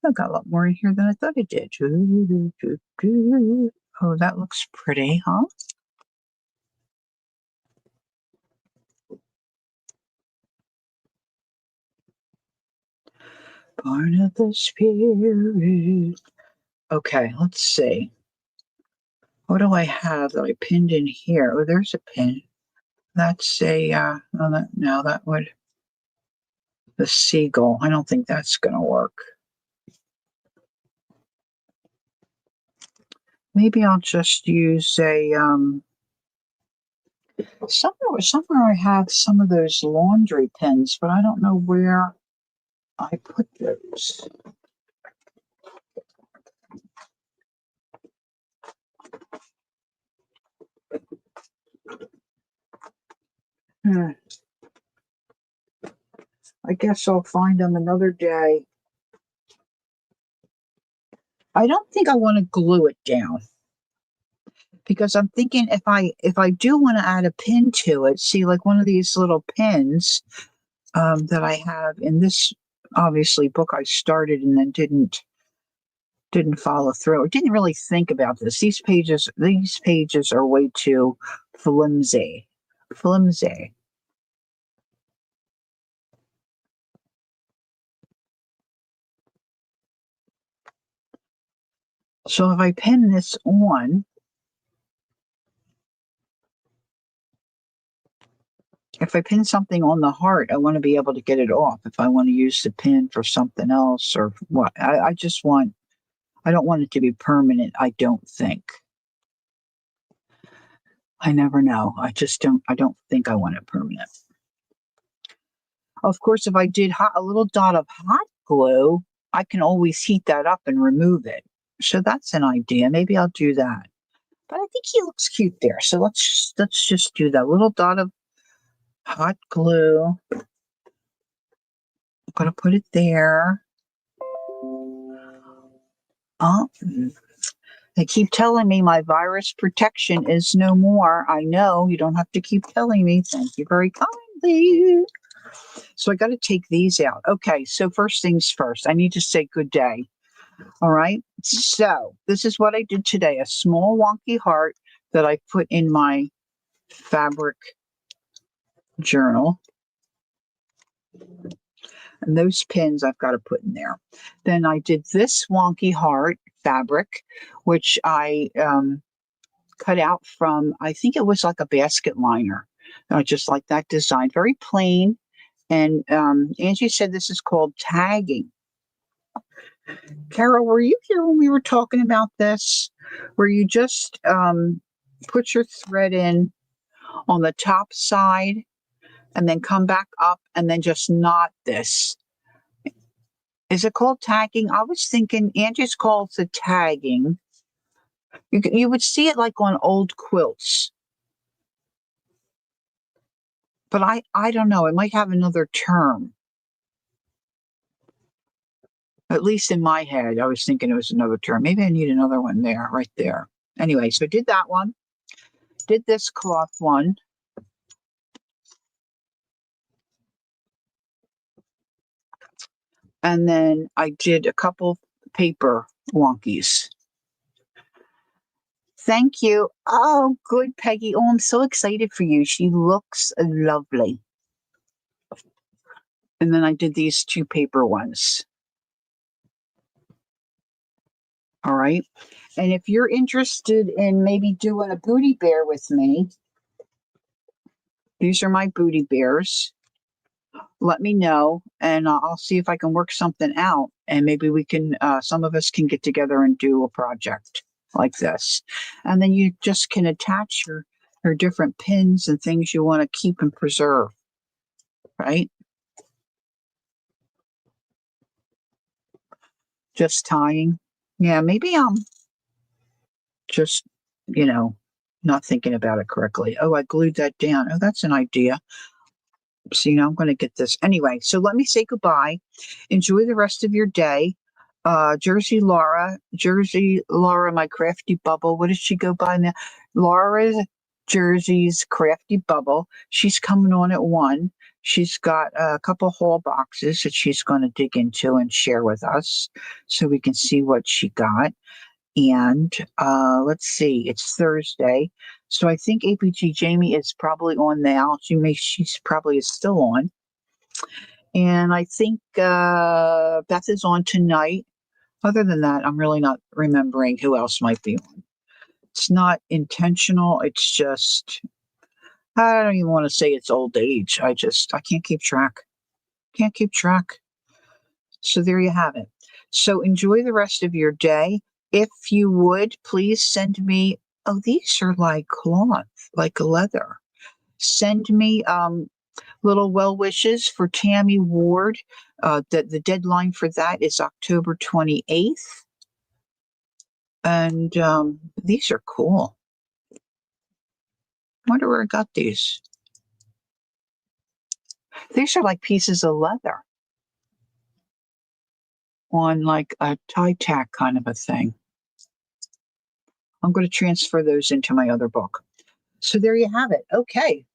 I've got a lot more in here than I thought it did. Oh, that looks pretty, huh? Born of the Spirit. Okay, let's see. What do I have that I pinned in here? Oh, there's a pin. That's a, that would, the seagull. I don't think that's going to work. Maybe I'll just use a, somewhere I have some of those laundry pins, but I don't know where I put those. I guess I'll find them another day. I don't think I want to glue it down because I'm thinking if I do want to add a pin to it, see like one of these little pins that I have in this obviously book I started and then didn't follow through. I didn't really think about this. These pages are way too flimsy. Flimsy. So if I pin this on, if I pin something on the heart, I want to be able to get it off. If I want to use the pin for something else or what, I just want, I don't want it to be permanent. I don't think. I never know. I don't think I want it permanent. Of course, if I did a little dot of hot glue, I can always heat that up and remove it. So that's an idea. Maybe I'll do that. But I think he looks cute there. So let's just do that little dot of hot glue. I'm gonna put it there. Oh, they keep telling me my virus protection is no more. I know you don't have to keep telling me. Thank you very kindly. So I got to take these out. Okay, so first things first, I need to say good day. All right. So this is what I did today. A small wonky heart that I put in my fabric journal. And those pins I've got to put in there. Then I did this wonky heart fabric, which I cut out from, I think it was like a basket liner. I just like that design. Very plain. And Angie said this is called tagging. Carol, were you here when we were talking about this? Where you just put your thread in on the top side and then come back up and then just knot this. Is it called tagging? I was thinking Angie's calls it tagging. You would see it like on old quilts. But I don't know. It might have another term. At least in my head, I was thinking it was another term. Maybe I need another one there, right there. Anyway, so I did that one. Did this cloth one. And then I did a couple paper wonkies. Thank you. Oh, good, Peggy. Oh, I'm so excited for you. She looks lovely. And then I did these two paper ones. All right. And if you're interested in maybe doing a booty bear with me, these are my booty bears. Let me know, and I'll see if I can work something out. And maybe we can, some of us can get together and do a project like this. And then you just can attach your different pins and things you want to keep and preserve, right? Just tying. Yeah, maybe I'm just, you know, not thinking about it correctly. Oh, I glued that down. Oh, that's an idea. So, I'm going to get this. Anyway, so let me say goodbye. Enjoy the rest of your day. Jersey Laura, my crafty bubble. What does she go by now? Laura's Jersey's crafty bubble. She's coming on at 1. She's got a couple haul boxes that she's going to dig into and share with us so we can see what she got. And let's see, it's Thursday. So I think APG Jamie is probably on now. She's probably is still on. And I think Beth is on tonight. Other than that, I'm really not remembering who else might be on. It's not intentional. It's just, I don't even want to say it's old age. I can't keep track. Can't keep track. So there you have it. So enjoy the rest of your day. If you would, please send me, oh, these are like cloth, like leather. Send me little well wishes for Tammy Ward. The deadline for that is October 28th. And these are cool. I wonder where I got these. These are like pieces of leather on like a tie tack kind of a thing. I'm going to transfer those into my other book. So there you have it. Okay.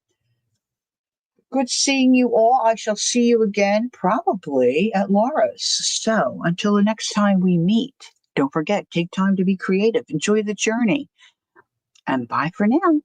Good seeing you all. I shall see you again probably at Laura's. So until the next time we meet, don't forget, take time to be creative. Enjoy the journey. And bye for now.